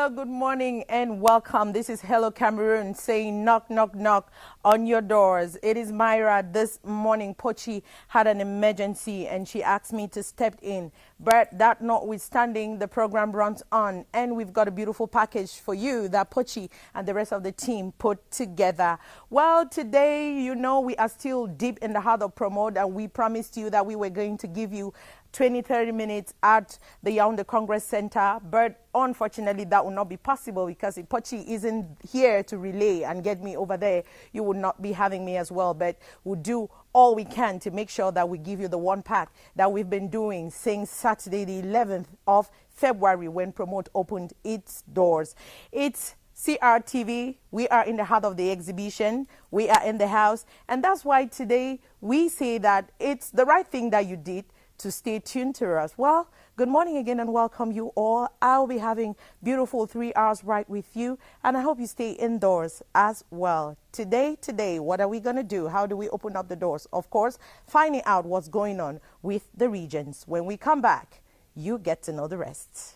Well, good morning and welcome. This is Hello Cameroon saying knock, knock, knock on your doors. It is Myra. This morning, Pochi had an emergency and she asked me to step in. But that notwithstanding, the program runs on and we've got a beautiful package for you that Pochi and the rest of the team put together. Well, today, you know, we are still deep in the heart of Promote and we promised you that we were going to give you 20-30 minutes at the Yaoundé Congress Center, but unfortunately that will not be possible because if Pochi isn't here to relay and get me over there, you will not be having me as well. But we'll do all we can to make sure that we give you the one pack that we've been doing since Saturday the 11th of February when Promote opened its doors. It's CRTV, we are in the heart of the exhibition, we are in the house, and that's why today we say that it's the right thing that you did to stay tuned to us. Well, good morning again and welcome you all. I'll be having beautiful 3 hours right with you and I hope you stay indoors as well. Today, what are we going to do? How do we open up the doors? Of course, finding out what's going on with the regions. When we come back, you get to know the rest.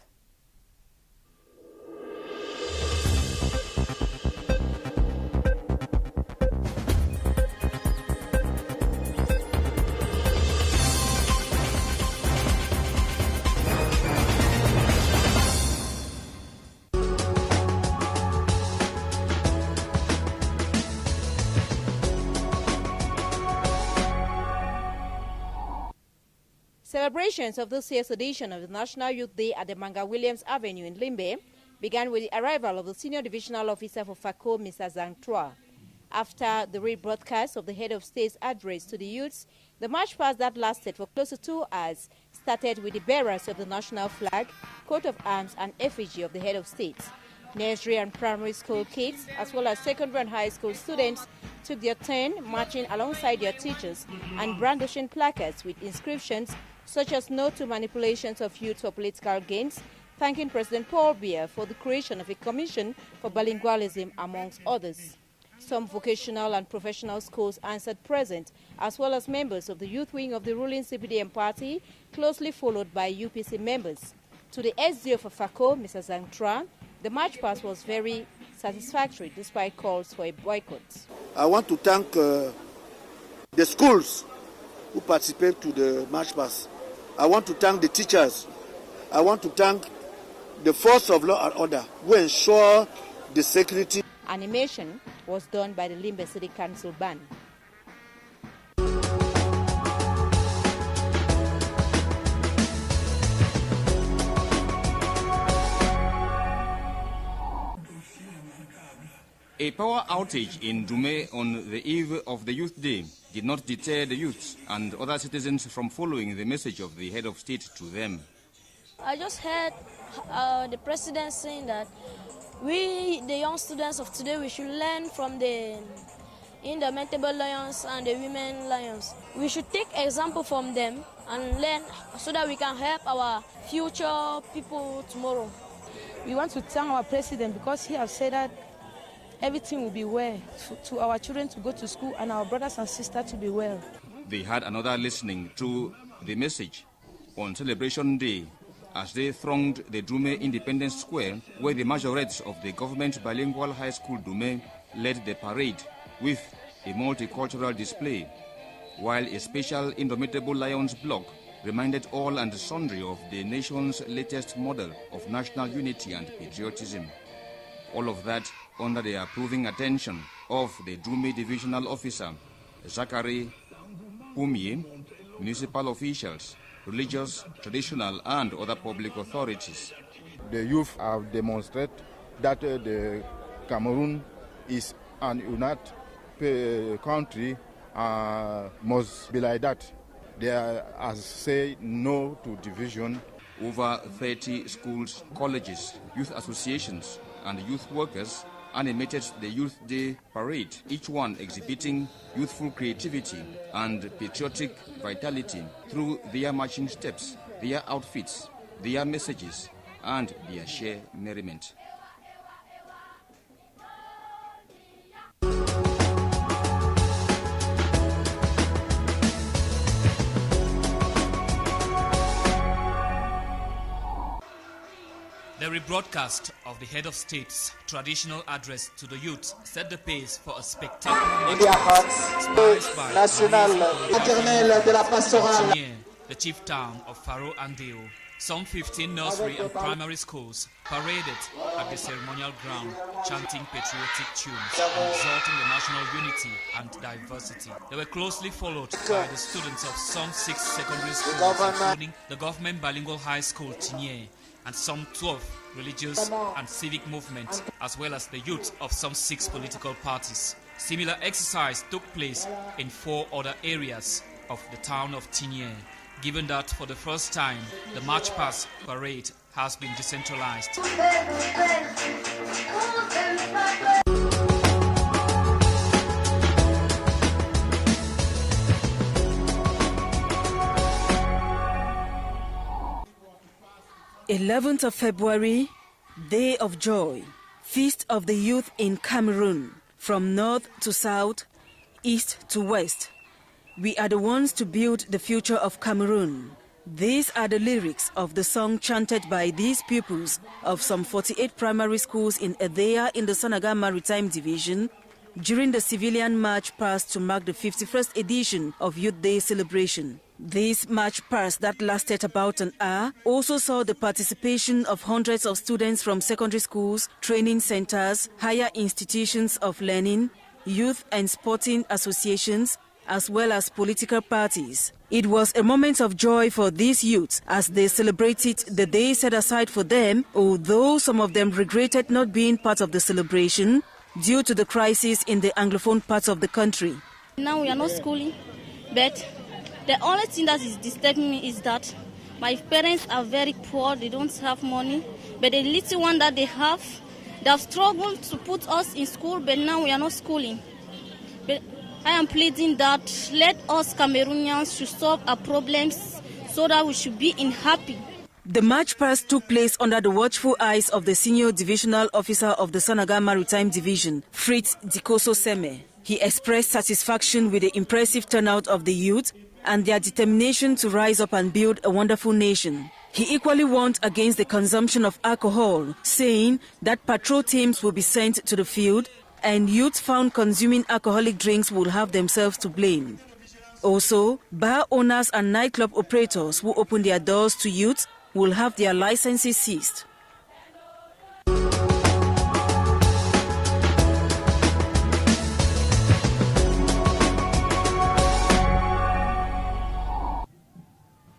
Celebrations of this year's edition of the National Youth Day at the Manga Williams Avenue in Limbe began with the arrival of the Senior Divisional Officer for FACO, Mr. Zhang Trua. After the rebroadcast of the Head of State's address to the youths, the march past that lasted for close to 2 hours started with the bearers of the national flag, coat of arms and effigy of the Head of State. Nursery and primary school kids, as well as secondary and high school students, took their turn marching alongside their teachers and brandishing placards with inscriptions such as no to manipulations of youth for political gains, thanking President Paul Biya for the creation of a commission for bilingualism, amongst others. Some vocational and professional schools answered present, as well as members of the youth wing of the ruling CPDM party, closely followed by UPC members. To the SDO for FACO, Mr. Zhang Trua, the march past was very satisfactory despite calls for a boycott. I want to thank the schools who participate to the march past. I want to thank the teachers. I want to thank the force of law and order who ensure the security. Animation was done by the Limbe City Council band. A power outage in Dume on the eve of the Youth Day did not deter the youths and other citizens from following the message of the head of state to them. I just heard the president saying that we, the young students of today, we should learn from the indomitable lions and the women lions. We should take example from them and learn so that we can help our future people tomorrow. We want to thank our president because he has said that everything will be well to our children to go to school and our brothers and sisters to be well. They had another listening to the message on Celebration Day as they thronged the Dume Independence Square, where the majorettes of the government bilingual high school Dume led the parade with a multicultural display, while a special Indomitable Lions block reminded all and sundry of the nation's latest model of national unity and patriotism. All of that under the approving attention of the Dume Divisional Officer, Zachary Pumie, municipal officials, religious, traditional and other public authorities. The youth have demonstrated that the Cameroon is an united country, must be like that. They has said no to division. Over 30 schools, colleges, youth associations and youth workers animated the Youth Day parade, each one exhibiting youthful creativity and patriotic vitality through their marching steps, their outfits, their messages, and their sheer merriment. The rebroadcast of the head of state's traditional address to the youth set the pace for a spectacular march by the chief town of Faro Andeo. Some 15 nursery and primary schools paraded at the ceremonial ground, chanting patriotic tunes and exalting the national unity and diversity. They were closely followed by the students of some 6 secondary schools, including the government bilingual high school Tinye, and some 12 religious and civic movements, as well as the youth of some 6 political parties. Similar exercise took place in 4 other areas of the town of Tinye, given that for the first time, the March Past parade has been decentralized. 11th of February, Day of Joy, Feast of the Youth in Cameroon, from north to south, east to west. We are the ones to build the future of Cameroon. These are the lyrics of the song chanted by these pupils of some 48 primary schools in Edea in the Senegal Maritime Division during the civilian march past to mark the 51st edition of Youth Day celebration. This march past that lasted about an hour also saw the participation of hundreds of students from secondary schools, training centers, higher institutions of learning, youth and sporting associations, as well as political parties. It was a moment of joy for these youths as they celebrated the day set aside for them, although some of them regretted not being part of the celebration due to the crisis in the Anglophone parts of the country. Now we are not schooling, but the only thing that is disturbing me is that my parents are very poor, they don't have money, but the little one that they have struggled to put us in school, but now we are not schooling. But I am pleading that let us Cameroonians should solve our problems so that we should be happy. The march past took place under the watchful eyes of the senior divisional officer of the Senegal Maritime Division, Fritz Dikoso Seme. He expressed satisfaction with the impressive turnout of the youth and their determination to rise up and build a wonderful nation. He equally warned against the consumption of alcohol, saying that patrol teams will be sent to the field and youth found consuming alcoholic drinks will have themselves to blame. Also, bar owners and nightclub operators who open their doors to youth will have their licenses seized.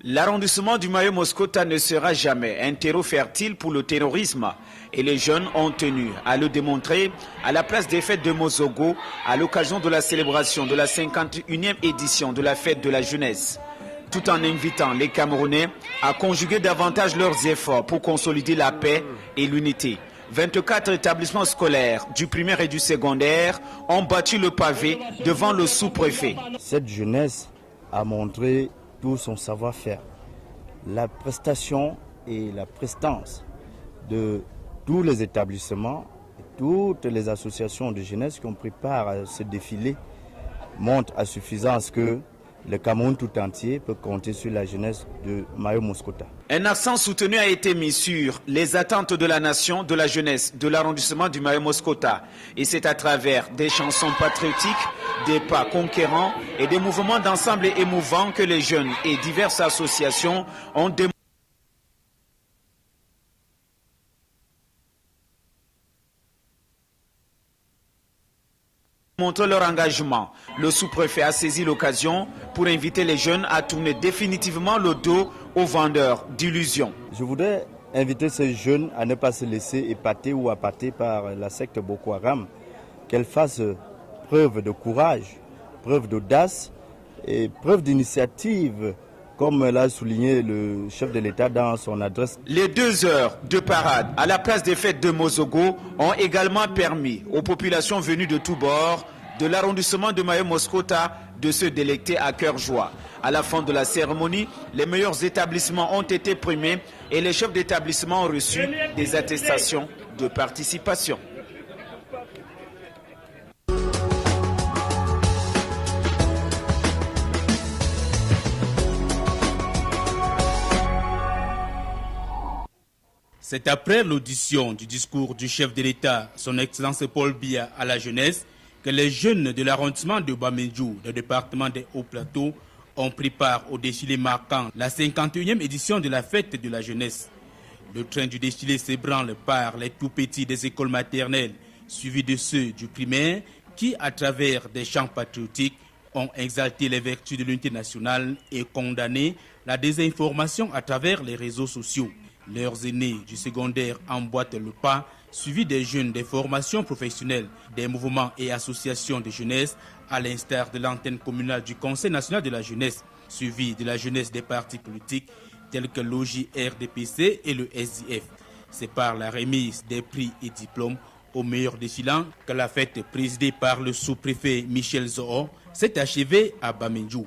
L'arrondissement du Mayo-Moscota ne sera jamais un terreau fertile pour le terrorisme et les jeunes ont tenu à le démontrer à la place des fêtes de Mozogo à l'occasion de la célébration de la 51e édition de la fête de la jeunesse, tout en invitant les Camerounais à conjuguer davantage leurs efforts pour consolider la paix et l'unité. 24 établissements scolaires du primaire et du secondaire ont battu le pavé devant le sous-préfet. Cette jeunesse a montré tout son savoir-faire, la prestation et la prestance de tous les établissements et toutes les associations de jeunesse qui ont pris part à ce défilé montrent à suffisance que le Cameroun tout entier peut compter sur la jeunesse de Mayo-Moscota. Un accent soutenu a été mis sur les attentes de la nation, de la jeunesse, de l'arrondissement du Mayo-Moscota. Et c'est à travers des chansons patriotiques, des pas conquérants et des mouvements d'ensemble émouvants que les jeunes et diverses associations ont montré leur engagement. Le sous-préfet a saisi l'occasion pour inviter les jeunes à tourner définitivement le dos aux vendeurs d'illusions. Je voudrais inviter ces jeunes à ne pas se laisser épater ou appâter par la secte Boko Haram, qu'elles fassent preuve de courage, preuve d'audace et preuve d'initiative, comme l'a souligné le chef de l'État dans son adresse. Les 2 heures de parade à la place des fêtes de Mozogo ont également permis aux populations venues de tous bords de l'arrondissement de Mayo-Moscota de se délecter à cœur joie. À la fin de la cérémonie, les meilleurs établissements ont été primés et les chefs d'établissement ont reçu des attestations de participation. C'est après l'audition du discours du chef de l'État, son Excellence Paul Biya, à la jeunesse, que les jeunes de l'arrondissement de Bamendjou, du département des Hauts-Plateaux, ont pris part au défilé marquant la 51e édition de la fête de la jeunesse. Le train du défilé s'ébranle par les tout-petits des écoles maternelles, suivis de ceux du primaire, qui, à travers des chants patriotiques, ont exalté les vertus de l'unité nationale et condamné la désinformation à travers les réseaux sociaux. Leurs aînés du secondaire emboîtent le pas, suivis des jeunes des formations professionnelles, des mouvements et associations de jeunesse, à l'instar de l'antenne communale du Conseil national de la jeunesse, suivi de la jeunesse des partis politiques tels que l'OJ-RDPC et le SDF. C'est par la remise des prix et diplômes aux meilleurs défilants que la fête présidée par le sous-préfet Michel Zoho s'est achevée à Bamendjou.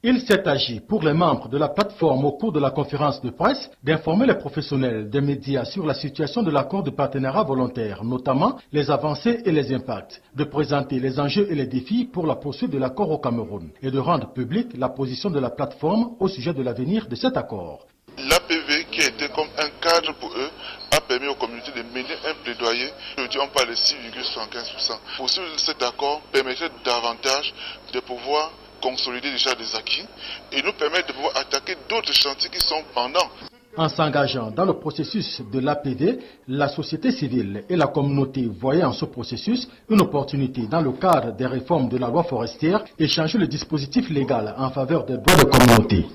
Il s'est agi pour les membres de la plateforme au cours de la conférence de presse d'informer les professionnels des médias sur la situation de l'accord de partenariat volontaire, notamment les avancées et les impacts, de présenter les enjeux et les défis pour la poursuite de l'accord au Cameroun et de rendre publique la position de la plateforme au sujet de l'avenir de cet accord. L'APV qui a été comme un cadre pour eux a permis aux communautés de mener un plaidoyer. Aujourd'hui on parle de 6,75%. Poursuivre cet accord permettrait davantage de pouvoir consolider déjà des acquis et nous permettre de pouvoir attaquer d'autres chantiers qui sont pendants. En s'engageant dans le processus de l'APV, la société civile et la communauté voyaient en ce processus une opportunité dans le cadre des réformes de la loi forestière et changer le dispositif légal en faveur des droits des communautés.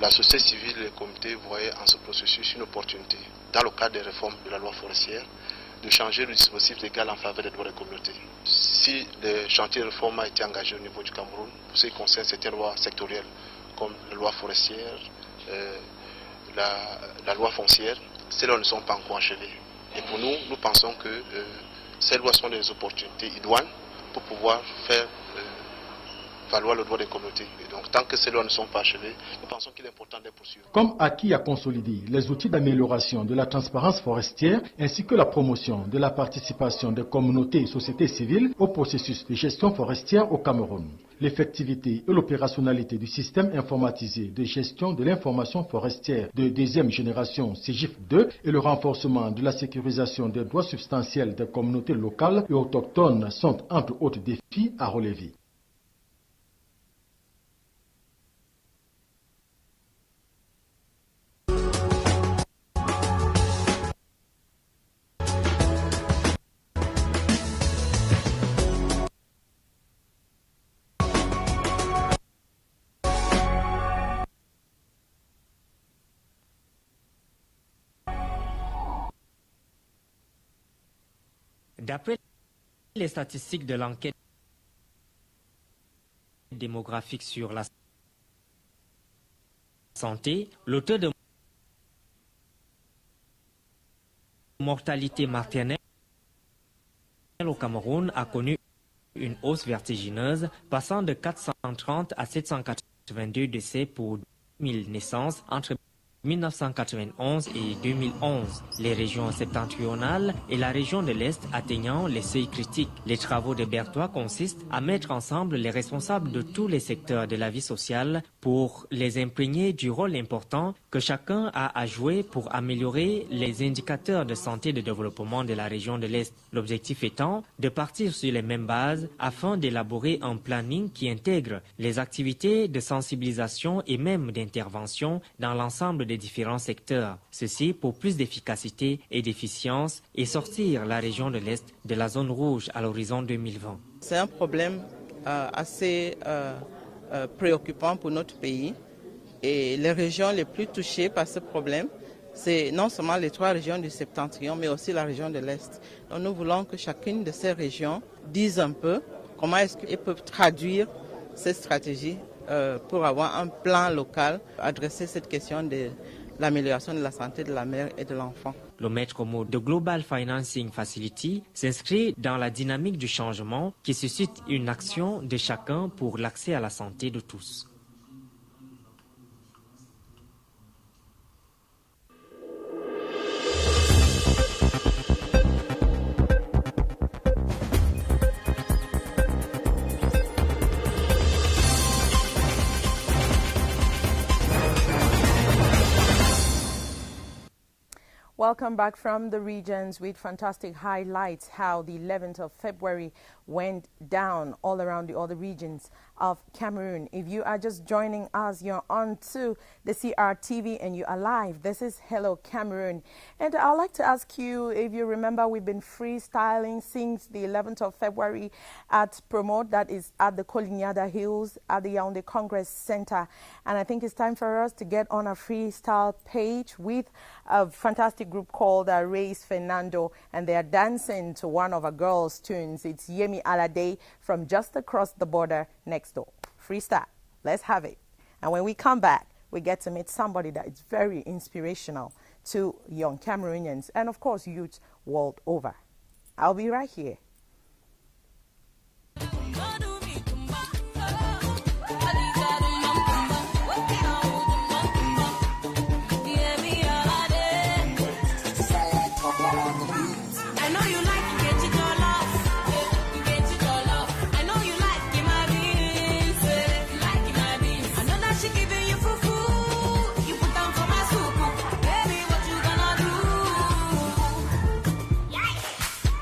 La société civile et les comités voyaient en ce processus une opportunité dans le cadre des réformes de la loi forestière de changer le dispositif légal en faveur des droits des communautés. Si le chantier de réforme a été engagé au niveau du Cameroun, pour ce qui concerne certaines lois sectorielles, comme la loi forestière, la loi foncière, ces lois ne sont pas encore achevées. Et pour nous, nous pensons que ces lois sont des opportunités idoines pour pouvoir faire valoir le droit des communautés. Et donc, tant que ces lois ne sont pas achevées, nous pensons qu'il est important de les poursuivre. Comme acquis à consolider les outils d'amélioration de la transparence forestière ainsi que la promotion de la participation des communautés et sociétés civiles au processus de gestion forestière au Cameroun. L'effectivité et l'opérationnalité du système informatisé de gestion de l'information forestière de deuxième génération CGIF 2 et le renforcement de la sécurisation des droits substantiels des communautés locales et autochtones sont entre autres défis à relever. D'après les statistiques de l'enquête démographique sur la santé, le taux de mortalité maternelle au Cameroun a connu une hausse vertigineuse, passant de 430 à 782 décès pour 1000 naissances entre 1991 et 2011, les régions septentrionales et la région de l'Est atteignant les seuils critiques. Les travaux de Berthois consistent à mettre ensemble les responsables de tous les secteurs de la vie sociale pour les imprégner du rôle important que chacun a à jouer pour améliorer les indicateurs de santé et de développement de la région de l'Est. L'objectif étant de partir sur les mêmes bases afin d'élaborer un planning qui intègre les activités de sensibilisation et même d'intervention dans l'ensemble des différents secteurs. Ceci pour plus d'efficacité et d'efficience et sortir la région de l'Est de la zone rouge à l'horizon 2020. C'est un problème assez préoccupant pour notre pays et les régions les plus touchées par ce problème, c'est non seulement les 3 régions du septentrion mais aussi la région de l'Est. Donc nous voulons que chacune de ces régions dise un peu comment est-ce qu'elles peuvent traduire ces stratégies pour avoir un plan local, adresser cette question de l'amélioration de la santé de la mère et de l'enfant. Le maître mot de Global Financing Facility s'inscrit dans la dynamique du changement qui suscite une action de chacun pour l'accès à la santé de tous. Welcome back from the regions with fantastic highlights how the 11th of February went down all around the other regions of Cameroon. If you are just joining us, you're on to the CRTV and you are live. This is Hello Cameroon. And I'd like to ask you, if you remember, we've been freestyling since the 11th of February at Promote, that is at the Kolignada Hills at the Yaoundé Congress Center. And I think it's time for us to get on a freestyle page with a fantastic group called Reyes Fernando, and they are dancing to one of our girls' tunes. It's Yemi Alade from just across the border next door. Freestyle. Let's have it. And when we come back, we get to meet somebody that is very inspirational to young Cameroonians and, of course, youth world over. I'll be right here.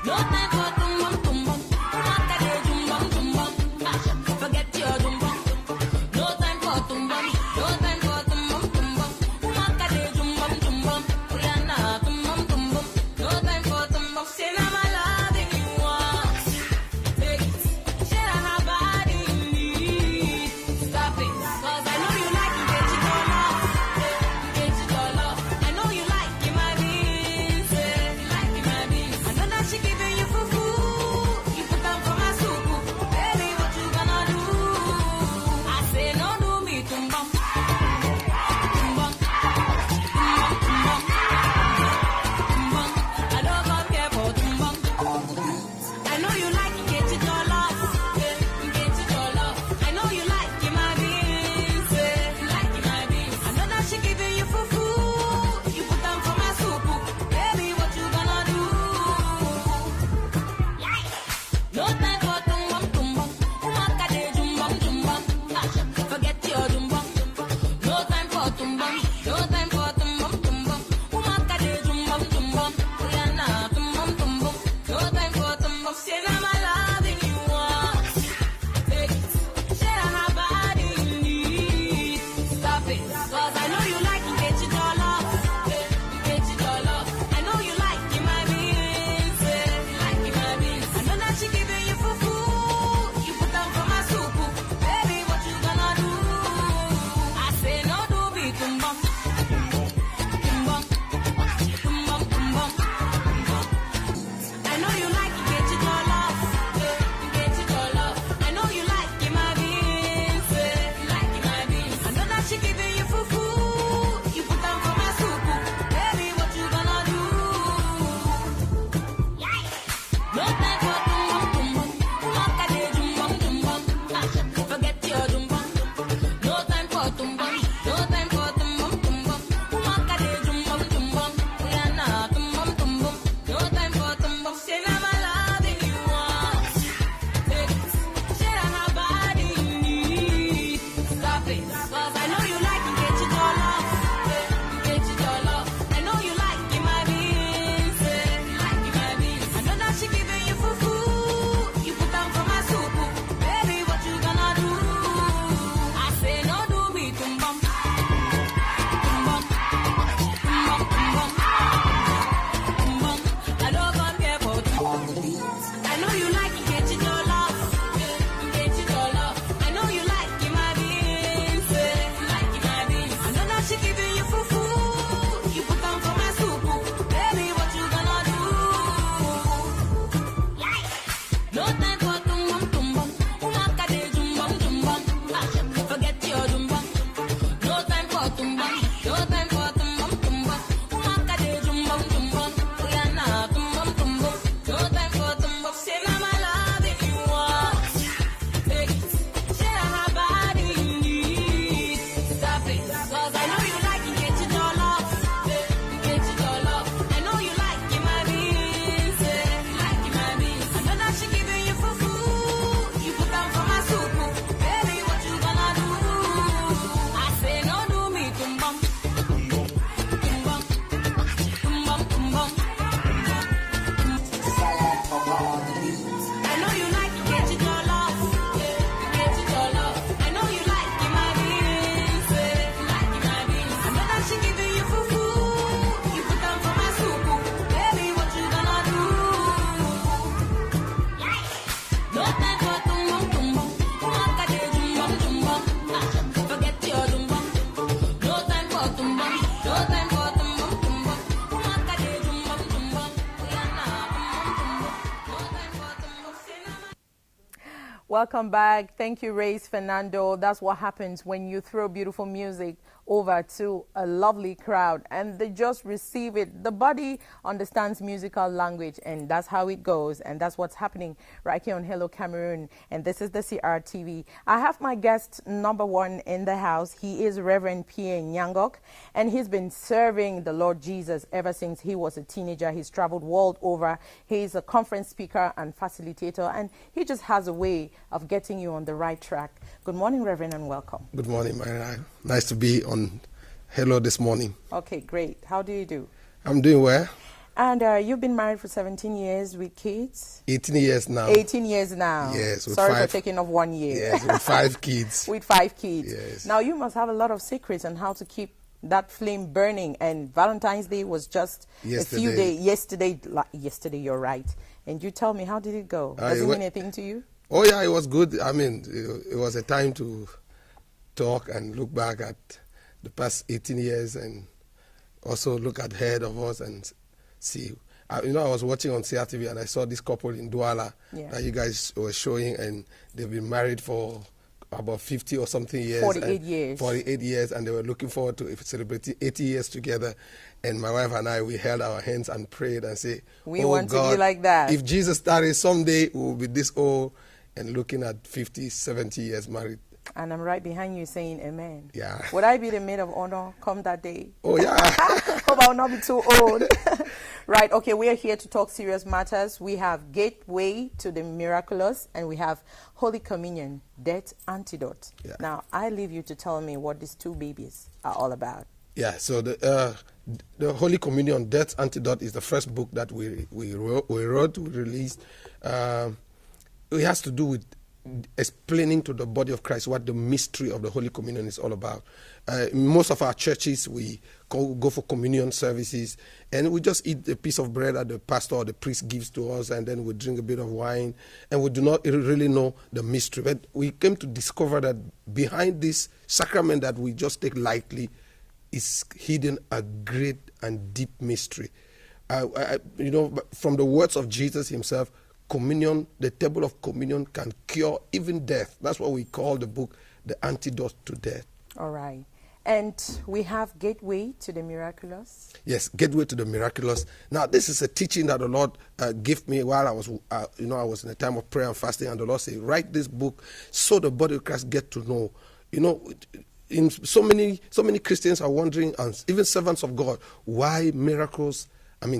No time for tomorrow. Welcome back. Thank you, Reyes Fernando. That's what happens when you throw beautiful music over to a lovely crowd and they just receive it. The body understands musical language and that's how it goes, and that's what's happening right here on Hello Cameroon, and this is the CRTV. I have my guest number one in the house. He is Reverend Pierre Nyangok, and he's been serving the Lord Jesus ever since he was a teenager. He's traveled world over. He's a conference speaker and facilitator, and he just has a way of getting you on the right track. Good morning, Reverend, and welcome. Good morning, Myra. Nice to be on Hello this morning. Okay, great. How do you do? I'm doing well. And you've been married for 17 years with kids? 18 years now. 18 years now. Yes. Sorry for taking off 1 year. Yes, with 5 kids. With 5 kids. Yes. Now, you must have a lot of secrets on how to keep that flame burning. And Valentine's Day was just a few days. Yesterday, you're right. And you tell me, how did it go? Does it mean anything to you? Oh, yeah, it was good. I mean, it was a time to talk and look back at the past 18 years and also look ahead of us and see. I was watching on CRTV and I saw this couple in Douala that you guys were showing, and they've been married for about 50 or something years. 48 years. 48 years, and they were looking forward to celebrating 80 years together. And my wife and I, we held our hands and prayed and said, we want God, to be like that. If Jesus started someday, we will be this old and looking at 50, 70 years married. And I'm right behind you saying amen. Yeah. Would I be the maid of honor come that day? Oh, yeah. Hope I will not be too old. Right, okay, we are here to talk serious matters. We have Gateway to the Miraculous, and we have Holy Communion, Death Antidote. Yeah. Now, I leave you to tell me what these two babies are all about. Yeah, so the Holy Communion, Death Antidote is the first book that we released. It has to do with explaining to the body of Christ what the mystery of the Holy Communion is all about. In most of our churches, we go for communion services, and we just eat a piece of bread that the pastor or the priest gives to us, and then we drink a bit of wine, and we do not really know the mystery. But we came to discover that behind this sacrament that we just take lightly is hidden a great and deep mystery. From the words of Jesus himself, communion, the table of communion can cure even death. That's what we call the book, The Antidote to Death. All right. And we have Gateway to the Miraculous. Yes, Gateway to the Miraculous. Now, this is a teaching that the Lord gave me while I was, I was in a time of prayer and fasting, and the Lord said, write this book so the body of Christ get to know. In so many Christians are wondering, and even servants of God, why miracles,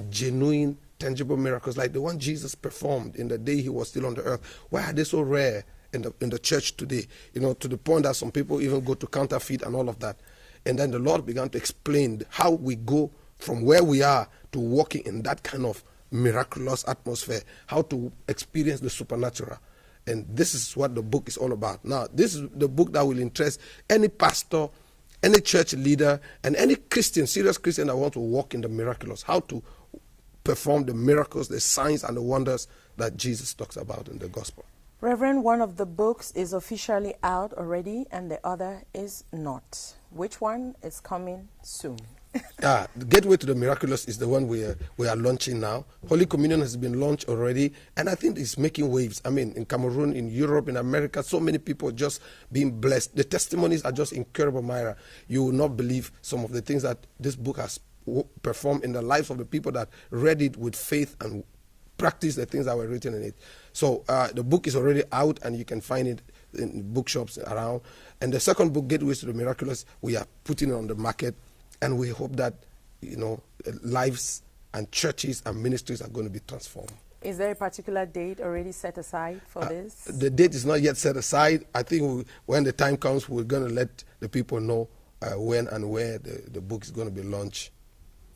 genuine, tangible miracles like the one Jesus performed in the day he was still on the earth, why are they so rare in the church today? To the point that some people even go to counterfeit and all of that. And then the Lord began to explain how we go from where we are to walking in that kind of miraculous atmosphere, how to experience the supernatural. And this is what the book is all about. Now, this is the book that will interest any pastor, any church leader, and any Christian, serious Christian that wants to walk in the miraculous, how to perform the miracles, the signs, and the wonders that Jesus talks about in the gospel. Reverend, one of the books is officially out already, and the other is not. Which one is coming soon? The Gateway to the Miraculous is the one we are launching now. Holy Communion has been launched already, and I think it's making waves. In Cameroon, in Europe, in America, so many people just being blessed. The testimonies are just incredible, Myra. You will not believe some of the things that this book has performed in the lives of the people that read it with faith and practice the things that were written in it. So the book is already out, and you can find it in bookshops around. And the second book, Gateways to the Miraculous, we are putting it on the market. And we hope that, lives and churches and ministries are going to be transformed. Is there a particular date already set aside for this? The date is not yet set aside. I think when the time comes, we're going to let the people know when and where the book is going to be launched.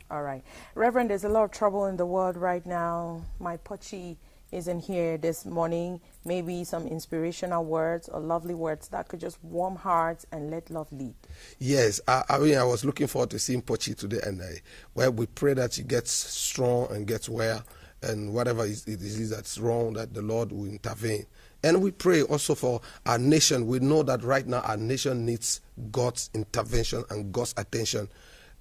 All right. Reverend, there's a lot of trouble in the world right now. My Pochi isn't here this morning. Maybe some inspirational words or lovely words that could just warm hearts and let love lead. Yes, I was looking forward to seeing Pochi today, and we pray that she gets strong and gets well, and whatever it is that's wrong, that the Lord will intervene. And we pray also for our nation. We know that right now our nation needs God's intervention and God's attention.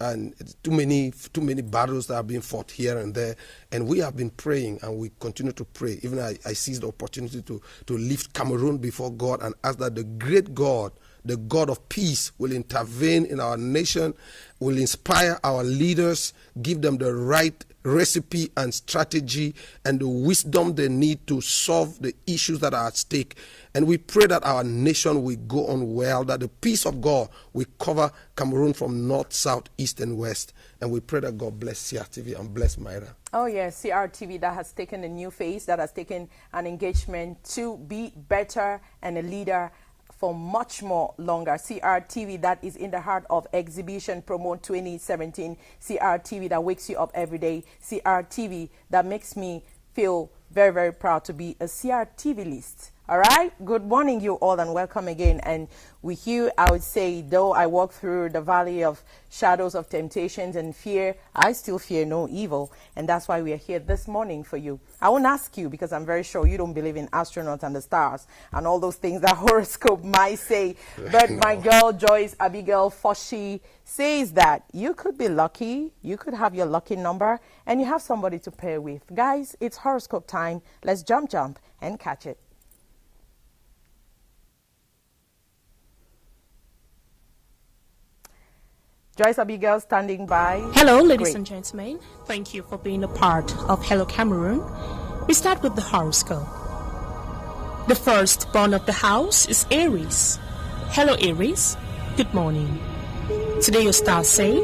and it's too many battles that are being fought here and there. And we have been praying, and we continue to pray. Even I seize the opportunity to lift Cameroon before God and ask that the great God, the God of peace, will intervene in our nation, will inspire our leaders, give them the right recipe and strategy and the wisdom they need to solve the issues that are at stake. And we pray that our nation will go on well, that the peace of God will cover Cameroon from north, south, east, and west. And we pray that God bless CRTV and bless Myra. Oh, yes, CRTV that has taken a new phase, that has taken an engagement to be better and a leader for much more longer. CRTV that is in the heart of Exhibition Promote 2017. CRTV that wakes you up every day. CRTV that makes me feel very, very proud to be a CRTV list. All right, good morning you all and welcome again. And with you, I would say, though I walk through the valley of shadows of temptations and fear, I still fear no evil. And that's why we are here this morning for you. I won't ask you because I'm very sure you don't believe in astronauts and the stars and all those things that horoscope might say. But my girl, Joyce Abigail Foshi, says that you could be lucky, you could have your lucky number, and you have somebody to pair with. Guys, it's horoscope time. Let's jump and catch it. Joyce Abigail standing by. Hello, ladies and gentlemen. Thank you for being a part of Hello Cameroon. We start with the horoscope. The first born of the house is Aries. Hello, Aries. Good morning. Today your stars say,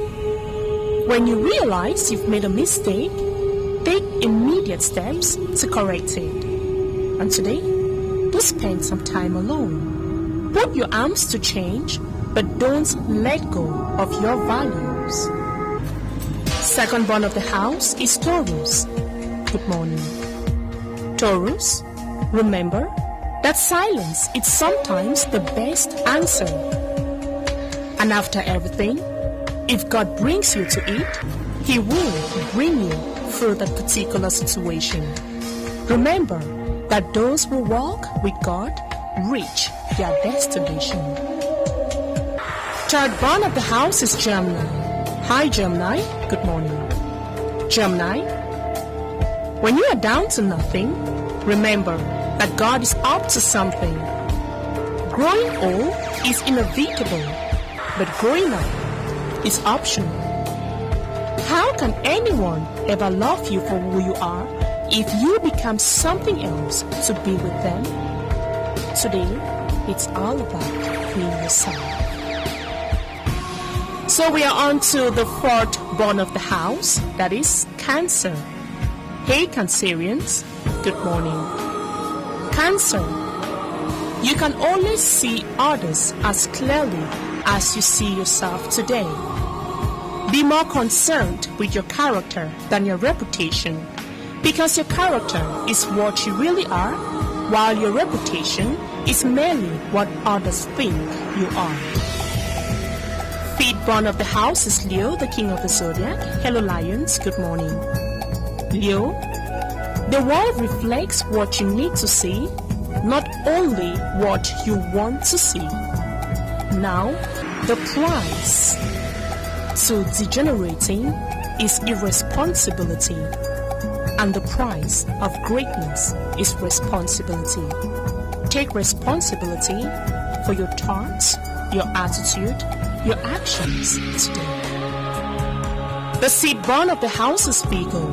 when you realize you've made a mistake, take immediate steps to correct it. And today, do spend some time alone. Put your arms to change, but don't let go of your values. Second born of the house is Taurus. Good morning. Taurus, remember that silence is sometimes the best answer. And after everything, if God brings you to it, He will bring you through that particular situation. Remember that those who walk with God reach their destination. Third born of the house is Gemini. Hi Gemini, good morning. Gemini, when you are down to nothing, remember that God is up to something. Growing old is inevitable, but growing up is optional. How can anyone ever love you for who you are if you become something else to be with them? Today, it's all about being yourself. So we are on to the fourth born of the house, that is Cancer. Hey Cancerians, good morning. Cancer, you can only see others as clearly as you see yourself today. Be more concerned with your character than your reputation, because your character is what you really are, while your reputation is merely what others think you are. Fifth born of the house is Leo, the king of the zodiac. Hello Lions, good morning. Leo, the world reflects what you need to see, not only what you want to see. Now, the price to degenerating is irresponsibility, and the price of greatness is responsibility. Take responsibility for your thoughts, your attitude, your actions today. The seed born of the house is Virgo.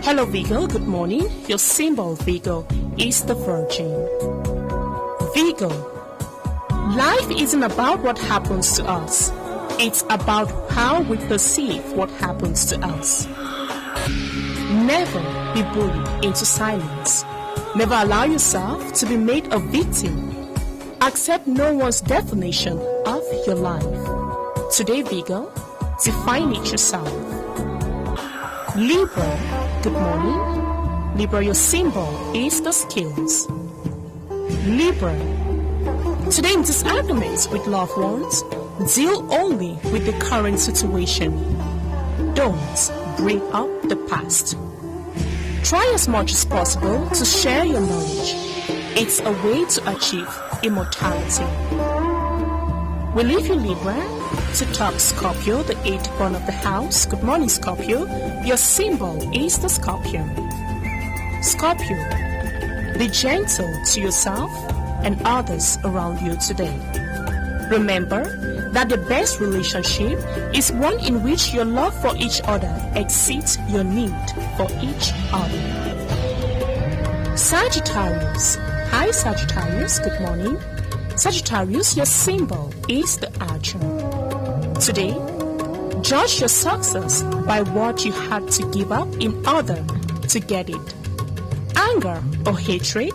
Hello Virgo, good morning. Your symbol Virgo is the Virgin. Virgo, life isn't about what happens to us. It's about how we perceive what happens to us. Never be bullied into silence. Never allow yourself to be made a victim. Accept no one's definition of your life. Today, Virgo, define it yourself. Libra, good morning. Libra, your symbol is the skills. Libra, today in disagreements with loved ones, deal only with the current situation. Don't bring up the past. Try as much as possible to share your knowledge. It's a way to achieve immortality. We leave you, Libra, to top Scorpio, the 8th born of the house. Good morning, Scorpio. Your symbol is the scorpion. Scorpio, be gentle to yourself and others around you today. Remember that the best relationship is one in which your love for each other exceeds your need for each other. Sagittarius. Hi, Sagittarius. Good morning. Sagittarius, your symbol is the archer. Today, judge your success by what you had to give up in order to get it. Anger or hatred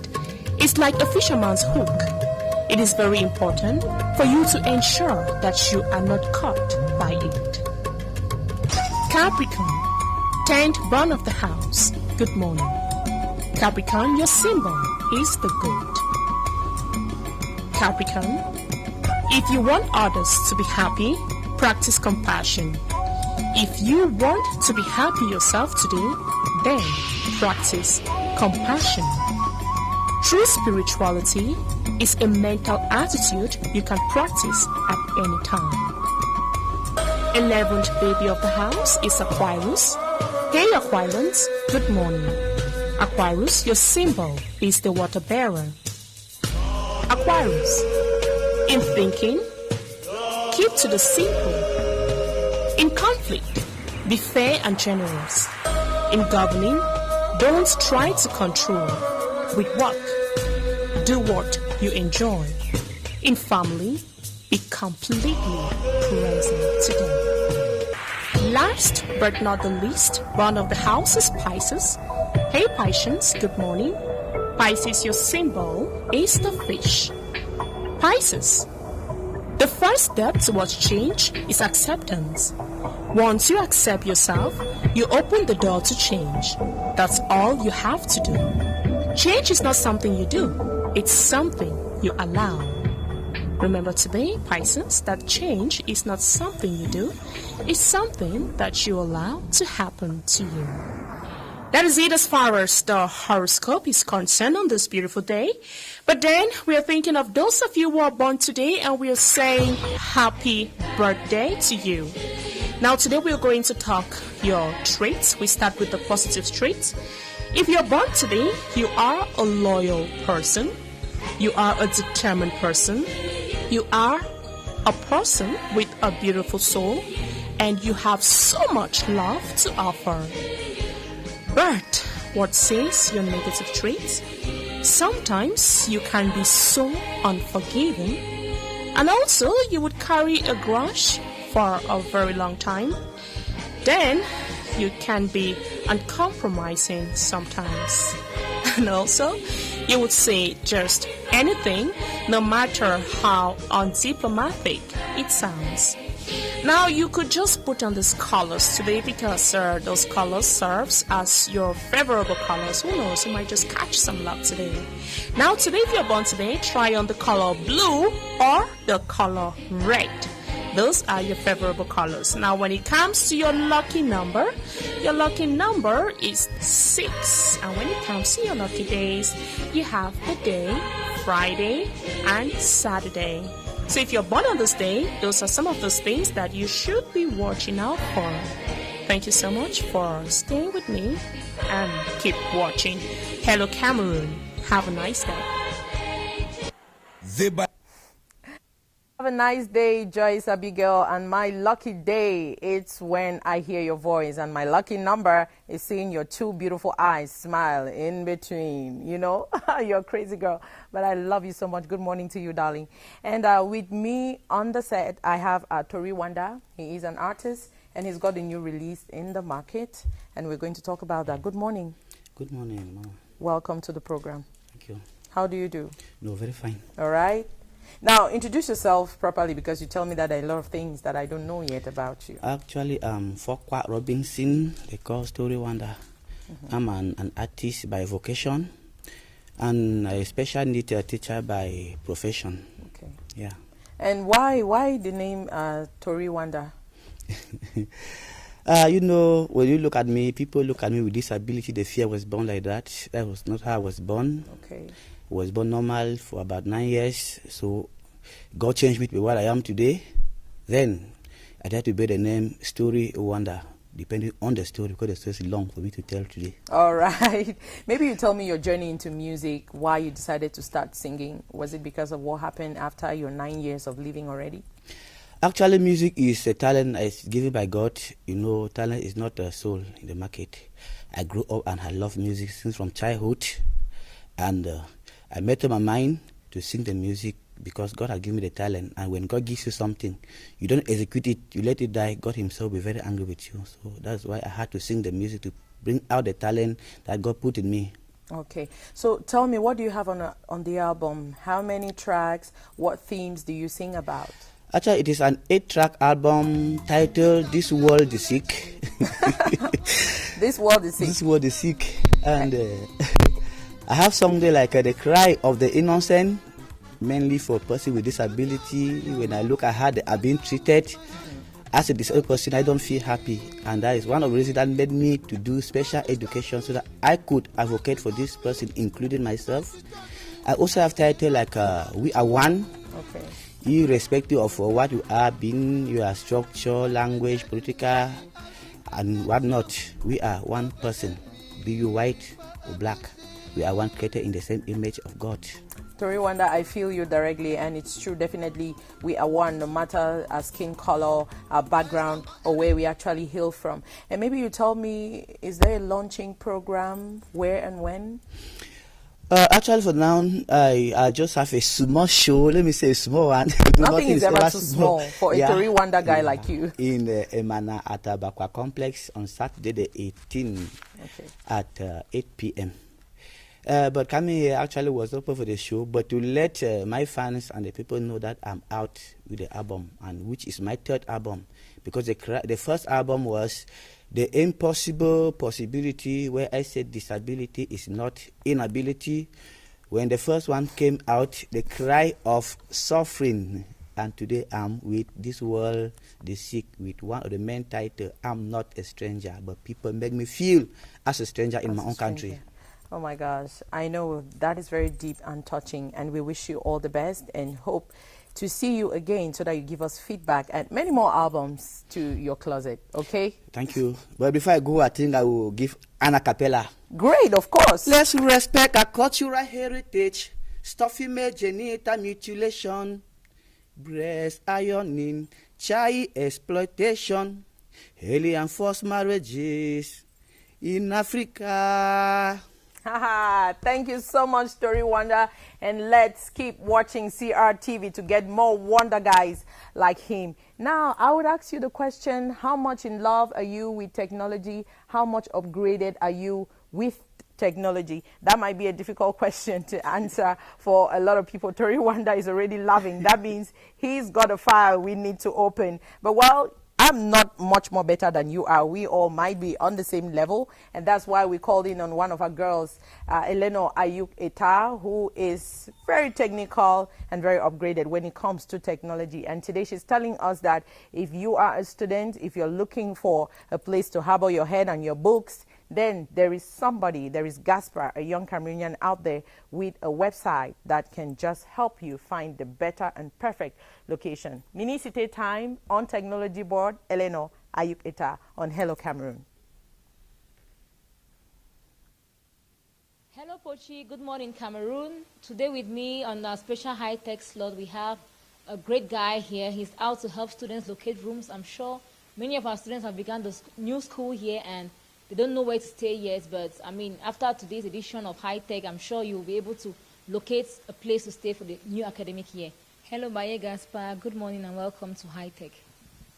is like a fisherman's hook. It is very important for you to ensure that you are not caught by it. Capricorn, 10th born of the house. Good morning. Capricorn, your symbol is the goat. Capricorn, if you want others to be happy, practice compassion. If you want to be happy yourself today, then practice compassion. True spirituality is a mental attitude you can practice at any time. 11th baby of the house is Aquarius. Hey Aquarians, good morning. Aquarius, your symbol is the water bearer. Aquarius, in thinking, keep to the simple. In conflict, be fair and generous. In governing, don't try to control. With work, do what you enjoy. In family, be completely present today. Last but not the least, one of the house is Pisces. Hey Pisces, good morning. Pisces, your symbol is the fish. Pisces, the first step towards change is acceptance. Once you accept yourself, you open the door to change. That's all you have to do. Change is not something you do, it's something you allow. Remember today, Pisces, that change is not something you do, it's something that you allow to happen to you. That is it as far as the horoscope is concerned on this beautiful day. But then we are thinking of those of you who are born today and we are saying happy birthday to you. Now today we are going to talk your traits. We start with the positive traits. If you're born today, you are a loyal person. You are a determined person. You are a person with a beautiful soul. And you have so much love to offer. But what says your negative traits? Sometimes you can be so unforgiving. And also you would carry a grudge for a very long time. Then you can be uncompromising sometimes. And also, you would say just anything, no matter how undiplomatic it sounds. Now, you could just put on these colors today because those colors serves as your favorable colors. Who knows, you might just catch some luck today. Now, today, if you're born today, try on the color blue or the color red. Those are your favorable colors. Now, when it comes to your lucky number is 6. And when it comes to your lucky days, you have the day, Friday, and Saturday. So if you're born on this day, those are some of those things that you should be watching out for. Thank you so much for staying with me and keep watching. Hello, Cameroon. Have a nice day. Have a nice day, Joyce Abigail, and my lucky day, it's when I hear your voice, and my lucky number is seeing your two beautiful eyes smile in between. You know, you're a crazy girl, but I love you so much. Good morning to you, darling. And with me on the set, I have Tori Wanda. He is an artist, and he's got a new release in the market, and we're going to talk about that. Good morning. Good morning, Mama. Welcome to the program. Thank you. How do you do? No, very fine. All right. Now, introduce yourself properly because you tell me that there are a lot of things that I don't know yet about you. Actually, Fokwa Robinson, they call Story Wonder. I'm an artist by vocation and a special needs teacher by profession. Okay. Yeah. And why the name Tori Wanda? You know, when you look at me, people look at me with disability, they fear I was born like that. That was not how I was born. Okay. I was born normal for about 9 years, so God changed me to be what I am today. Then I had to bear the name Story Wonder, depending on the story, because the story is long for me to tell today. All right. Maybe you tell me your journey into music, why you decided to start singing. Was it because of what happened after your 9 years of living already? Actually, music is a talent is given by God. You know, talent is not a soul in the market. I grew up and I love music since from childhood. And I made up my mind to sing the music because God has given me the talent. And when God gives you something, you don't execute it, you let it die, God himself will be very angry with you. So that's why I had to sing the music to bring out the talent that God put in me. Okay. So tell me, what do you have on the album? How many tracks? What themes do you sing about? Actually, it is an 8-track album titled This World is Sick. This World is Sick. This World is Sick. And I have songs there like The Cry of the Innocent, mainly for person with disability. When I look at how they are being treated as a disabled person, I don't feel happy. And that is one of the reasons that made me to do special education so that I could advocate for this person, including myself. I also have title like We Are One. Okay. Irrespective of what you are, being your structure, language, political, and whatnot, we are one person. Be you white or black, we are one created in the same image of God. Tori Wanda, I feel you directly, and it's true. Definitely, we are one, no matter our skin color, our background, or where we actually hail from. And maybe you tell me, is there a launching program? Where and when? Actually, for now, I just have a small show. Let me say a small one. Nothing is ever too small for a Tori Wanda guy like you. In the Emana at Bakwa Complex on Saturday the 18th at 8 p.m. But coming here actually was open for the show, but to let my fans and the people know that I'm out with the album, and which is my third album, because the first album was The Impossible Possibility, where I said disability is not inability. When the first one came out, The Cry of Suffering, and today I'm with This World, The Sick, with one of the main title, I'm Not a Stranger, but people make me feel as a stranger in my own country. Oh my gosh, I know that is very deep and touching, and we wish you all the best and hope to see you again so that you give us feedback and many more albums to your closet, okay? Thank you. But before I go, I think I will give an a cappella. Great, of course. Let's respect our cultural heritage. Stop female genital mutilation, breast ironing, child exploitation, alien forced marriages in Africa. Thank you so much, Tori Wanda, and let's keep watching CRTV to get more wonder guys like him. Now, I would ask you the question, how much in love are you with technology? How much upgraded are you with technology? That might be a difficult question to answer for a lot of people. Tori Wanda is already laughing. That means he's got a file we need to open. But well, I'm not much more better than you are. We all might be on the same level, and that's why we called in on one of our girls, Eleno Ayuk Eta, who is very technical and very upgraded when it comes to technology. And today she's telling us that if you are a student, if you're looking for a place to harbor your head and your books, then there is somebody, there is Gaspar, a young Cameroonian out there with a website that can just help you find the better and perfect location. Minicite time on technology board, Eleno Ayuk Eta on Hello Cameroon. Hello Pochi, good morning Cameroon. Today with me on our special high-tech slot we have a great guy here. He's out to help students locate rooms. I'm sure many of our students have begun the new school here and they don't know where to stay yet, but I mean, after today's edition of High Tech, I'm sure you'll be able to locate a place to stay for the new academic year. Hello, Baye Gaspar. Good morning and welcome to High Tech.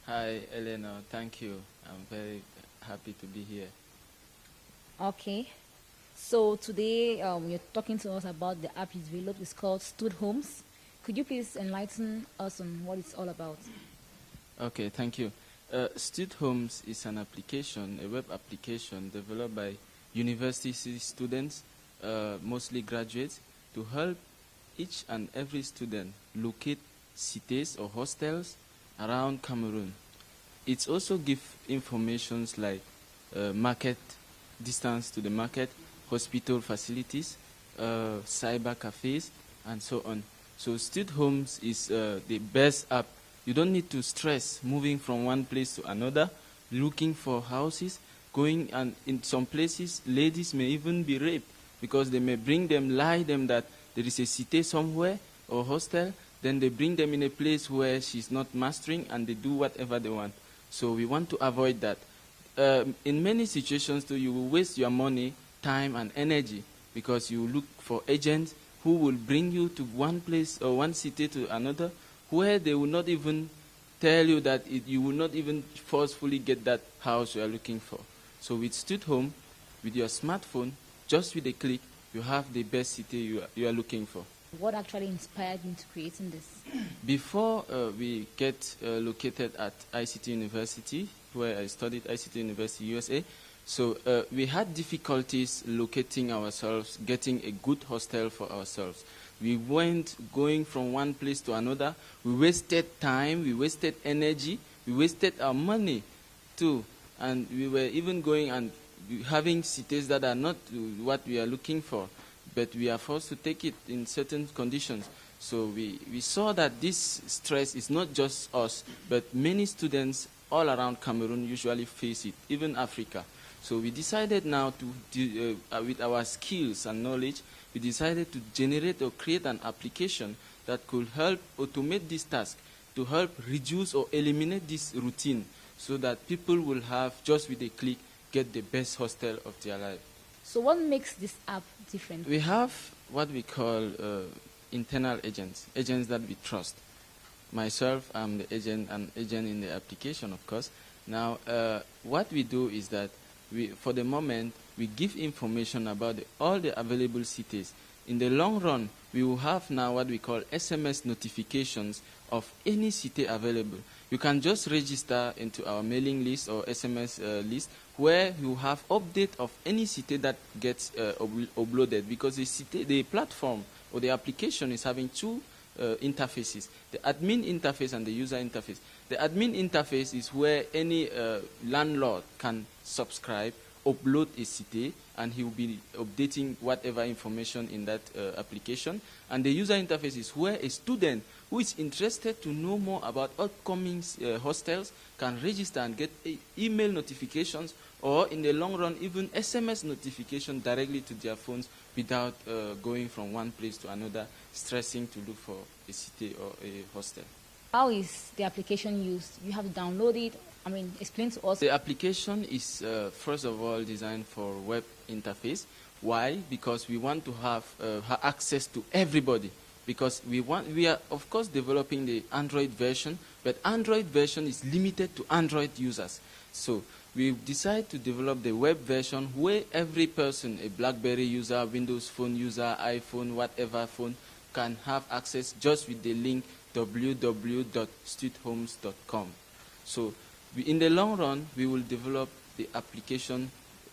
Hi, Elena. Thank you. I'm very happy to be here. Okay. So today you're talking to us about the app you developed. It's called Stud Homes. Could you please enlighten us on what it's all about? Okay, thank you. Stud Homes is an application, a web application developed by university students, mostly graduates, to help each and every student locate cities or hostels around Cameroon. It also gives information like market distance to the market, hospital facilities, cyber cafes, and so on. So Stud Homes is the best app You don't need to stress moving from one place to another, looking for houses, going, and in some places, ladies may even be raped because they may lie them that there is a cité somewhere or hostel, then they bring them in a place where she's not mastering and they do whatever they want. So we want to avoid that. In many situations, too, you will waste your money, time, and energy because you look for agents who will bring you to one place or one city to another where they will not even tell you that you will not even forcefully get that house you are looking for. So with Stud Home, with your smartphone, just with a click, you have the best city you are looking for. What actually inspired you into creating this? Before we get located at ICT University, where I studied ICT University USA, so we had difficulties locating ourselves, getting a good hostel for ourselves. We went going from one place to another. We wasted time, we wasted energy, we wasted our money too. And we were even going and having cities that are not what we are looking for, but we are forced to take it in certain conditions. So we saw that this stress is not just us, but many students all around Cameroon usually face it, even Africa. So we decided now to, with our skills and knowledge, we decided to generate or create an application that could help automate this task, to help reduce or eliminate this routine, so that people will have, just with a click, get the best hostel of their life. So what makes this app different? We have what we call internal agents that we trust. Myself, I'm the agent, an agent in the application, of course. Now, what we do is that for the moment, we give information about all the available cities. In the long run, we will have now what we call SMS notifications of any city available. You can just register into our mailing list or SMS list where you have update of any city that gets uploaded, because the platform or the application is having two interfaces, the admin interface and the user interface. The admin interface is where any landlord can subscribe, upload a city, and he will be updating whatever information in that application. And the user interface is where a student who is interested to know more about upcoming hostels can register and get email notifications, or in the long run, even SMS notification directly to their phones without going from one place to another, stressing to look for a city or a hostel. How is the application used? You have to download it. Explain to us. The application is, first of all, designed for web interface. Why? Because we want to have access to everybody. Because we are, of course, developing the Android version, but Android version is limited to Android users. So we decide to develop the web version where every person, a BlackBerry user, Windows Phone user, iPhone, whatever phone, can have access just with the link www.studhomes.com. So in the long run, we will develop the application,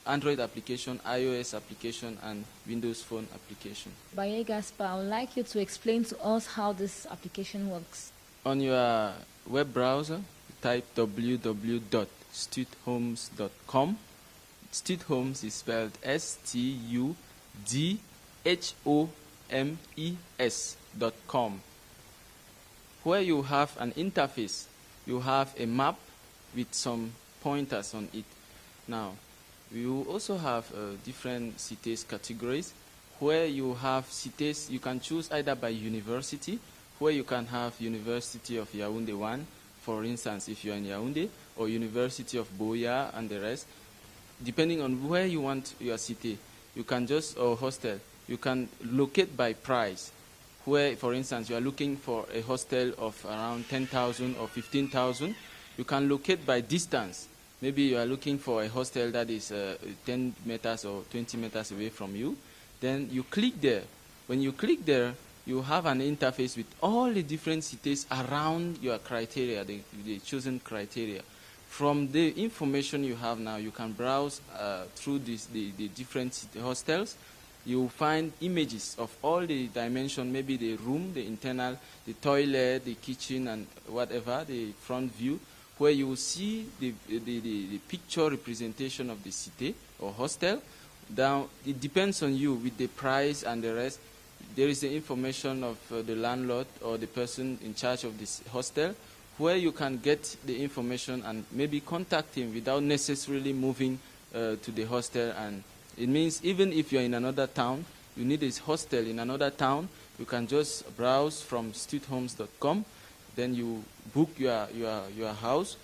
Android application, iOS application, and Windows Phone application. Baye Gaspar, I would like you to explain to us how this application works. On your web browser, type www.studhomes.com. Studhomes is spelled STUDHOMES.com. Where you have an interface, you have a map with some pointers on it. Now, we will also have different cities categories. Where you have cities, you can choose either by university, where you can have University of Yaoundé 1, for instance, if you're in Yaoundé, or University of Boya and the rest. Depending on where you want your city, you can or hostel, you can locate by price. Where, for instance, you are looking for a hostel of around 10,000 or 15,000, you can locate by distance. Maybe you are looking for a hostel that is 10 meters or 20 meters away from you. Then you click there. When you click there, you have an interface with all the different cities around your criteria, the chosen criteria. From the information you have now, you can browse through the different hostels. You will find images of all the dimensions, maybe the room, the internal, the toilet, the kitchen, and whatever, the front view, where you will see the picture representation of the city or hostel. Now, it depends on you with the price and the rest. There is the information of the landlord or the person in charge of this hostel, where you can get the information and maybe contact him without necessarily moving to the hostel. And it means even if you're in another town, you need a hostel in another town, you can just browse from studhomes.com, then you book your house.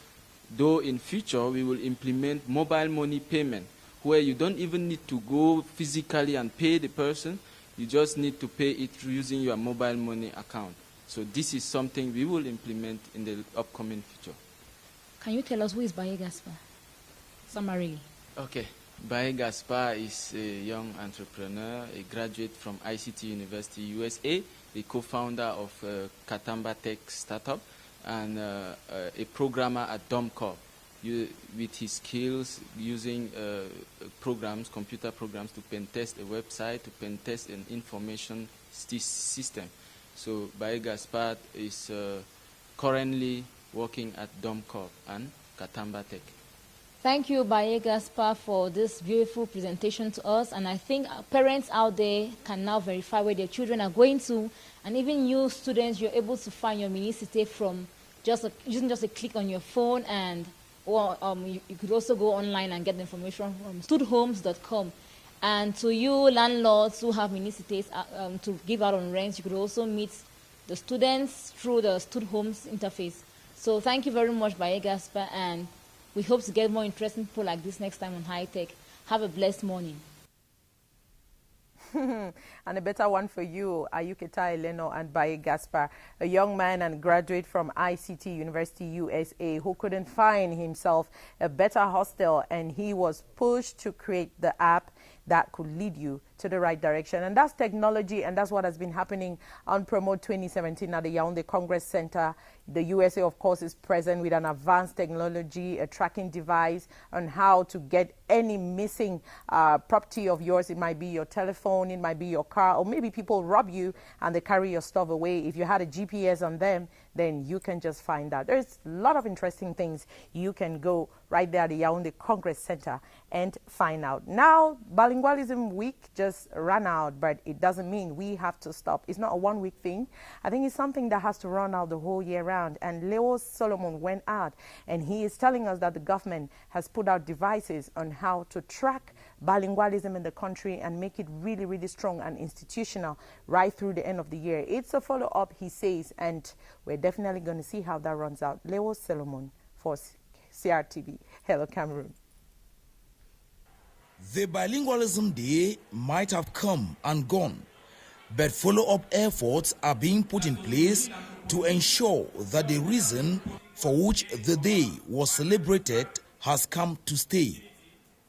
Though in future we will implement mobile money payment, where you don't even need to go physically and pay the person, you just need to pay it using your mobile money account. So this is something we will implement in the upcoming future. Can you tell us who is Baye Gaspar? Summarily. Okay. Baye Gaspar is a young entrepreneur, a graduate from ICT University USA, a co-founder of Katamba Tech startup, and a programmer at DomCorp. With his skills using programs, computer programs, to pen test a website, to pen test an information system. So Baye Gaspar is currently working at DomCorp and Katamba Tech. Thank you, Baye Gaspar, for this beautiful presentation to us. And I think parents out there can now verify where their children are going to. And even you students, you're able to find your mini-city from using just a click on your phone. And or you could also go online and get the information from studhomes.com. And to you landlords who have mini-cities to give out on rent, you could also meet the students through the Studhomes interface. So thank you very much, Baye Gaspar, and we hope to get more interesting people like this next time on High Tech. Have a blessed morning. And a better one for you, Ayuketa Eleno and Baye Gaspar, a young man and graduate from ICT University USA who couldn't find himself a better hostel, and he was pushed to create the app that could lead you to the right direction. And that's technology, and that's what has been happening on Promote 2017 at the Yaoundé Congress Center. The USA, of course, is present with an advanced technology, a tracking device on how to get any missing property of yours. It might be your telephone, it might be your car, or maybe people rob you and they carry your stuff away. If you had a GPS on them, then you can just find out. There's a lot of interesting things. You can go right there at the Yaoundé Congress Center and find out. Now, Bilingualism Week just ran out, but it doesn't mean we have to stop. It's not a one-week thing. I think it's something that has to run out the whole year round. And Leo Solomon went out, and he is telling us that the government has put out devices on how to track bilingualism in the country and make it really, really strong and institutional right through the end of the year. It's a follow-up, he says, and we're definitely going to see how that runs out. Leo Solomon for CRTV. Hello, Cameroon. The Bilingualism Day might have come and gone, but follow-up efforts are being put in place to ensure that the reason for which the day was celebrated has come to stay.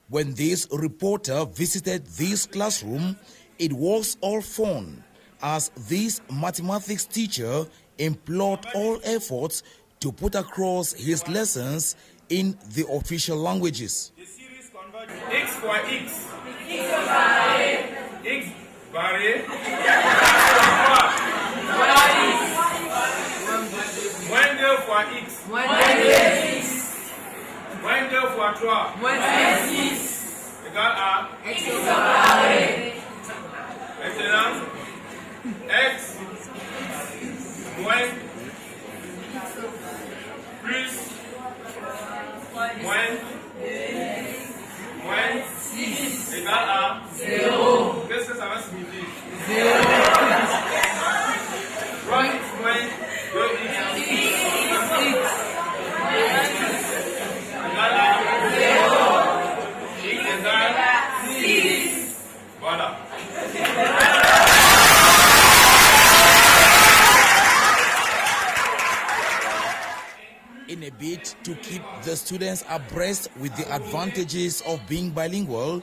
When this reporter visited this classroom, it was all fun, as this mathematics teacher implored all efforts to put across his lessons in the official languages. X for X. X barré. Moins 2 fois X. Moins 2 fois 3. Égale à X barré. Maintenant, X moins plus moins 6 égale à 0. Qu'est-ce que ça va signifier? 0. 3x moins 2x égale à 0. X égale 6. Voilà. In a bid to keep the students abreast with the advantages of being bilingual,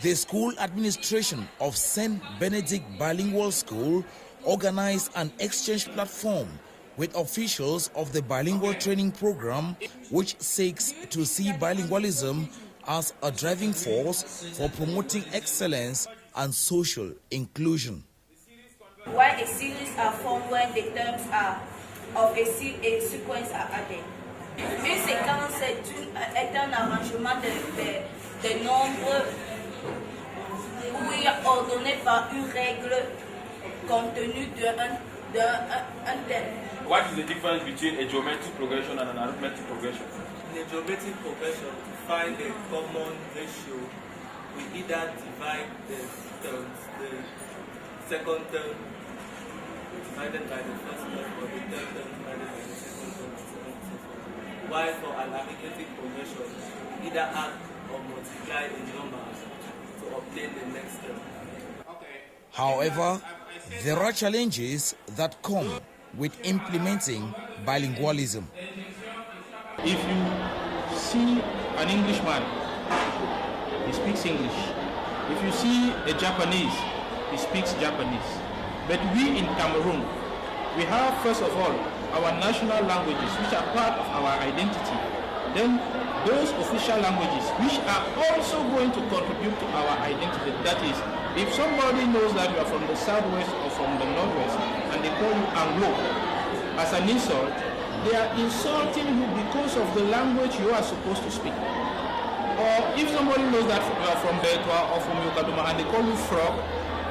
the school administration of St. Benedict Bilingual School organized an exchange platform with officials of the bilingual training program, which seeks to see bilingualism as a driving force for promoting excellence and social inclusion. Why a series are formed when the terms are of a sequence are added. Une séquence est un arrangement de nombres où il est ordonné par une règle contenue d'un the anthem. What is the difference between a geometric progression and an arithmetic progression? In a geometric progression, to find a common ratio, we either divide the terms, the second term divided by the first term, or the third term divided by the second term, and so on and so forth. While for an arithmetic progression, we either add or multiply the numbers to obtain the next term. However, there are challenges that come with implementing bilingualism. If you see an Englishman, he speaks English. If you see a Japanese, he speaks Japanese. But we in Cameroon, we have first of all our national languages, which are part of our identity. Then those official languages, which are also going to contribute to our identity. That is, if somebody knows that you are from the southwest or from the northwest, and they call you Anglo as an insult, they are insulting you because of the language you are supposed to speak. Or if somebody knows that you are from Betwa or from Yokaduma and they call you frog,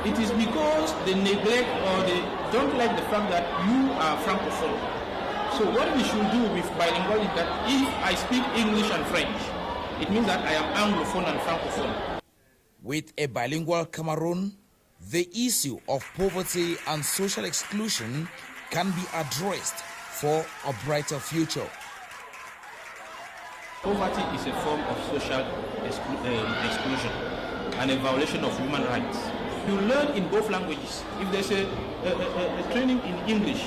it is because they neglect or they don't like the fact that you are francophone. So what we should do with bilingual is that if I speak English and French, it means that I am Anglophone and francophone. With a bilingual Cameroon, the issue of poverty and social exclusion can be addressed for a brighter future. Poverty is a form of social exclusion and a violation of human rights. You learn in both languages. If there's a training in English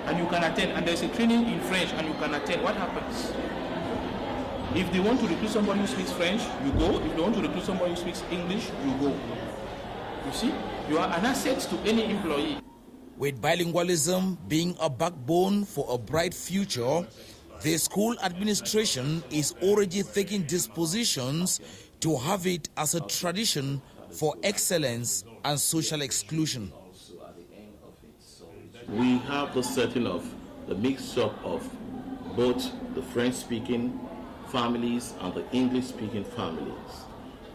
and you can attend, and there's a training in French and you can attend, what happens? If they want to recruit somebody who speaks French, you go. If they want to recruit somebody who speaks English, you go. You see, you are an asset to any employee. With bilingualism being a backbone for a bright future, the school administration is already taking dispositions to have it as a tradition for excellence and social exclusion. We have the setting of the mixture of both the French-speaking families and the English-speaking families.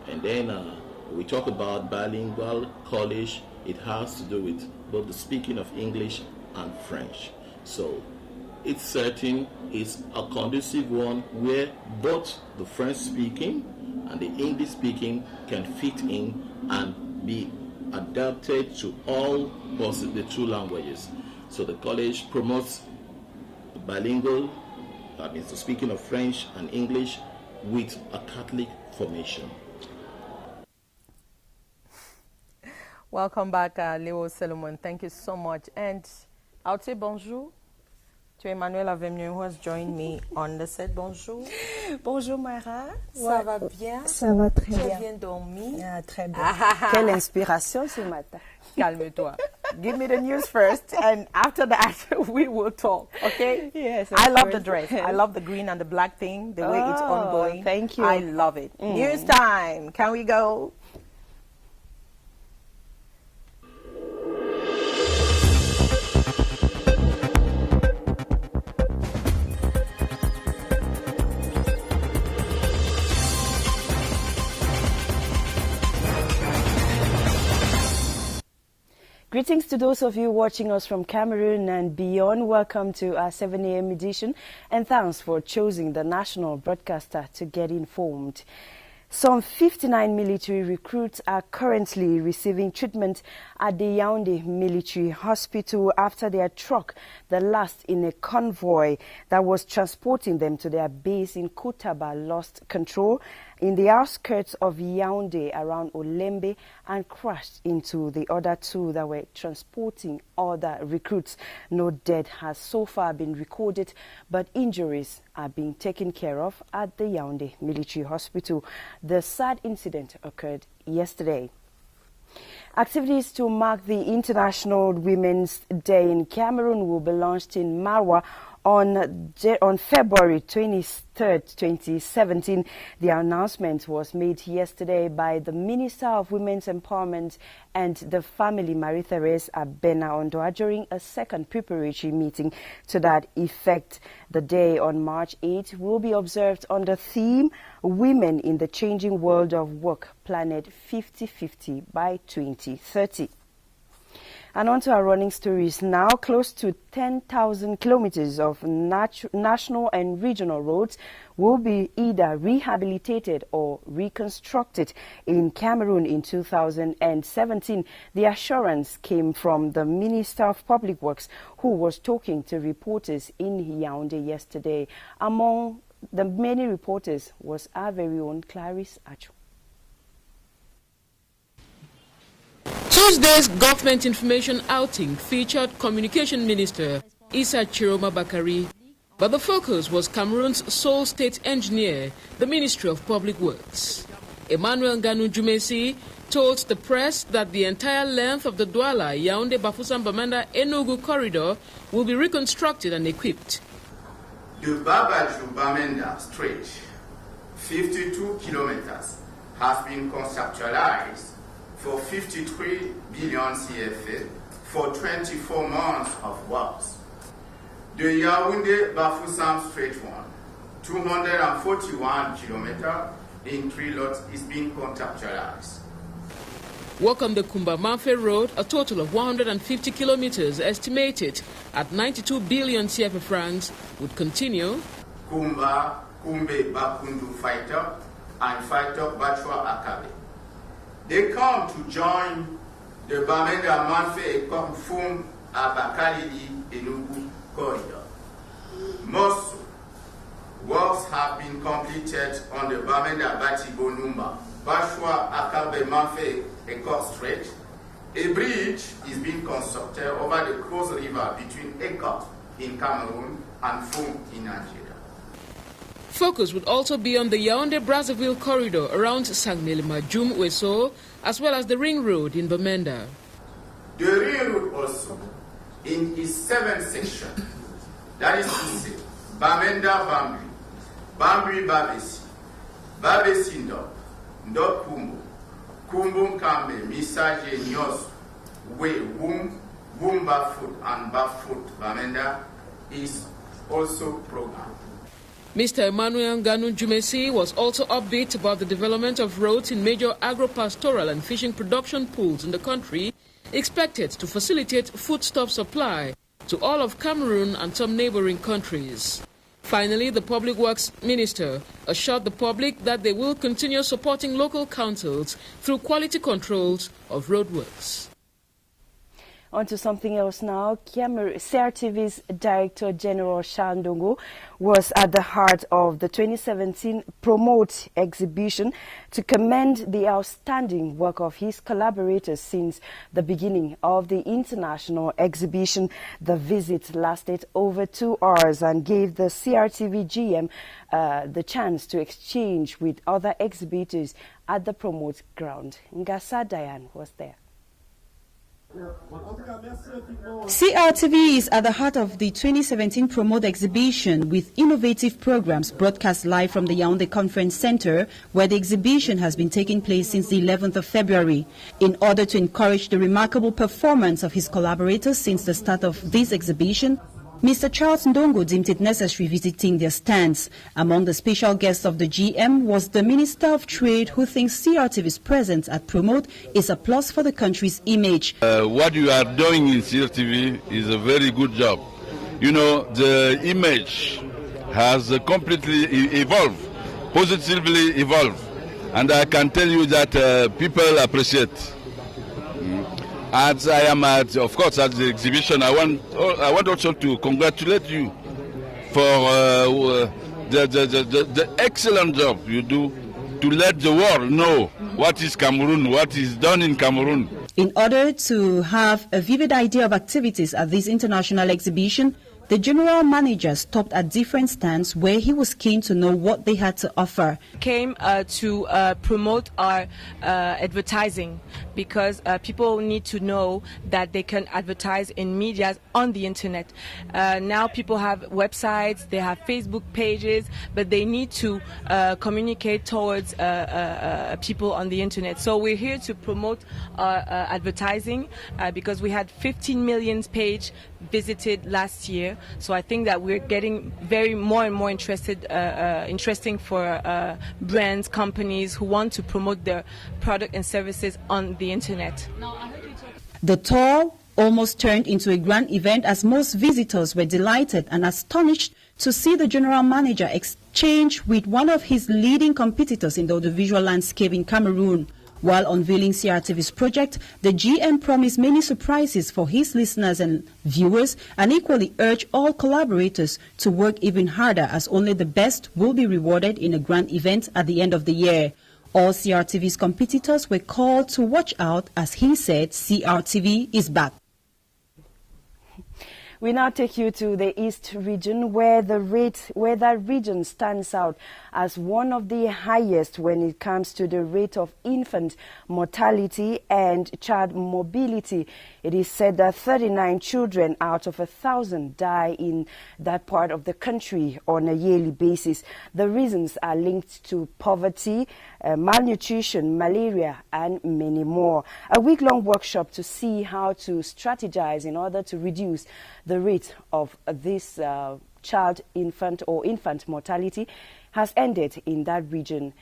And then we talk about bilingual college. It has to do with both the speaking of English and French. So it's certain it's a conducive one where both the French-speaking and the English-speaking can fit in and be adapted to all the two languages. So the college promotes bilingual, that means the speaking of French and English with a Catholic formation. Welcome back, Leo Solomon. Thank you so much. And I would say bonjour to Emmanuel Avemnieu, who has joined me on the set. Bonjour. Bonjour, Mara. Ça va bien? Ça va très bien. Tu viens dormir? Ah, très bien. Quelle inspiration ce matin. Calme-toi. Give me the news first, and after that, we will talk, okay? Yes, I love the dress. I love the green and the black thing, the way it's ongoing. Thank you. I love it. News time. Can we go? Greetings to those of you watching us from Cameroon and beyond. Welcome to our 7 a.m. edition, and thanks for choosing the national broadcaster to get informed. Some 59 military recruits are currently receiving treatment at the Yaoundé Military Hospital after their truck, the last in a convoy that was transporting them to their base in Koutaba, lost control in the outskirts of Yaoundé around Olembe and crashed into the other two that were transporting other recruits. No death has so far been recorded, but injuries are being taken care of at the Yaoundé Military Hospital. The sad incident occurred yesterday. Activities to mark the International Women's Day in Cameroon will be launched in Marwa on February 23rd, 2017. The announcement was made yesterday by the Minister of Women's Empowerment and the Family, Marie-Therese Abena Ondoa, during a second preparatory meeting to that effect. The day on March 8 will be observed on the theme Women in the Changing World of Work, Planet 50-50 by 2030. And on to our running stories now. Close to 10,000 kilometers of national and regional roads will be either rehabilitated or reconstructed in Cameroon in 2017. The assurance came from the Minister of Public Works, who was talking to reporters in Yaoundé yesterday. Among the many reporters was our very own Clarice Acho. Tuesday's government information outing featured Communication Minister Issa Chiroma Bakari, but the focus was Cameroon's sole state engineer, the Ministry of Public Works. Emmanuel Nganu Jumesi told the press that the entire length of the Douala, Yaoundé, Bafoussam, Bamenda, Enugu corridor will be reconstructed and equipped. The Babaju-Bamenda Stretch, 52 kilometers, has been conceptualized for 53 billion CFA for 24 months of works. The Yaoundé-Bafoussam Stretch 1, 241 kilometers in 3 lots, is being conceptualized. Work on the Kumba-Manfe Road, a total of 150 kilometers estimated at 92 billion CFA francs, would continue. Kumba, Kumbe, Bakundu Fighter, and Fighter Bachwa Akabe. They come to join the Bamenda Manfe Ekofum Abakalili Enugu corridor. Most works have been completed on the Bamenda Batibo Numba, Bachwa Akabe Manfe Ekop Stretch. A bridge is being constructed over the Cross River between Ekop in Cameroon and Fum in Nigeria. Focus would also be on the Yaoundé-Brazzaville corridor around Sangnelima, Weso, as well as the Ring Road in Bamenda. The Ring Road also, in its 7th section, that is to say, Bamenda Bambri Babesi, Babesi Ndop, Ndop Kumbo, Kumbo Kambe, Misaje Nyos, We Wum Bafut and Bafut Bamenda is also programmed. Mr. Emmanuel Nganu Jumesi was also upbeat about the development of roads in major agro-pastoral and fishing production pools in the country, expected to facilitate foodstuff supply to all of Cameroon and some neighboring countries. Finally, the Public Works Minister assured the public that they will continue supporting local councils through quality controls of roadworks. On to something else now. CRTV's Director General Ndongo was at the heart of the 2017 Promote exhibition to commend the outstanding work of his collaborators since the beginning of the international exhibition. The visit lasted over 2 hours and gave the CRTV GM the chance to exchange with other exhibitors at the Promote ground. Ngasa Dayan was there. CRTV is at the heart of the 2017 Promote exhibition with innovative programs broadcast live from the Yaoundé Conference Center, where the exhibition has been taking place since the 11th of February. In order to encourage the remarkable performance of his collaborators since the start of this exhibition, Mr. Charles Ndongo deemed it necessary visiting their stands. Among the special guests of the GM was the Minister of Trade, who thinks CRTV's presence at Promote is a plus for the country's image. What you are doing in CRTV is a very good job. You know, the image has completely evolved, positively evolved. And I can tell you that people appreciate. As I am of course, at the exhibition, I want also to congratulate you for the excellent job you do to let the world know what is Cameroon, what is done in Cameroon. In order to have a vivid idea of activities at this international exhibition, the general manager stopped at different stands where he was keen to know what they had to offer. Came to promote our advertising because people need to know that they can advertise in media on the internet. Now people have websites, they have Facebook pages, but they need to communicate towards people on the internet. So we're here to promote our advertising because we had 15 million page visited last year. So I think that we're getting more and more interesting for brands, companies who want to promote their product and services on the internet. The tour almost turned into a grand event as most visitors were delighted and astonished to see the general manager exchange with one of his leading competitors in the audiovisual landscape in Cameroon. While unveiling CRTV's project, the GM promised many surprises for his listeners and viewers and equally urged all collaborators to work even harder as only the best will be rewarded in a grand event at the end of the year. All CRTV's competitors were called to watch out as he said CRTV is back. We now take you to the East region where that region stands out as one of the highest when it comes to the rate of infant mortality and child mobility. It is said that 39 children out of 1,000 die in that part of the country on a yearly basis. The reasons are linked to poverty, malnutrition, malaria, and many more. A week-long workshop to see how to strategize in order to reduce the rate of this infant mortality has ended in that region.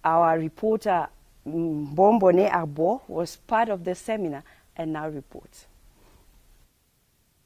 Our reporter Bombone Arbo was part of the seminar and now reports.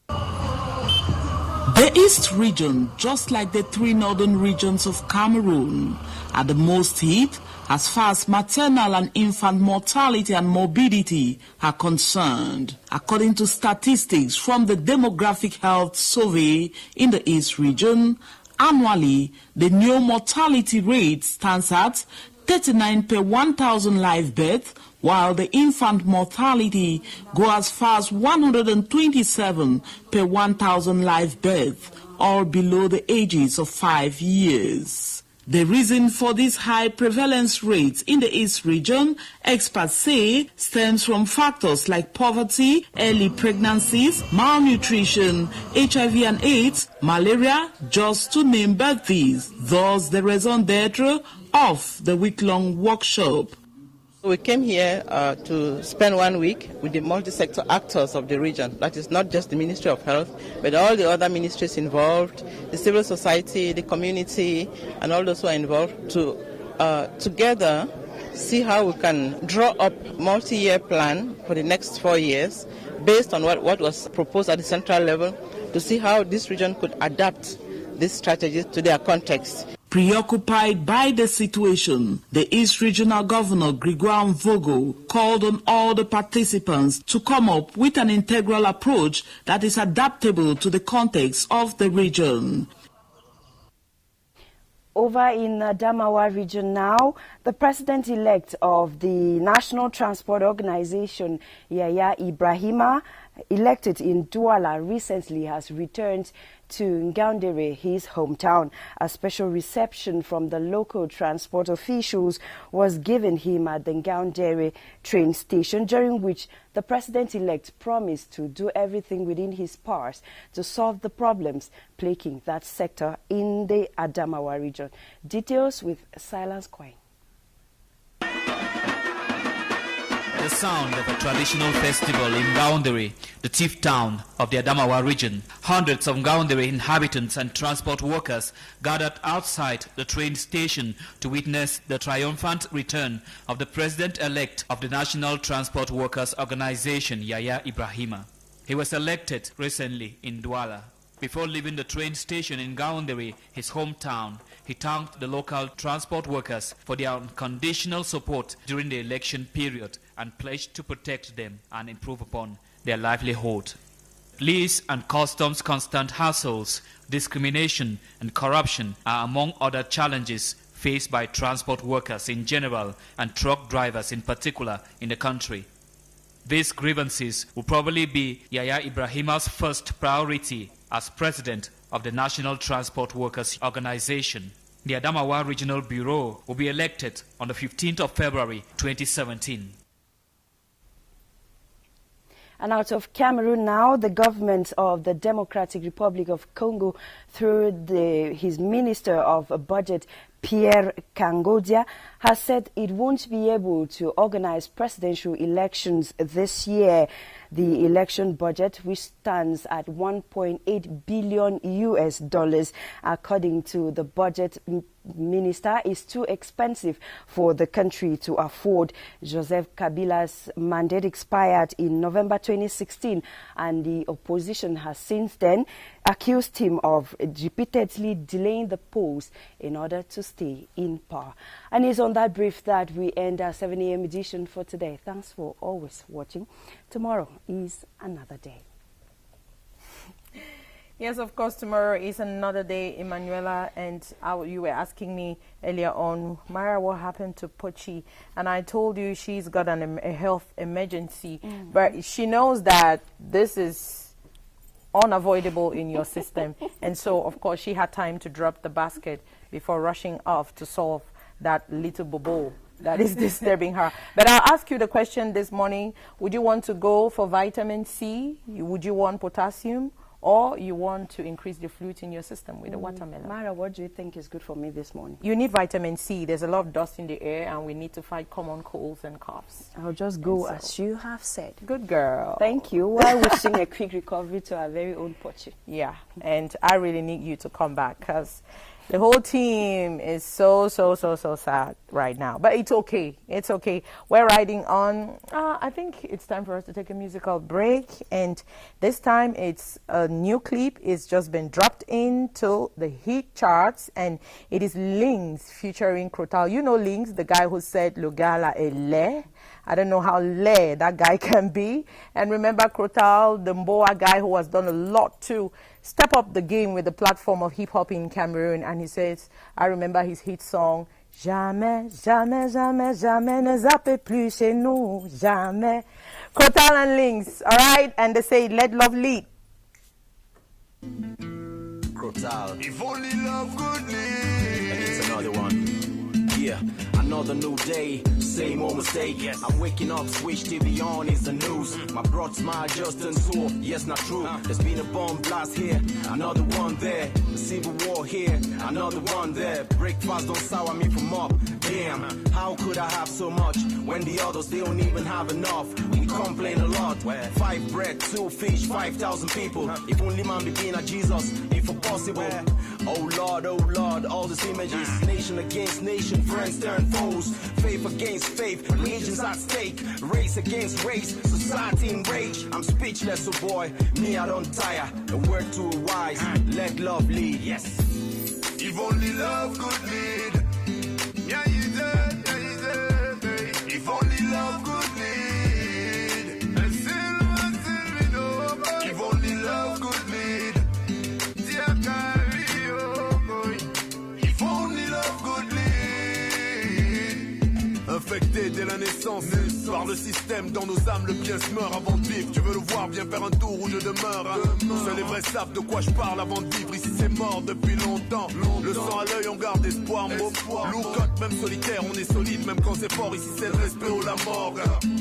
The East region, just like the three northern regions of Cameroon, are the most hit as far as maternal and infant mortality and morbidity are concerned. According to statistics from the Demographic Health Survey in the East region, annually the new mortality rate stands at 39 per 1,000 live births, while the infant mortality goes as far as 127 per 1,000 live births, all below the ages of 5 years. The reason for this high prevalence rates in the East region, experts say, stems from factors like poverty, early pregnancies, malnutrition, HIV and AIDS, malaria, just to name but these. Thus, the raison d'etre of the week-long workshop. We came here to spend 1 week with the multi-sector actors of the region. That is not just the Ministry of Health, but all the other ministries involved, the civil society, the community, and all those who are involved to together see how we can draw up multi-year plan for the next 4 years based on what was proposed at the central level to see how this region could adapt these strategies to their context. Preoccupied by the situation, the East Regional Governor Gregoire Mvogo called on all the participants to come up with an integral approach that is adaptable to the context of the region. Over in Adamawa region now, the president-elect of the National Transport Organization, Yaya Ibrahima, elected in Douala recently, has returned to Ngaoundéré, his hometown. A special reception from the local transport officials was given him at the Ngaoundéré train station, during which the president-elect promised to do everything within his powers to solve the problems plaguing that sector in the Adamawa region. Details with Silence Coin. The sound of a traditional festival in Ngaoundéré, the chief town of the Adamawa region. Hundreds of Ngaoundéré inhabitants and transport workers gathered outside the train station to witness the triumphant return of the president-elect of the National Transport Workers Organization, Yaya Ibrahima. He was elected recently in Douala. Before leaving the train station in Ngaoundéré, his hometown, he thanked the local transport workers for their unconditional support during the election period and pledged to protect them and improve upon their livelihood. Police and customs constant hassles, discrimination and corruption are among other challenges faced by transport workers in general and truck drivers in particular in the country. These grievances will probably be Yaya Ibrahima's first priority as president of the National Transport Workers Organization. The Adamawa Regional Bureau will be elected on the 15th of February 2017. And out of Cameroon now, the government of the Democratic Republic of Congo, through his Minister of Budget, Pierre Kangodia, has said it won't be able to organize presidential elections this year. The election budget, which stands at $1.8 billion US, according to the budget minister is too expensive for the country to afford. Joseph Kabila's mandate expired in November 2016, and the opposition has since then accused him of repeatedly delaying the polls in order to stay in power. And it's on that brief that we end our 7 a.m. edition for today. Thanks for always watching. Tomorrow is another day. Yes, of course, tomorrow is another day, Emanuela, and you were asking me earlier on, Mara, what happened to Pochi? And I told you she's got a health emergency, but she knows that this is unavoidable in your system. And so, of course, she had time to drop the basket before rushing off to solve that little bobo that is disturbing her. But I'll ask you the question this morning. Would you want to go for vitamin C? Would you want potassium? Or you want to increase the fluid in your system with the watermelon? Mara, what do you think is good for me this morning? You need vitamin C. There's a lot of dust in the air, and we need to fight common colds and coughs. I'll just go as you have said. Good girl. Thank you. While wishing a quick recovery to our very own Pochi. Yeah, and I really need you to come back because the whole team is so sad right now. But it's okay. It's okay. We're riding on. I think it's time for us to take a musical break. And this time it's a new clip. It's just been dropped into the hit charts. And it is Lynx featuring Crotal. You know Lynx, the guy who said Le gars là est laid. I don't know how laid that guy can be. And remember Crotal, the Mboa guy who has done a lot to step up the game with the platform of hip-hop in Cameroon. And he says, I remember his hit song, Jamais, jamais, jamais, jamais ne zappez plus chez nous, jamais. Crotal and Lynx, all right? And they say, let love lead. Crotal. If only love could lead. And it's another one. Yeah, another new day, same old mistake. Yes. I'm waking up, switch TV on, it's the news. My broad smile just turned sore, yes, not true. There's been a bomb blast here, another one there. A civil war here, another one there. Breakfast don't sour me from up. Damn, how could I have so much when the others, they don't even have enough? We complain a lot. 5 bread, 2 fish, 5,000 people. If only man begin at Jesus, if possible. Oh Lord, all these images. Nation against nation, friends turn foes. Faith against faith, religions at stake. Race against race, society in rage. I'm speechless, oh boy, me I don't tire. A word too wise, let love lead. Yes. If only love could lead. Yeah, you did. If only love could lead. And still we know. If only love could lead. Dear Carrie, if only love could lead. Infecté dès la naissance par le système, dans nos âmes le bien se meurt avant de vivre. Tu veux le voir, viens faire un tour où je demeure. Seuls les vrais savent de quoi je parle avant de vivre. Ici c'est mort depuis longtemps. Le sang à l'œil, on garde espoir. Loucotte, même solitaire, on est solide même quand c'est fort. Ici c'est le respect ou la mort.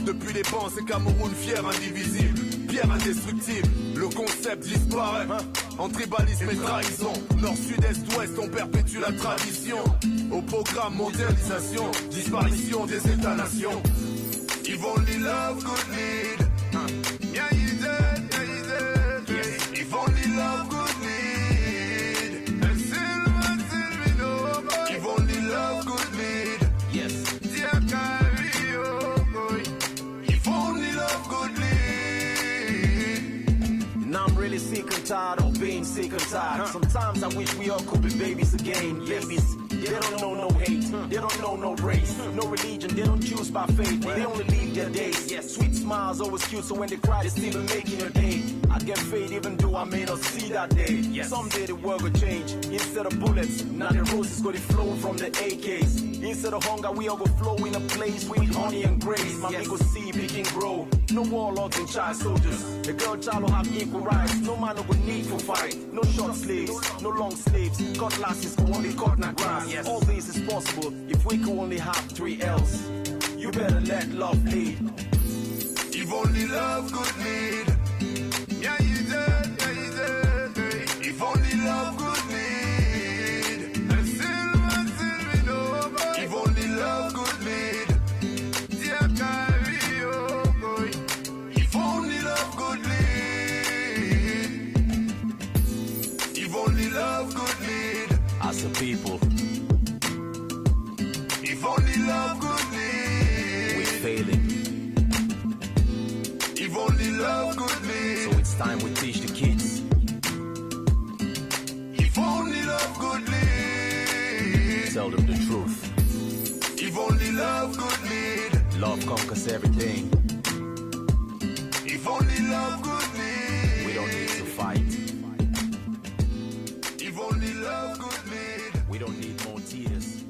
Depuis les bancs, c'est Cameroun fier, indivisible. Pierre indestructible, le concept disparaît. En tribalisme et trahison, nord, sud, est, ouest, on perpétue la tradition. Au programme mondialisation, disparition des États-nations. If only love could lead. Yeah, you did. Yes. If only love could lead. And still we know. If only love could lead. Yes. Dear Carrie, if only love could lead. And I'm really sick and tired of being sick and tired. Sometimes I wish we all could be babies again. Babies. They don't know no hate, they don't know no race, no religion, they don't choose by faith, they only live their days. Sweet smiles always cute, so when they cry, they still making your day. I get paid even though I may not see that day. Someday the world will change, instead of bullets, now the roses go to flow from the AKs. Instead of hunger, we all go flow in a place with honey and grace. My people see, we can grow. No warlords and child soldiers. The girl child will have equal rights. No man will need for fight. No short sleeves, no long sleeves. Cutlasses go only cut na grass. All this is possible if we could only have 3 L's. You better let love lead. If only love could lead. Yeah, you did. If only love could lead. And still we know. If only love could lead. Dear Carrie, if only love could lead. If only love could lead. As a people, seldom the truth. If only love could lead, Love conquers everything. if only love could lead, We don't need to fight. if only love could lead. We don't need more tears.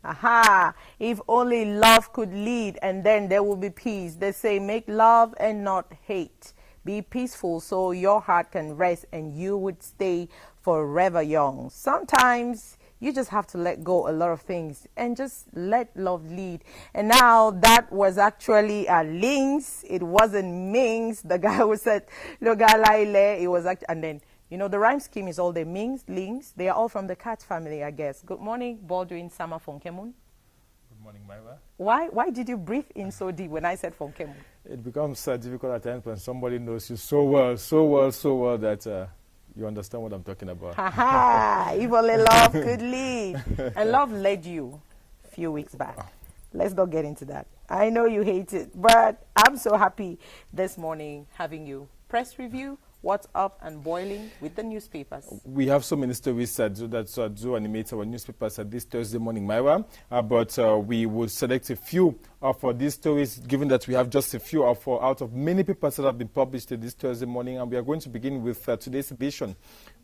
Aha! If only love could lead, and then there will be peace. They say make love and not hate. Be peaceful so your heart can rest and you would stay forever young. Sometimes you just have to let go a lot of things and just let love lead. And now that was actually a Links. It wasn't Mings. The guy who said, Logalaile, it was actually, and then, you know, the rhyme scheme is all the Mings, Links. They are all from the cat family, I guess. Good morning, Baldwin Sama Fonkemun. Good morning, Myra. Why did you breathe in so deep when I said Fonkemun? It becomes difficult at times when somebody knows you so well that you understand what I'm talking about. Haha, if only love could lead. And love led you a few weeks back. Let's not get into that. I know you hate it, but I'm so happy this morning having you. Press review, what's up and boiling with the newspapers. We have so many stories that do animate our newspapers this Thursday morning, Myra, but we will select a few for these stories, given that we have just a few out of many papers that have been published this Thursday morning. And we are going to begin with today's edition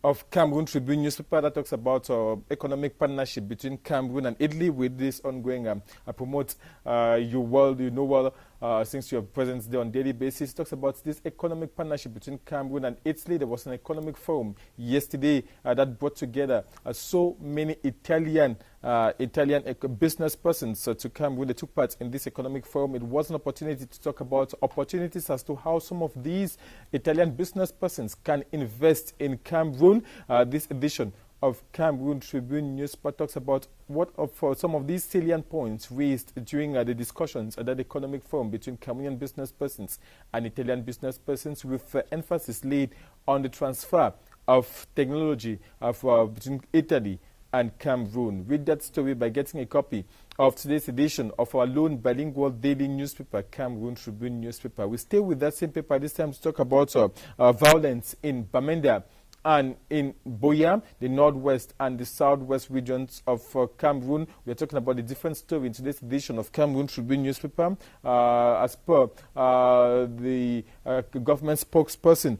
of Cameroon Tribune newspaper that talks about economic partnership between Cameroon and Italy with this ongoing promote you know well since your presence there on daily basis. It talks about this economic partnership between Cameroon and Italy. There was an economic forum yesterday that brought together so many Italian business persons to Cameroon. They took part in this economic forum. It was an opportunity to talk about opportunities as to how some of these Italian business persons can invest in Cameroon. This edition of Cameroon Tribune newspaper talks about for some of these salient points raised during the discussions at that economic forum between Cameroonian business persons and Italian business persons, with emphasis laid on the transfer of technology between Italy and Cameroon. Read that story by getting a copy of today's edition of our lone bilingual daily newspaper, Cameroon Tribune newspaper. We stay with that same paper this time to talk about violence in Bamenda and in Boya, the northwest and the southwest regions of Cameroon. We are talking about the different story in today's edition of Cameroon Tribune newspaper. As per the government spokesperson,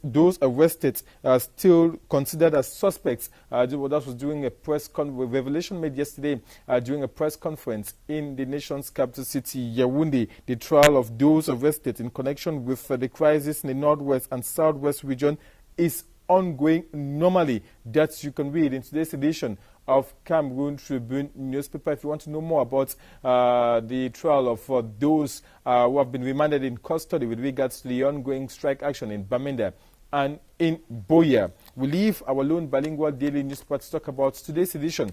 those arrested are still considered as suspects. That was during a revelation made yesterday during a press conference in the nation's capital city, Yaoundé. The trial of those arrested in connection with the crisis in the northwest and southwest region is ongoing normally. That you can read in today's edition of Cameroon Tribune newspaper. If you want to know more about the trial of those who have been remanded in custody with regards to the ongoing strike action in Bamenda and in Boya, we leave our lone bilingual daily newspaper to talk about today's edition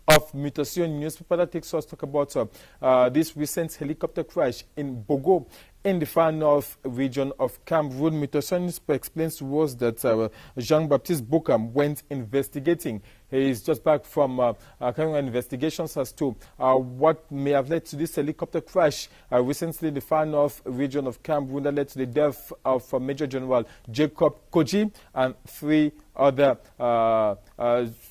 of Mutation newspaper that takes us to talk about this recent helicopter crash in Bogo in the far north region of Cameroon. Mutation newspaper explains to us that Jean-Baptiste Bokam went investigating. He is just back from carrying investigations as to what may have led to this helicopter crash recently in the far north region of Cameroon that led to the death of Major General Jacob Koji and 3 other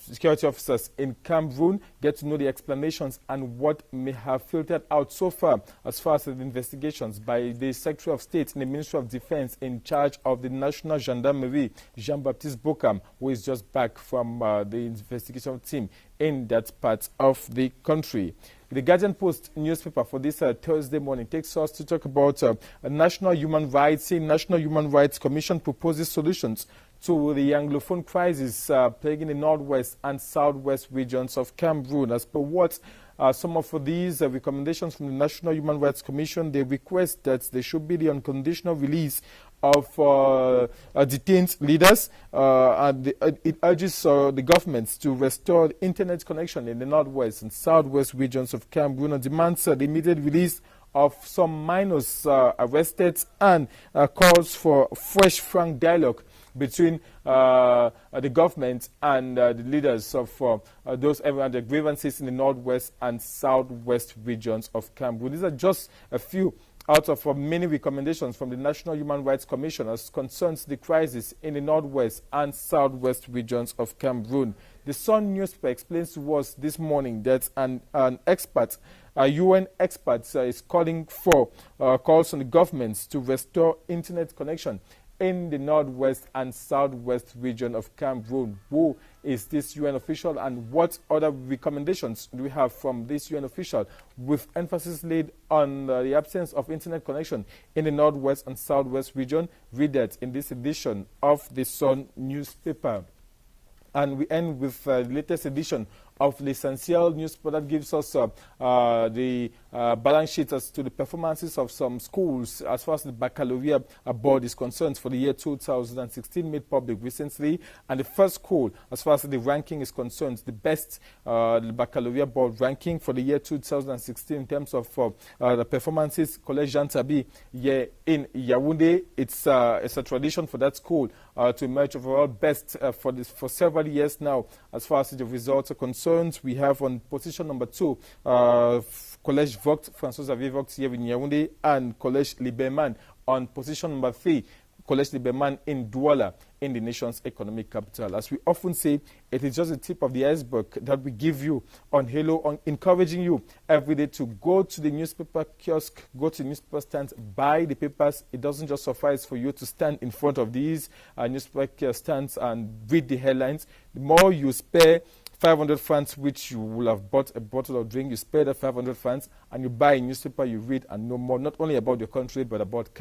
security officers in Cameroon. Get to know the explanations and what may have filtered out so far as the investigations by the Secretary of State in the Ministry of Defense in charge of the National Gendarmerie, Jean-Baptiste Bokam, who is just back from the investigation team in that part of the country. The Guardian Post newspaper for this Thursday morning takes us to talk about national human rights. The National Human Rights Commission proposes solutions to the Anglophone crisis plaguing the northwest and southwest regions of Cameroon. As per what some of these recommendations from the National Human Rights Commission, they request that there should be the unconditional release of detained leaders, and it urges the governments to restore internet connection in the northwest and southwest regions of Cameroon, and demands the immediate release of some minors arrested, and calls for fresh, frank dialogue between the government and the leaders of those the grievances in the northwest and southwest regions of Cameroon. These are just a few out of many recommendations from the National Human Rights Commission as concerns the crisis in the northwest and southwest regions of Cameroon. The Sun newspaper explains to us this morning that an expert, a UN expert, is calling for calls on the governments to restore internet connection in the northwest and southwest region of Cameroon. Who is this UN official and what other recommendations do we have from this UN official, with emphasis laid on the absence of internet connection in the northwest and southwest region? Read that in this edition of the Sun newspaper. And we end with the latest edition of L'Essentiel newspaper that gives us the balance sheet as to the performances of some schools as far as the baccalaureate board is concerned for the year 2016, made public recently. And the first school, as far as the ranking is concerned, the best the baccalaureate board ranking for the year 2016 in terms of the performances, Collège Jean Tabi here in Yaoundé. It's a tradition for that school to emerge overall best for several years now. As far as the results are concerned, we have on position number 2 Collège Vogt, François Xavier Vogt here in Yaoundé, and Collège Liberman on position number 3, Collège Liberman in Douala, in the nation's economic capital. As we often say, it is just the tip of the iceberg that we give you on Halo, on encouraging you every day to go to the newspaper kiosk, go to the newspaper stands, buy the papers. It doesn't just suffice for you to stand in front of these newspaper stands and read the headlines. The more you spare 500 francs, which you will have bought a bottle of drink, you spare the 500 francs and you buy a newspaper, you read and know more, not only about your country, but about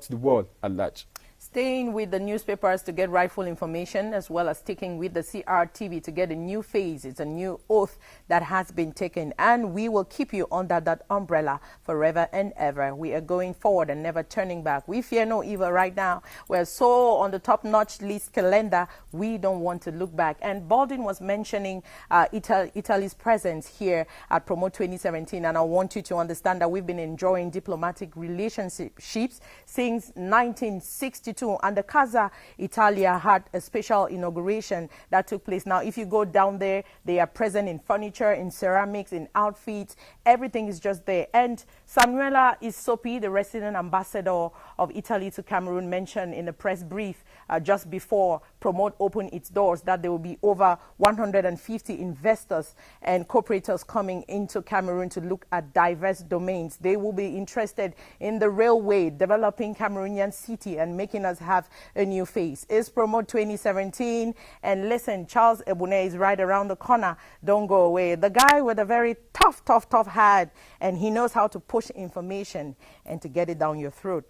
the world at large. Staying with the newspapers to get rightful information, as well as sticking with the CRTV to get a new phase. It's a new oath that has been taken, and we will keep you under that umbrella forever and ever. We are going forward and never turning back. We fear no evil right now. We're so on the top-notch list calendar, we don't want to look back. And Baldwin was mentioning Italy's presence here at Promote 2017, and I want you to understand that we've been enjoying diplomatic relationships since 1962. And the Casa Italia had a special inauguration that took place. Now, if you go down there, they are present in furniture, in ceramics, in outfits. Everything is just there. And Samuela Isopi, the resident ambassador of Italy to Cameroon, mentioned in a press brief just before Promote opened its doors that there will be over 150 investors and corporators coming into Cameroon to look at diverse domains. They will be interested in the railway, developing Cameroonian city and making us have a new face. It's Promote 2017. And listen, Charles Ebune is right around the corner. Don't go away. The guy with a very tough head, and he knows how to push information and to get it down your throat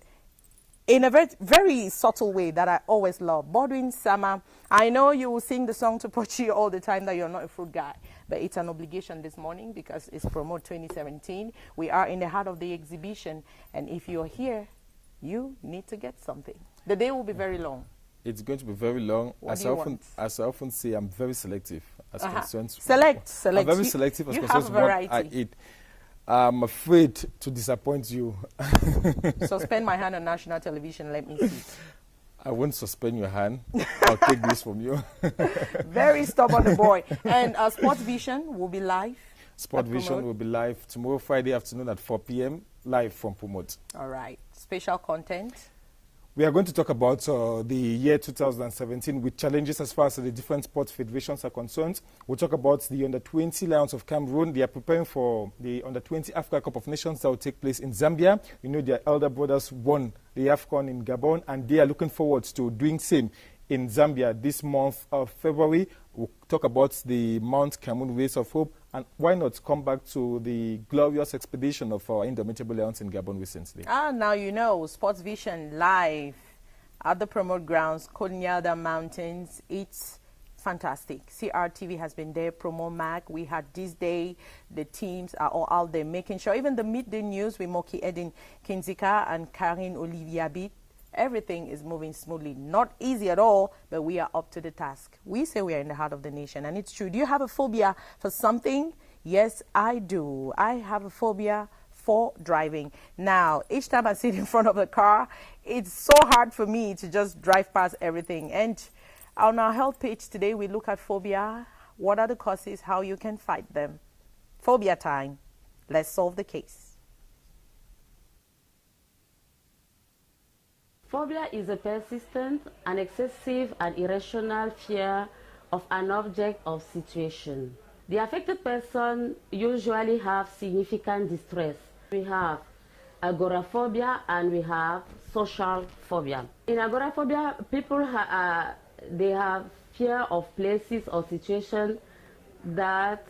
in a very, very subtle way that I always love. Baldwin Sama, I know you will sing the song to Pochi all the time that you're not a fruit guy, but it's an obligation this morning because it's Promote 2017. We are in the heart of the exhibition, and if you're here, you need to get something. The day will be very long. It's going to be very long. As I often say, I'm very selective as concerns. Select. I'm very selective as concerns what I eat. I'm afraid to disappoint you. Suspend my hand on national television. Let me see. I won't suspend your hand. I'll take this from you. Very stubborn boy. And Sports Vision will be live. Sport Vision will be live tomorrow, Friday afternoon at 4 p.m. live from Promote. All right. Special content. We are going to talk about the year 2017 with challenges as far as the different sports federations are concerned. We'll talk about the Under-20 Lions of Cameroon. They are preparing for the Under-20 Africa Cup of Nations that will take place in Zambia. You know, their elder brothers won the AFCON in Gabon, and they are looking forward to doing same in Zambia this month of February. We'll talk about the Mount Cameroon Race of Hope, and why not come back to the glorious expedition of our indomitable lions in Gabon recently. Now you know, Sports Vision live at the Promote grounds, Konyada Mountains. It's fantastic. CRTV has been there, Promo Mag. We had this day. The teams are all out there making sure. Even the midday news with Moki Edin Kinzika and Karine Olivia Bit. Everything is moving smoothly. Not easy at all, but we are up to the task. We say we are in the heart of the nation, and it's true. Do you have a phobia for something? Yes, I do. I have a phobia for driving. Now, each time I sit in front of the car, it's so hard for me to just drive past everything. And on our health page today, we look at phobia. What are the causes? How you can fight them? Phobia time. Let's solve the case. Phobia is a persistent, an excessive and irrational fear of an object or situation. The affected person usually have significant distress. We have agoraphobia and we have social phobia. In agoraphobia, people they have fear of places or situations that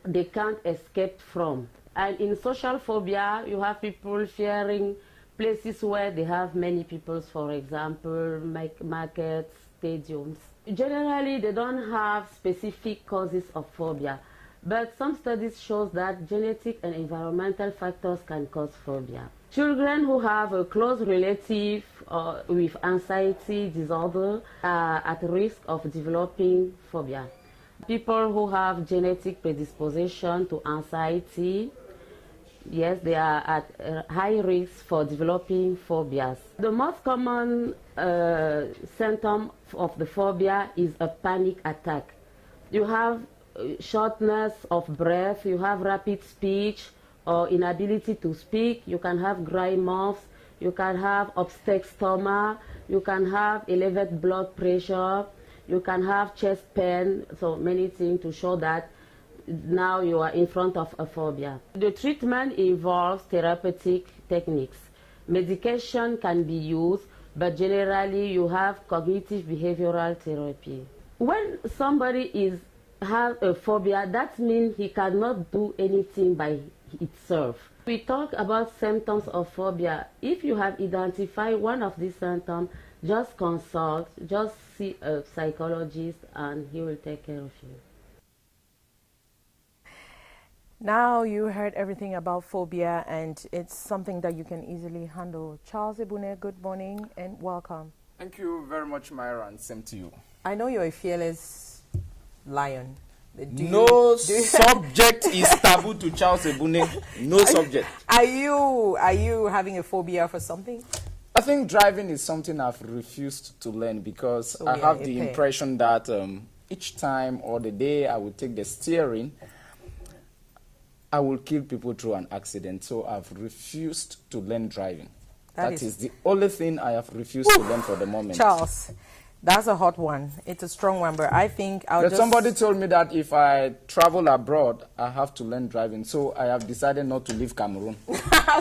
they can't escape from. And in social phobia, you have people fearing places where they have many people, for example, markets, stadiums. Generally, they don't have specific causes of phobia, but some studies show that genetic and environmental factors can cause phobia. Children who have a close relative with anxiety disorder are at risk of developing phobia. People who have genetic predisposition to anxiety, yes, they are at high risk for developing phobias. The most common symptom of the phobia is a panic attack. You have shortness of breath, you have rapid speech or inability to speak, you can have dry mouth, you can have upset stomach, you can have elevated blood pressure, you can have chest pain, so many things to show that now you are in front of a phobia. The treatment involves therapeutic techniques. Medication can be used, but generally you have cognitive behavioral therapy. When somebody has a phobia, that means he cannot do anything by itself. We talk about symptoms of phobia. If you have identified one of these symptoms, just consult, just see a psychologist and he will take care of you. Now you heard everything about phobia, and it's something that you can easily handle. Charles Ebune, good morning and welcome. Thank you very much, Myra, and same to you. I know you're a fearless lion. No subject is taboo to Charles Ebune. No subject. Are you having a phobia for something? I think driving is something I've refused to learn because I have the impression that each time or the day I will take the steering, I will kill people through an accident. So I've refused to learn driving. That is the only thing I have refused to learn for the moment. Charles, that's a hot one. It's a strong one, but I think somebody told me that if I travel abroad, I have to learn driving. So I have decided not to leave Cameroon.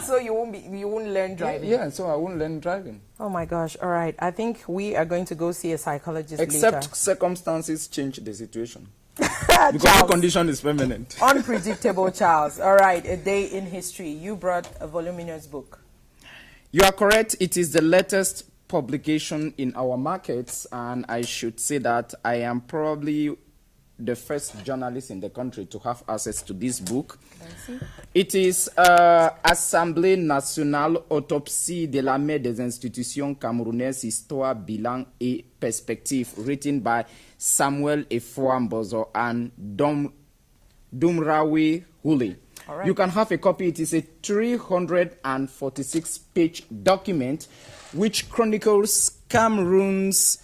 So you won't learn driving? Yeah, so I won't learn driving. Oh my gosh, all right. I think we are going to go see a psychologist Except later. circumstances change the situation. Because the condition is permanent. Unpredictable, Charles. All right, a day in history. You brought a voluminous book. You are correct. It is the latest publication in our markets, and I should say that I am probably the first journalist in the country to have access to this book. It is Assemblée nationale autopsie de la mère des institutions camerounaises, histoire, bilan et perspective, written by Samuel Efouambozo and Dumrawe Hule. Right. You can have a copy. It is a 346-page document which chronicles Cameroon's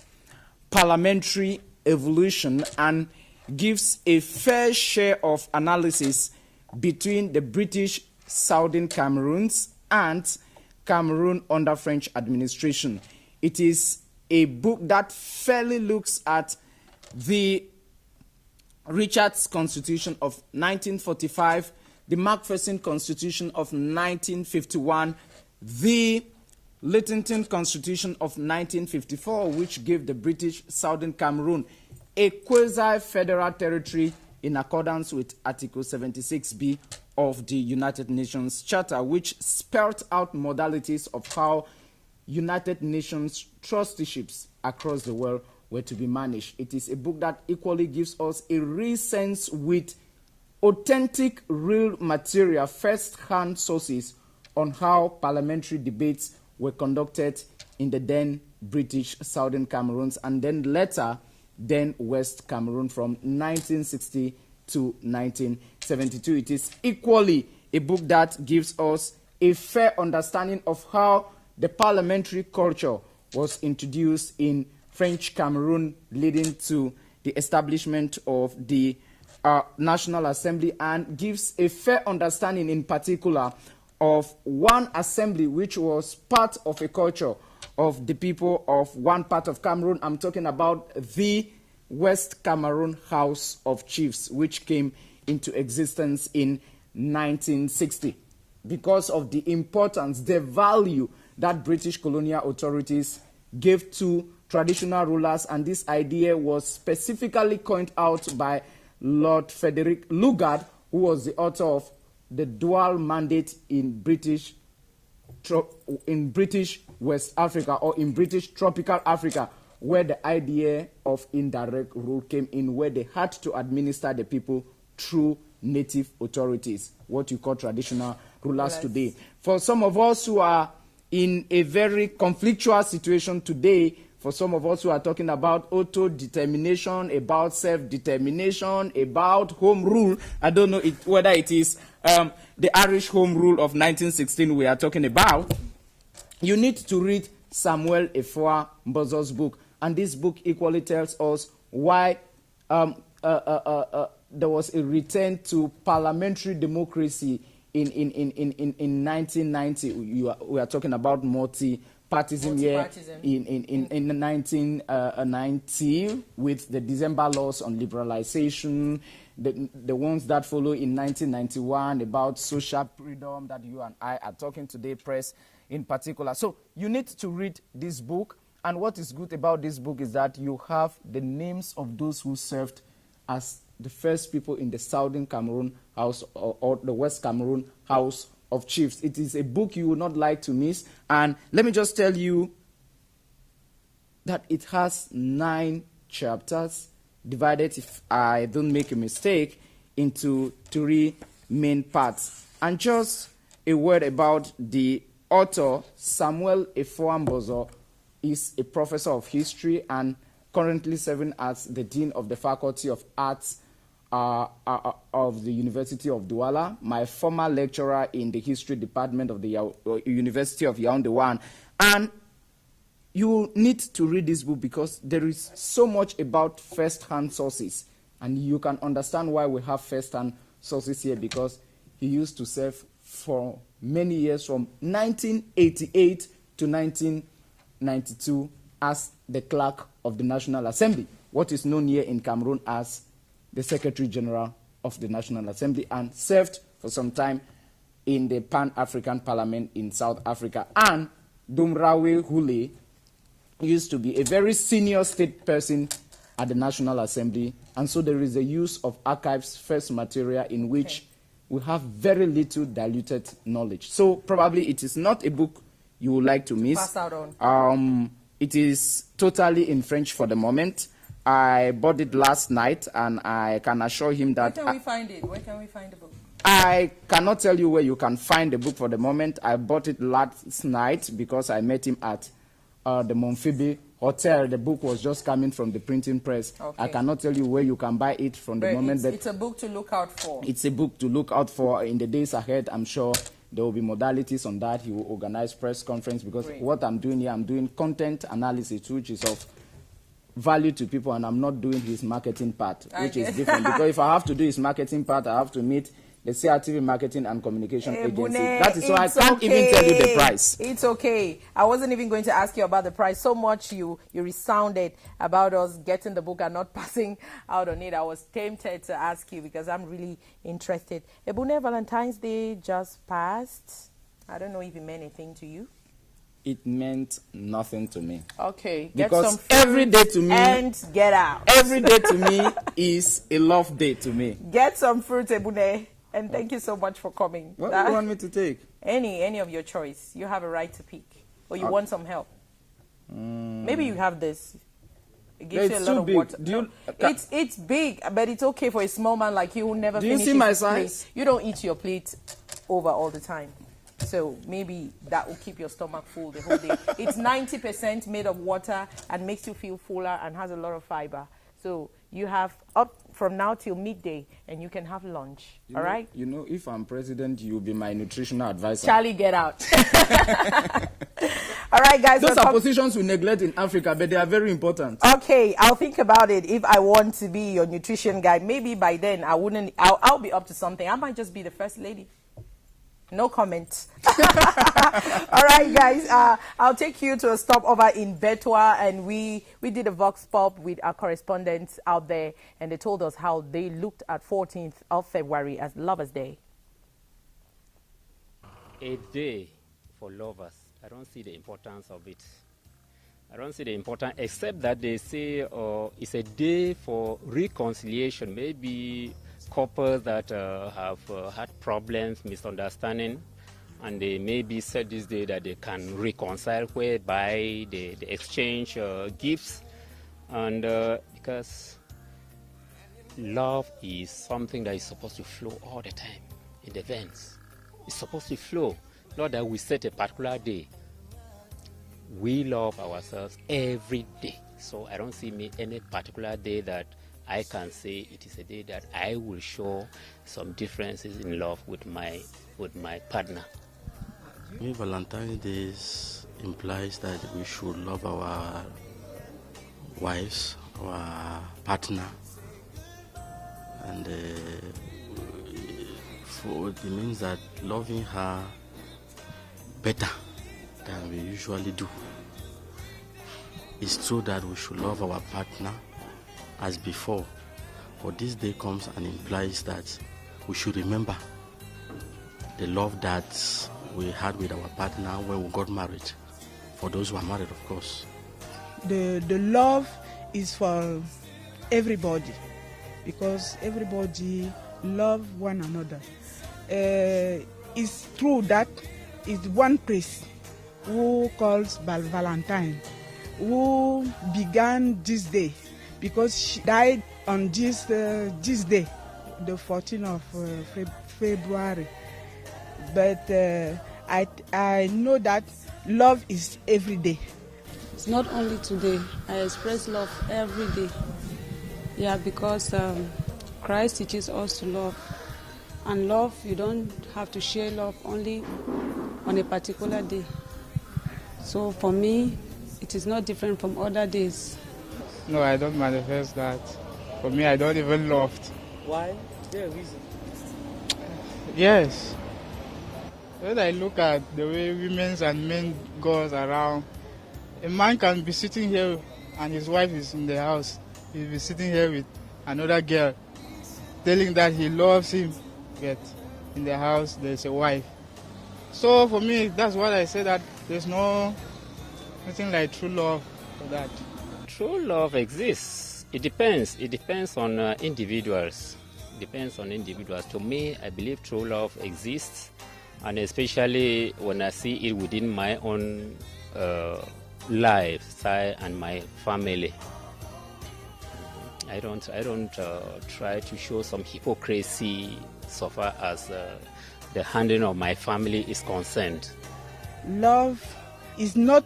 parliamentary evolution and gives a fair share of analysis between the British Southern Cameroons and Cameroon under French administration. It is a book that fairly looks at the Richard's Constitution of 1945, the Macpherson Constitution of 1951, the Littleton Constitution of 1954, which gave the British Southern Cameroon a quasi-federal territory in accordance with Article 76B of the United Nations Charter, which spelled out modalities of how United Nations trusteeships across the world were to be managed. It is a book that equally gives us a real sense with authentic, real material, first-hand sources on how parliamentary debates were conducted in the then British Southern Cameroons and then later then West Cameroon from 1960 to 1972. It is equally a book that gives us a fair understanding of how the parliamentary culture was introduced in French Cameroon, leading to the establishment of the National Assembly, and gives a fair understanding in particular of one assembly which was part of a culture of the people of one part of Cameroon. I'm talking about the West Cameroon House of Chiefs, which came into existence in 1960. Because of the importance, the value that British colonial authorities gave to traditional rulers, and this idea was specifically coined out by Lord Frederick Lugard, who was the author of the dual mandate in British West Africa, or in British tropical Africa, where the idea of indirect rule came in, where they had to administer the people through native authorities, what you call traditional rulers today. For some of us who are in a very conflictual situation today, for some of us who are talking about auto-determination, about self-determination, about home rule, I don't know whether it is the Irish Home Rule of 1916 we are talking about, you need to read Samuel Efua Mbozo's book. And this book equally tells us why there was a return to parliamentary democracy in 1990. We are talking about multi-partism here in 1990 with the December laws on liberalization, the ones that follow in 1991 about social freedom that you and I are talking today, press in particular. So you need to read this book. And what is good about this book is that you have the names of those who served as the first people in the Southern Cameroon House or the West Cameroon House of Chiefs. It is a book you would not like to miss. And let me just tell you that it has 9 chapters, divided, if I don't make a mistake, into 3 main parts. And just a word about the author. Samuel Efua Mbozo is a professor of history and currently serving as the Dean of the Faculty of Arts of the University of Douala, my former lecturer in the history department of the University of Yaoundé. And you need to read this book because there is so much about first-hand sources. And you can understand why we have first-hand sources here, because he used to serve for many years from 1988 to 1992 as the clerk of the National Assembly, what is known here in Cameroon as the Secretary General of the National Assembly, and served for some time in the Pan-African Parliament in South Africa. And Dumrawe Hule used to be a very senior state person at the National Assembly, and so there is a use of archives first material in which we have very little diluted knowledge. So probably it is not a book you would like to miss. Pass out on. It is totally in French for the moment. I bought it last night, and I can assure him that... Where can we find it? Where can we find the book? I cannot tell you where you can find the book for the moment. I bought it last night because I met him at the Monfibi Hotel. The book was just coming from the printing press. Okay. I cannot tell you where you can buy it from the moment. It's a book to look out for. It's a book to look out for in the days ahead. I'm sure there will be modalities on that. He will organize press conference, because what I'm doing here, I'm doing content analysis, which is of value to people, and I'm not doing his marketing part, which is different. Because if I have to do his marketing part, I have to meet the CRTV Marketing and Communication Agency. That is why I can't even tell you the price. It's okay. I wasn't even going to ask you about the price. So much you resounded about us getting the book and not passing out on it. I was tempted to ask you because I'm really interested. Ebune, Valentine's Day just passed. I don't know if it meant anything to you. It meant nothing to me. Okay. Get because some fruit every day to me and get out. Every day to me is a love day to me. Get some fruit, Ebune. And thank you so much for coming. What do you want me to take? Any of your choice. You have a right to pick. Or you want some help. Maybe you have this. It gives you a lot of water. It's big, but it's okay for a small man like you who never finishes you see my his size? plate. You don't eat your plate over all the time. So maybe that will keep your stomach full the whole day. It's 90% made of water and makes you feel fuller and has a lot of fiber. So you have up from now till midday, and you can have lunch. All right? You know, if I'm president, you'll be my nutritional advisor. Charlie, get out. All right, guys. Those are positions we neglect in Africa, but they are very important. Okay, I'll think about it. If I want to be your nutrition guy, maybe by then I'll be up to something. I might just be the first lady. No comment. All right, guys. I'll take you to a stopover in Betua, and we did a vox pop with our correspondents out there, and they told us how they looked at 14th of February as Lovers' Day. A day for lovers. I don't see the importance of it. I don't see the importance, except that they say it's a day for reconciliation. Maybe couples that have had problems, misunderstanding, and they maybe said this day that they can reconcile, whereby they exchange gifts, and because love is something that is supposed to flow all the time in the veins. It's supposed to flow, not that we set a particular day. We love ourselves every day, so I don't see any particular day that I can say it is a day that I will show some differences in love with my partner. Valentine's Day implies that we should love our wives, our partner, and it means that loving her better than we usually do. It's true that we should love our partner as before, but this day comes and implies that we should remember the love that we had with our partner when we got married, for those who are married, of course. The love is for everybody, because everybody love one another. It's true that it's one priest who calls Valentine, who began this day, because she died on this day, the 14th of February. But I know that love is every day. It's not only today. I express love every day. Yeah, because Christ teaches us to love. And love, you don't have to share love only on a particular day. So for me, it is not different from other days. No, I don't manifest that. For me, I don't even love. Why? Is there a reason? Yes. When I look at the way women and men goes around, a man can be sitting here and his wife is in the house. He'll be sitting here with another girl, telling that he loves him, yet in the house there's a wife. So for me, that's what I say, that there's nothing like true love for that. True love exists. It depends. It depends on individuals. Depends on individuals. To me, I believe true love exists, and especially when I see it within my own lifestyle and my family. I don't try to show some hypocrisy so far as the handling of my family is concerned. Love is not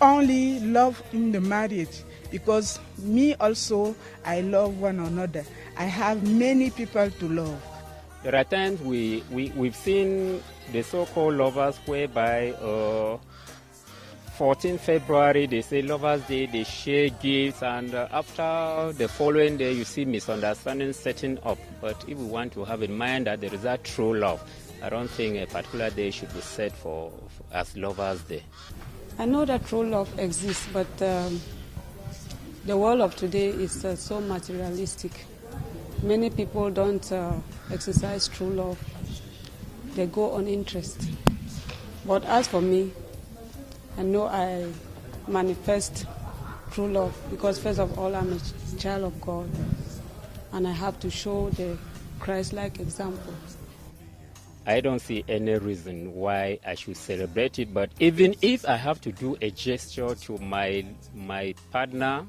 only love in the marriage, because me also, I love one another. I have many people to love. There are times we've seen the so-called lovers whereby 14th February, they say Lovers' Day, they share gifts, and after the following day, you see misunderstandings setting up. But if we want to have in mind that there is that true love, I don't think a particular day should be set as Lovers' Day. I know that true love exists, but the world of today is so materialistic. Many people don't exercise true love. They go on interest. But as for me, I know I manifest true love because, first of all, I'm a child of God, and I have to show the Christ-like example. I don't see any reason why I should celebrate it, but even if I have to do a gesture to my partner,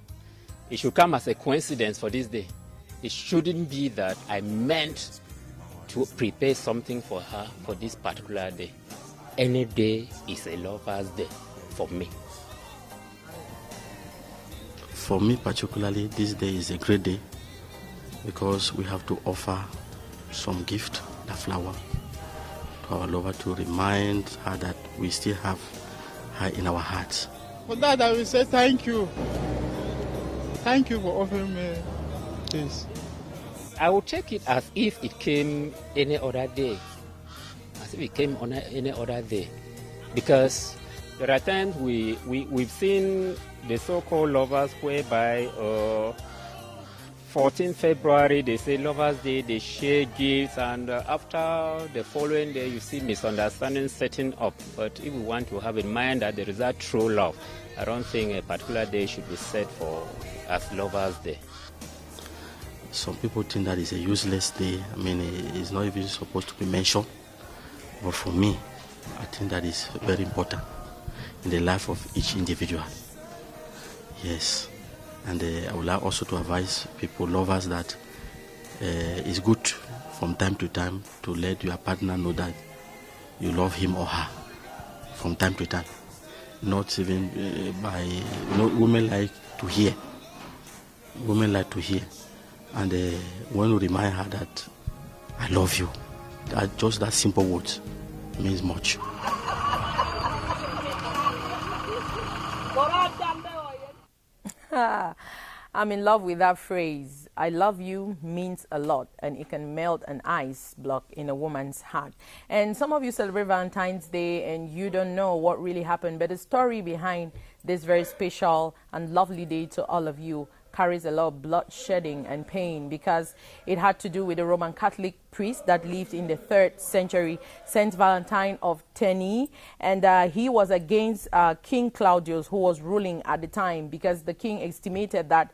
it should come as a coincidence for this day. It shouldn't be that I meant to prepare something for her for this particular day. Any day is a Lover's Day for me. For me particularly, this day is a great day because we have to offer some gift, the flower, to our lover to remind her that we still have her in our hearts. For that, I will say thank you. Thank you for offering me this. I will take it as if it came any other day, as as if it came on any other day. Because there are times we've seen the so-called lovers whereby 14 February, they say Lovers Day, they share gifts, and after the following day, you see misunderstandings setting up. But if we want to have in mind that there is that true love, I don't think a particular day should be set for as Lovers Day. Some people think that it's a useless day. I mean, it's not even supposed to be mentioned. But for me, I think that is very important in the life of each individual. Yes. And I would like also to advise people, lovers, that it's good from time to time to let your partner know that you love him or her from time to time. Not even by, women like to hear. Women like to hear. And when you remind her that I love you, just that simple words means much. I'm in love with that phrase. I love you means a lot, and it can melt an ice block in a woman's heart. And some of you celebrate Valentine's Day and you don't know what really happened, but the story behind this very special and lovely day to all of you carries a lot of bloodshedding and pain, because it had to do with a Roman Catholic priest that lived in the 3rd century, Saint Valentine of Terni, and he was against King Claudius, who was ruling at the time, because the king estimated that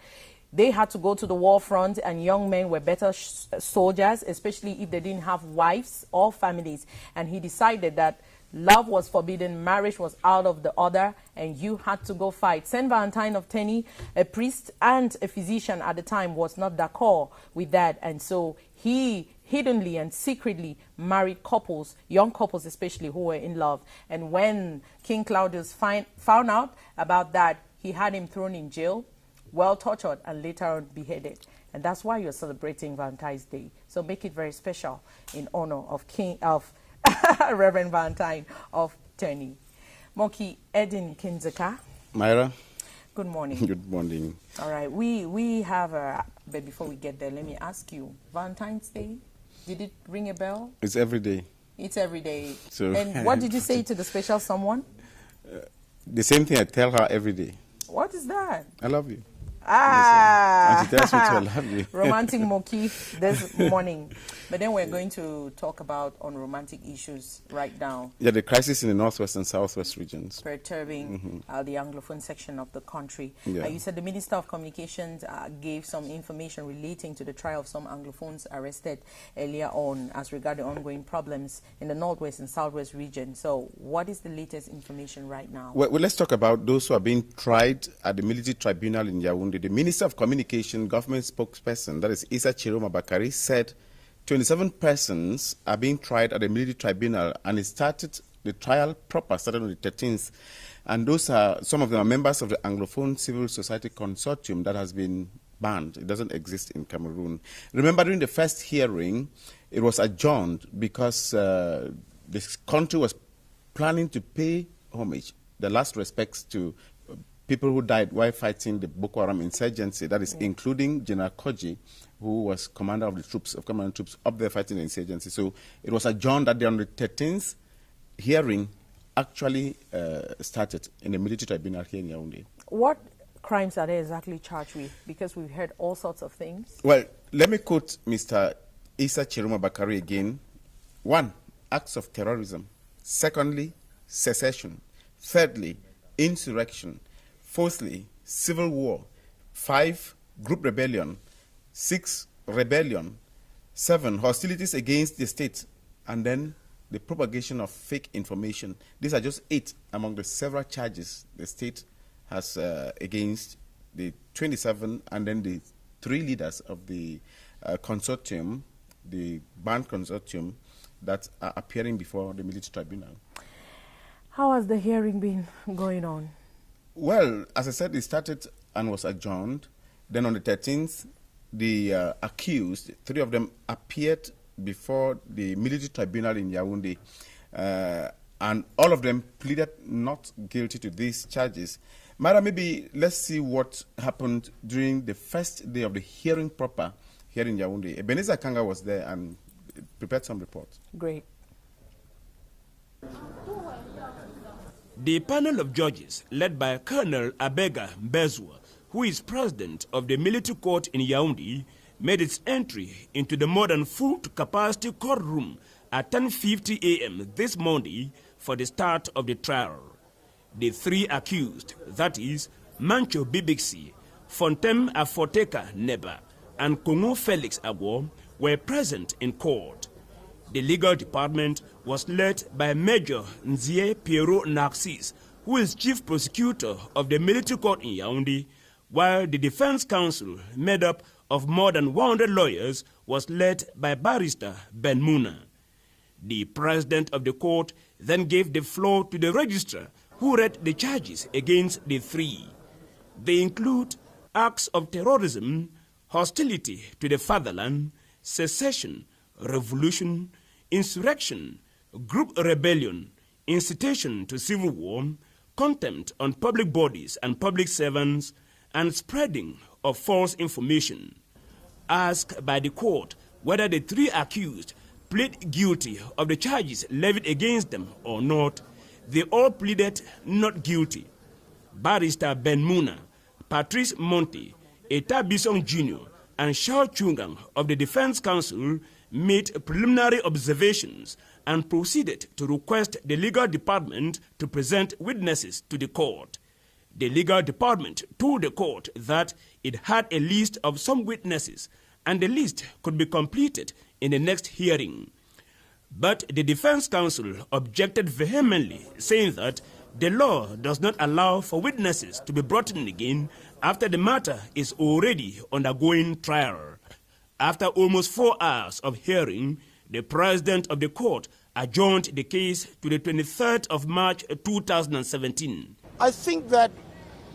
they had to go to the war front and young men were better soldiers, especially if they didn't have wives or families. And he decided that love was forbidden, marriage was out of the order, and you had to go fight. Saint Valentine of Terni, a priest and a physician at the time, was not d'accord with that, and so he hiddenly and secretly married couples, young couples especially, who were in love. And when King Claudius found out about that, he had him thrown in jail, well tortured, and later on beheaded. And that's why you're celebrating Valentine's Day. So make it very special in honor of Reverend Valentine of Terni. Moki Edin Kinzaka. Myra. Good morning. Good morning. All right. We have but before we get there, let me ask you, Valentine's Day, did it ring a bell? It's every day. It's every day. So, and what did you say to the special someone? The same thing I tell her every day. What is that? I love you. Ah, and she tells me to I love you. Romantic Moki this morning. But then we're going to talk about unromantic issues right now. Yeah, the crisis in the northwest and southwest regions. Perturbing the Anglophone section of the country. Yeah. You said the Minister of Communications gave some information relating to the trial of some Anglophones arrested earlier on as regard the ongoing problems in the northwest and southwest region. So what is the latest information right now? Well, let's talk about those who are being tried at the military tribunal in Yaoundé. The Minister of Communication, government spokesperson, that is Issa Chiroma Bakari, said 27 persons are being tried at the military tribunal, and it started, the trial proper started on the 13th. And those are, some of them are members of the Anglophone Civil Society Consortium that has been banned. It doesn't exist in Cameroon. Remember, during the first hearing, it was adjourned because this country was planning to pay homage, the last respects to people who died while fighting the Boko Haram insurgency, that is including General Koji, who was commander of the troops, of Cameroon troops, up there fighting the insurgency. So it was adjourned that day. On the 13th, hearing actually started in the military tribunal here in Yaoundé. What crimes are they exactly charged with? Because we've heard all sorts of things. Well, let me quote Mr. Issa Chiroma Bakari again. 1, acts of terrorism. Secondly, secession. Thirdly, insurrection. Fourthly, civil war. 5, group rebellion. 6, rebellion. 7, hostilities against the state. And then the propagation of fake information. These are just 8 among the several charges the state has against the 27 and then the 3 leaders of the consortium, the banned consortium, that are appearing before the military tribunal. How has the hearing been going on? Well, as I said, it started and was adjourned. Then on the 13th, the accused, 3 of them, appeared before the military tribunal in Yaoundé, and all of them pleaded not guilty to these charges. Mara, maybe let's see what happened during the first day of the hearing proper here in Yaoundé. Ebenezer Kanga was there and prepared some reports. Great. The panel of judges, led by Colonel Abega Mbezwa, who is president of the military court in Yaoundé, made its entry into the more than full-capacity courtroom at 10:50 a.m. this Monday for the start of the trial. The three accused, that is, Mancho Bibixi, Fontem Afoteka Neba, and Kongo Felix Agwo, were present in court. The legal department was led by Major Nzie Pierrot Narcisse, who is chief prosecutor of the military court in Yaoundé, while the defense counsel, made up of more than 100 lawyers, was led by barrister Ben Muna. The president of the court then gave the floor to the registrar, who read the charges against the three. They include acts of terrorism, hostility to the fatherland, secession, revolution, insurrection, group rebellion, incitation to civil war, contempt on public bodies and public servants, and spreading of false information. Asked by the court whether the three accused plead guilty of the charges levied against them or not, they all pleaded not guilty. Barrister Ben Muna, Patrice Monte, Eta Bisson Jr., and Shao Chungang of the Defense Council made preliminary observations and proceeded to request the legal department to present witnesses to the court. The legal department told the court that it had a list of some witnesses and the list could be completed in the next hearing. But the defense counsel objected vehemently, saying that the law does not allow for witnesses to be brought in again after the matter is already undergoing trial. After almost 4 hours of hearing, the president of the court adjourned the case to the 23rd of March 2017. I think that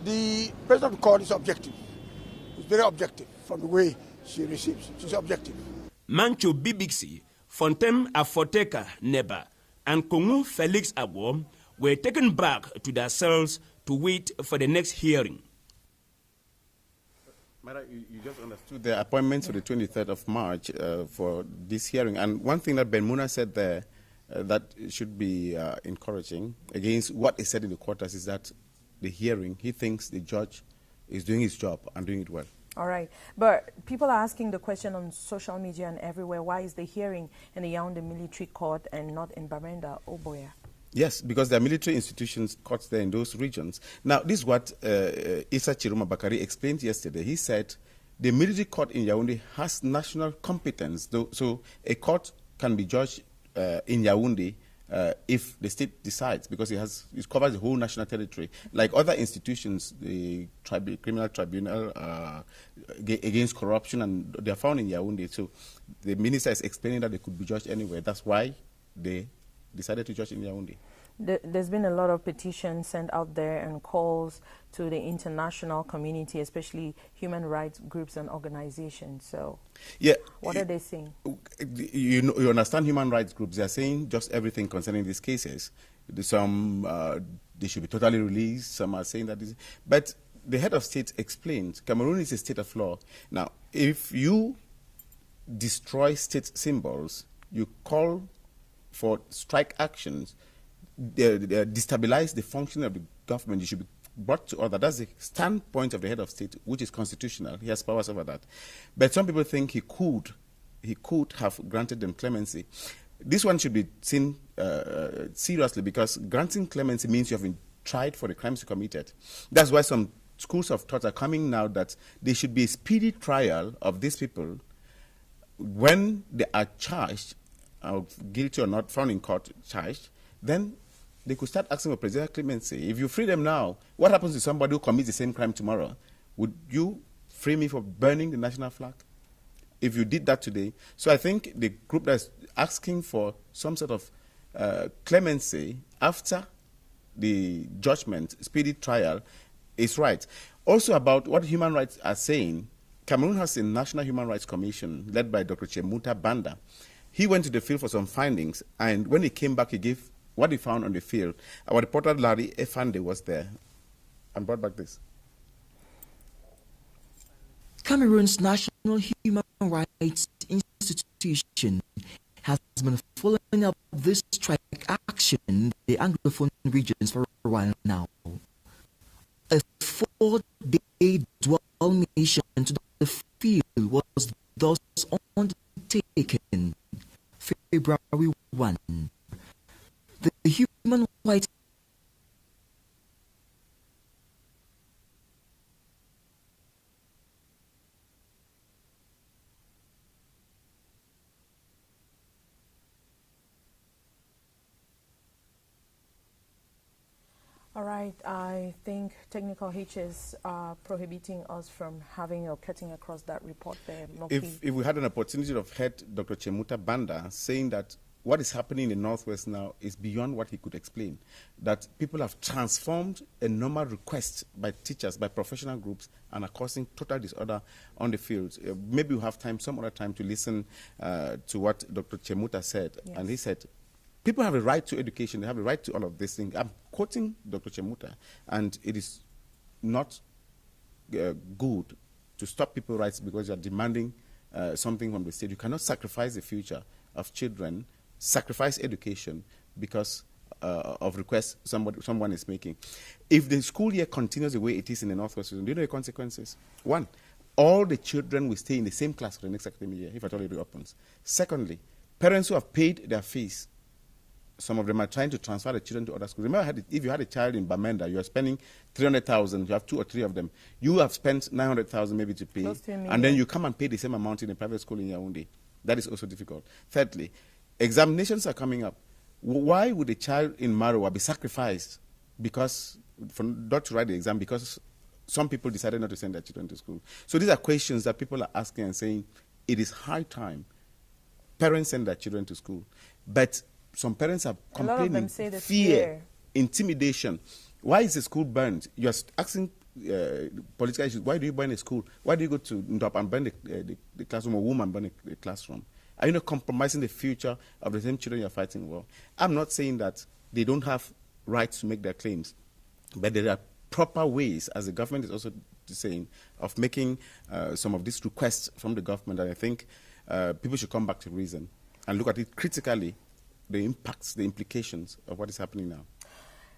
the president of the court is objective. It's very objective from the way she receives. She's objective. Mancho Bibixi, Fontem Afoteka Neba, and Kongo Felix Agwo were taken back to their cells to wait for the next hearing. Mara, you just understood the appointments for the 23rd of March for this hearing. And one thing that Ben Muna said there that should be encouraging against what is said in the quarters is that the hearing, he thinks the judge is doing his job and doing it well. All right. But people are asking the question on social media and everywhere, why is the hearing in the Yaoundé military court and not in Bamenda or Boya? Yes, because there are military institutions, courts there in those regions. Now, this is what Issa Chiroma Bakari explained yesterday. He said the military court in Yaoundé has national competence, so a court can be judged in Yaoundé if the state decides, because it covers the whole national territory. Like other institutions, the criminal tribunal against corruption, and they are found in Yaoundé. So the minister is explaining that they could be judged anywhere. That's why they decided to judge in Yaoundé. There's been a lot of petitions sent out there and calls to the international community, especially human rights groups and organizations. So, yeah, what are they saying? You understand human rights groups, they are saying just everything concerning these cases. Some, they should be totally released. Some are saying that but the head of state explained, Cameroon is a state of law. Now, if you destroy state symbols, you call for strike actions, destabilize the function of the government, you should be brought to order. That's the standpoint of the head of state, which is constitutional. He has powers over that. But some people think he could have granted them clemency. This one should be seen seriously, because granting clemency means you have been tried for the crimes you committed. That's why some schools of thought are coming now that there should be a speedy trial of these people when they are charged, guilty or not, found in court, charged. Then they could start asking for presidential clemency. If you free them now, what happens to somebody who commits the same crime tomorrow? Would you free me for burning the national flag? If you did that today. So I think the group that's asking for some sort of clemency after the judgment, speedy trial, is right. Also about what human rights are saying, Cameroon has a National Human Rights Commission led by Dr. Chemuta Banda. He went to the field for some findings, and when he came back, he gave what he found on the field. Our reporter Larry Efande was there and brought back this. Cameroon's National Human Rights Institution has been following up this strike action in the Anglophone regions for a while now. A 4-day dual mission to the field was thus undertaken February 1. The human rights All right, I think technical hitches are prohibiting us from having or cutting across that report there. If we had an opportunity of heard Dr. Chemuta Banda saying that what is happening in the Northwest now is beyond what he could explain, that people have transformed a normal request by teachers, by professional groups, and are causing total disorder on the field. Maybe we'll have time, some other time, to listen to what Dr. Chemuta said. Yes. And he said, people have a right to education. They have a right to all of these things. I'm quoting Dr. Chemuta, and it is not good to stop people's rights because you're demanding something from the state. You cannot sacrifice the future of children, sacrifice education because of requests someone is making. If the school year continues the way it is in the Northwest, do you know the consequences? One, all the children will stay in the same class for the next academic year, if at all it reopens. Secondly, parents who have paid their fees, some of them are trying to transfer the children to other schools. Remember, if you had a child in Bamenda, you are spending 300,000, you have 2 or 3 of them. You have spent 900,000 maybe to pay, and then you come and pay the same amount in a private school in Yaoundé. That is also difficult. Thirdly, examinations are coming up. Why would a child in Marowa be sacrificed because, for not to write the exam, because some people decided not to send their children to school? So these are questions that people are asking and saying, it is high time parents send their children to school. But some parents are complaining, fear, intimidation. Why is the school burned? You're asking political issues. Why do you burn a school? Why do you go to Ndop and burn the classroom, or woman burn the classroom? Are you not compromising the future of the same children you're fighting for? I'm not saying that they don't have rights to make their claims, but there are proper ways, as the government is also saying, of making some of these requests from the government. And I think people should come back to reason and look at it critically, the impacts, the implications of what is happening now.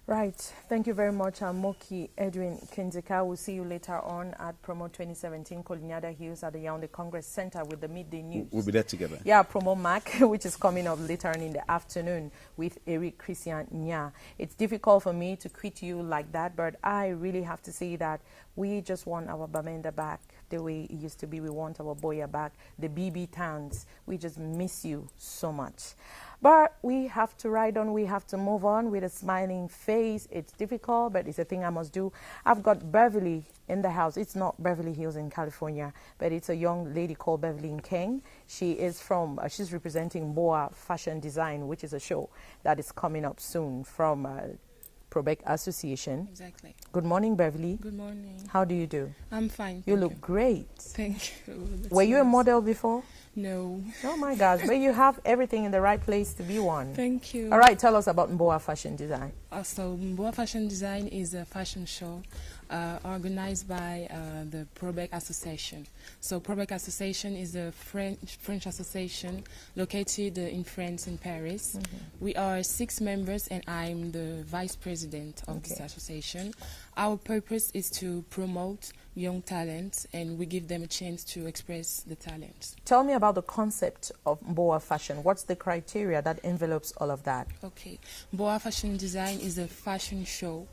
Right. Thank you very much, Moki Edwin Kinzeka. We'll see you later on at Promo 2017 Koliniada Hills at the Yaoundé Congress Center with the midday news. We'll be there together. Yeah, Promo Mac, which is coming up later on in the afternoon with Eric Christian Nya. It's difficult for me to quit you like that, but I really have to say that we just want our Bamenda back the way it used to be. We want our Boya back, the BB towns. We just miss you so much. But we have to ride on, we have to move on with a smiling face. It's difficult, but it's a thing I must do. I've got Beverly in the house. It's not Beverly Hills in California, but it's a young lady called Beverly Nkeng. She is from, she's representing Boa Fashion Design, which is a show that is coming up soon from Probec Association. Exactly. Good morning, Beverly. Good morning. How do you do? I'm fine. You look great. Thank you. Were you a model before? No. Oh my gosh, but you have everything in the right place to be one. Thank you. All right, tell us about Mboa Fashion Design. So Mboa Fashion Design is a fashion show organized by the Probec Association. So Probec Association is a French association located in France, in Paris. We are 6 members and I'm the vice president of this association. Our purpose is to promote young talents and we give them a chance to express the talents. Tell me about the concept of Mboa Fashion. What's the criteria that envelopes all of that? Okay, Mboa Fashion Design is a fashion show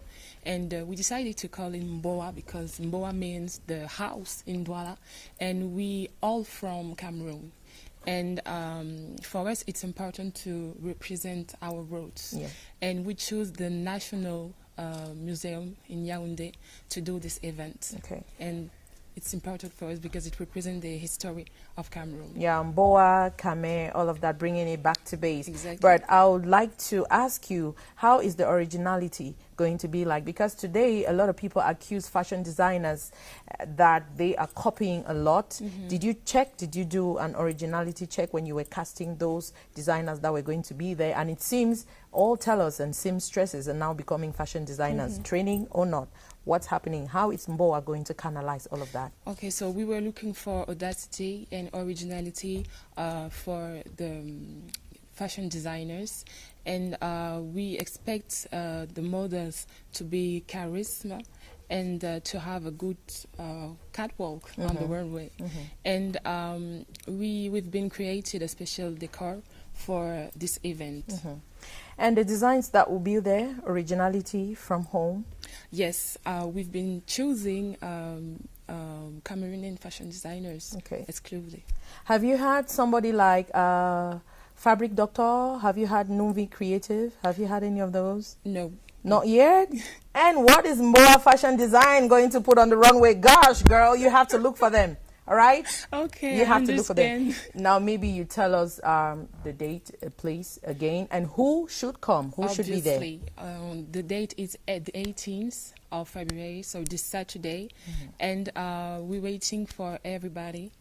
and we decided to call it Mboa because Mboa means the house in Douala and we all from Cameroon. And for us it's important to represent our roots. And we choose the National Museum in Yaoundé to do this event. And it's important for us because it represents the history of Cameroon. Yeah, Mboa, Kame, all of that, bringing it back to base. Exactly. But I would like to ask you, how is the originality going to be like? Because today a lot of people accuse fashion designers that they are copying a lot. Did you check, did you do an originality check when you were casting those designers that were going to be there? And it seems all tell us, and seamstresses are now becoming fashion designers, training or not. What's happening? How is Mboa going to canalize all of that? Okay, so we were looking for audacity and originality for the fashion designers, and we expect the models to be charisma and to have a good catwalk on the runway. And we've been created a special decor for this event. And the designs that will be there, originality from home? Yes, we've been choosing Cameroonian fashion designers exclusively. Have you had somebody like Fabric Doctor? Have you had Nuvi Creative? Have you had any of those? No. Not yet? And what is Mboa Fashion Design going to put on the runway? Gosh, girl, you have to look for them. All right? Okay, you have I to look for them. understand. Now, maybe you tell us the date, place again, and who should come? Who should be there? Obviously, the date is at the 18th of February, so this Saturday, and we're waiting for everybody.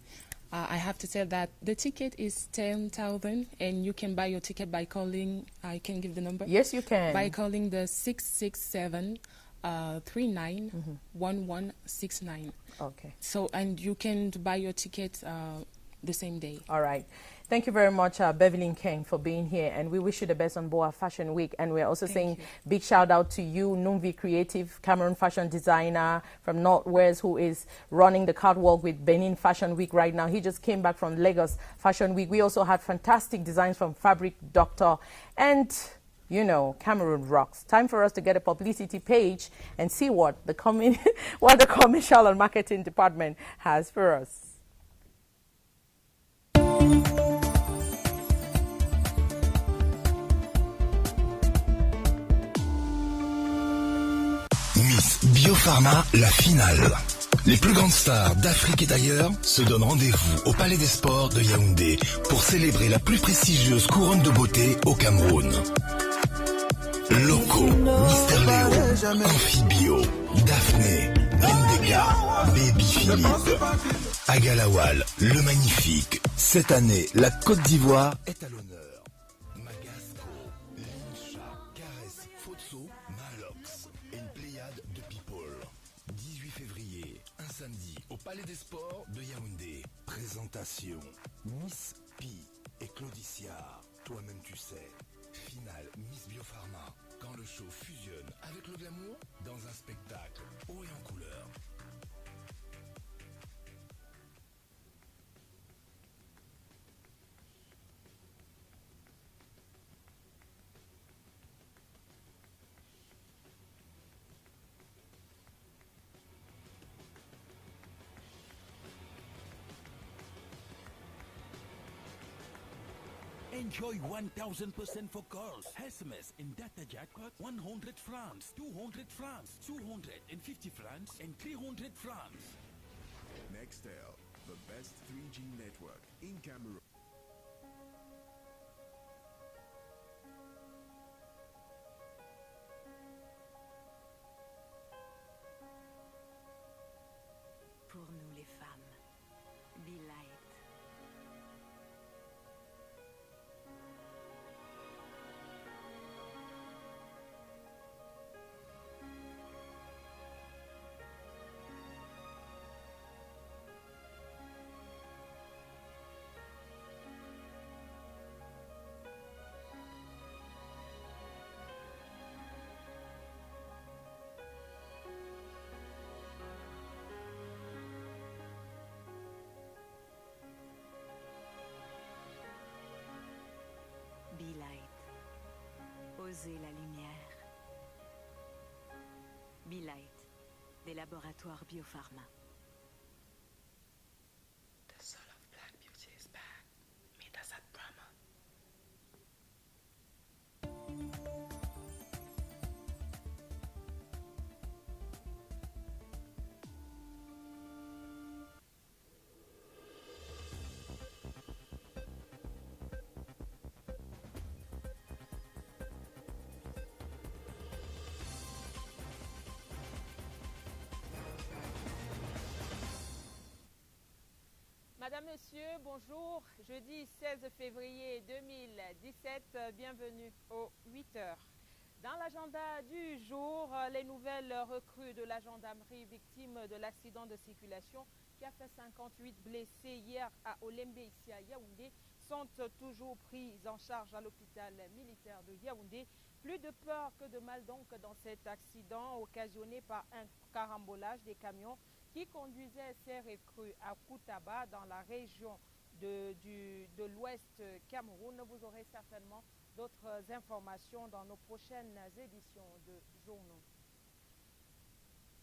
I have to tell that the ticket is 10,000, and you can buy your ticket by calling. I can give the number. Yes, you can. By calling the 667 391169. Okay. So, and you can buy your ticket the same day. All right. Thank you very much, Beverly King, for being here. And we wish you the best on Mboa Fashion Week. And we're also saying big shout out to you, Numvi Creative, Cameroon fashion designer from Northwest, who is running the catwalk with Benin Fashion Week right now. He just came back from Lagos Fashion Week. We also had fantastic designs from Fabric Doctor. And, you know, Cameroon rocks. Time for us to get a publicity page and see what the commercial and marketing department has for us. Miss Biopharma, la finale. Les plus grandes stars d'Afrique et d'ailleurs se donnent rendez-vous au Palais des Sports de Yaoundé pour célébrer la plus prestigieuse couronne de beauté au Cameroun. Loco, Mister Léo, Amphibio, Daphné, Bendeka, Baby Philippe, Agalawal, le magnifique. Cette année, la Côte d'Ivoire est à l'honneur. Magasco, Lincha, Caresse, Fotso, Malox et une pléiade de people. 18 février, un samedi, au Palais des Sports de Yaoundé. Présentation, Miss Pi et Claudicia. Toi-même tu sais. Finale Miss Biopharma. Quand le show fusionne avec le glamour dans un spectacle haut et en couleur. Enjoy 1,000% for calls, SMS and data jackpot, 100 francs, 200 francs, 250 francs, and 300 francs. Nextel, the best 3G network in Cameroon. Pour nous les femmes, Be Light. Be Light. Osez la lumière. Be Light, des laboratoires Biopharma. The soul of Black Beauty is back. Meet us at Brahma. Madame, Monsieur, bonjour. Jeudi 16 février 2017, bienvenue aux 8 heures. Dans l'agenda du jour, les nouvelles recrues de la gendarmerie victime de l'accident de circulation qui a fait 58 blessés hier à Olembe, ici à Yaoundé, sont toujours prises en charge à l'hôpital militaire de Yaoundé. Plus de peur que de mal donc dans cet accident occasionné par un carambolage des camions qui conduisait ces recrues à Koutaba dans la région de l'Ouest Cameroun. Vous aurez certainement d'autres informations dans nos prochaines éditions de journaux.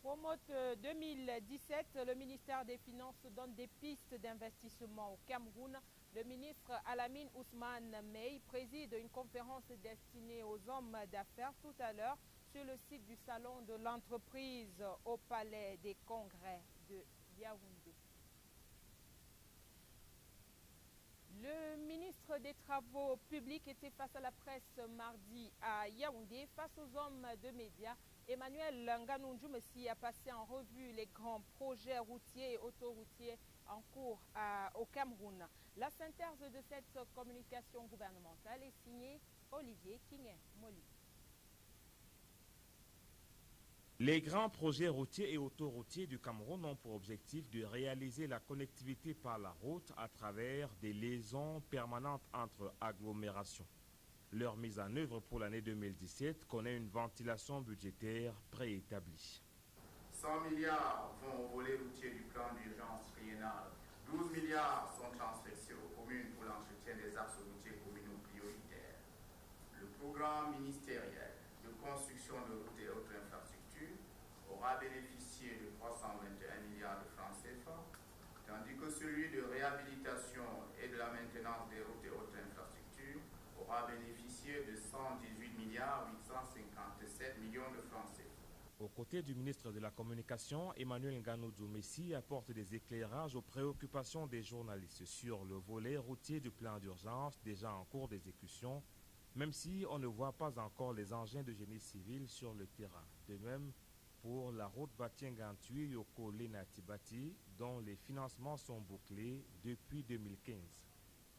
Promote 2017, le ministère des Finances donne des pistes d'investissement au Cameroun. Le ministre Alamine Ousmane Mey préside une conférence destinée aux hommes d'affaires tout à l'heure sur le site du salon de l'entreprise au Palais des Congrès de Yaoundé. Le ministre des Travaux publics était face à la presse mardi à Yaoundé. Face aux hommes de médias, Emmanuel Ngannou-Djoumessi a passé en revue les grands projets routiers et autoroutiers en cours au Cameroun. La synthèse de cette communication gouvernementale est signée Olivier Kingé-Moli. Les grands projets routiers et autoroutiers du Cameroun ont pour objectif de réaliser la connectivité par la route à travers des liaisons permanentes entre agglomérations. Leur mise en œuvre pour l'année 2017 connaît une ventilation budgétaire préétablie. 100 milliards vont au volet routier du plan d'urgence triennal. 12 milliards sont transférés aux communes pour l'entretien des axes routiers communaux prioritaires. Le programme ministériel de construction de routes et autres infrastructures aura bénéficié de 321 milliards de francs CFA, tandis que celui de réhabilitation et de la maintenance des routes et autres infrastructures aura bénéficié de 118 milliards 857 millions de francs CFA. Aux côtés du ministre de la Communication, Emmanuel Ngannou-Djoumessi apporte des éclairages aux préoccupations des journalistes sur le volet routier du plan d'urgence déjà en cours d'exécution, même si on ne voit pas encore les engins de génie civil sur le terrain. De même pour la route Batien-Gantui-Yoko-Lenati-Bati, dont les financements sont bouclés depuis 2015.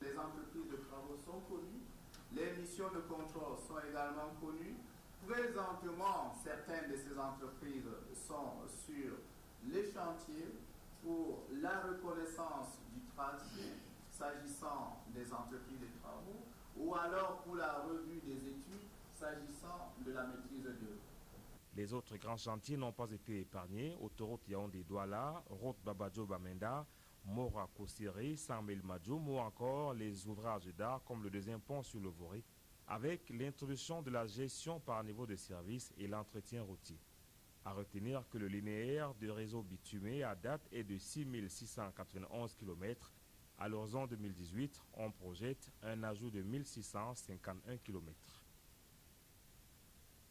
Les entreprises de travaux sont connues, les missions de contrôle sont également connues. Présentement, certaines de ces entreprises sont sur les chantiers pour la reconnaissance du tracé s'agissant des entreprises de travaux ou alors pour la revue des études s'agissant de la maîtrise d'œuvre. Les autres grands chantiers n'ont pas été épargnés. Autoroute Yaoundé-Douala, route Babadjo-Bamenda, Mora-Kosiri, Samel-Madjoum ou encore les ouvrages d'art comme le deuxième pont sur le Voré, avec l'introduction de la gestion par niveau de service et l'entretien routier. À retenir que le linéaire de réseau bitumé à date est de 6691 km. À l'horizon 2018, on projette un ajout de 1651 km.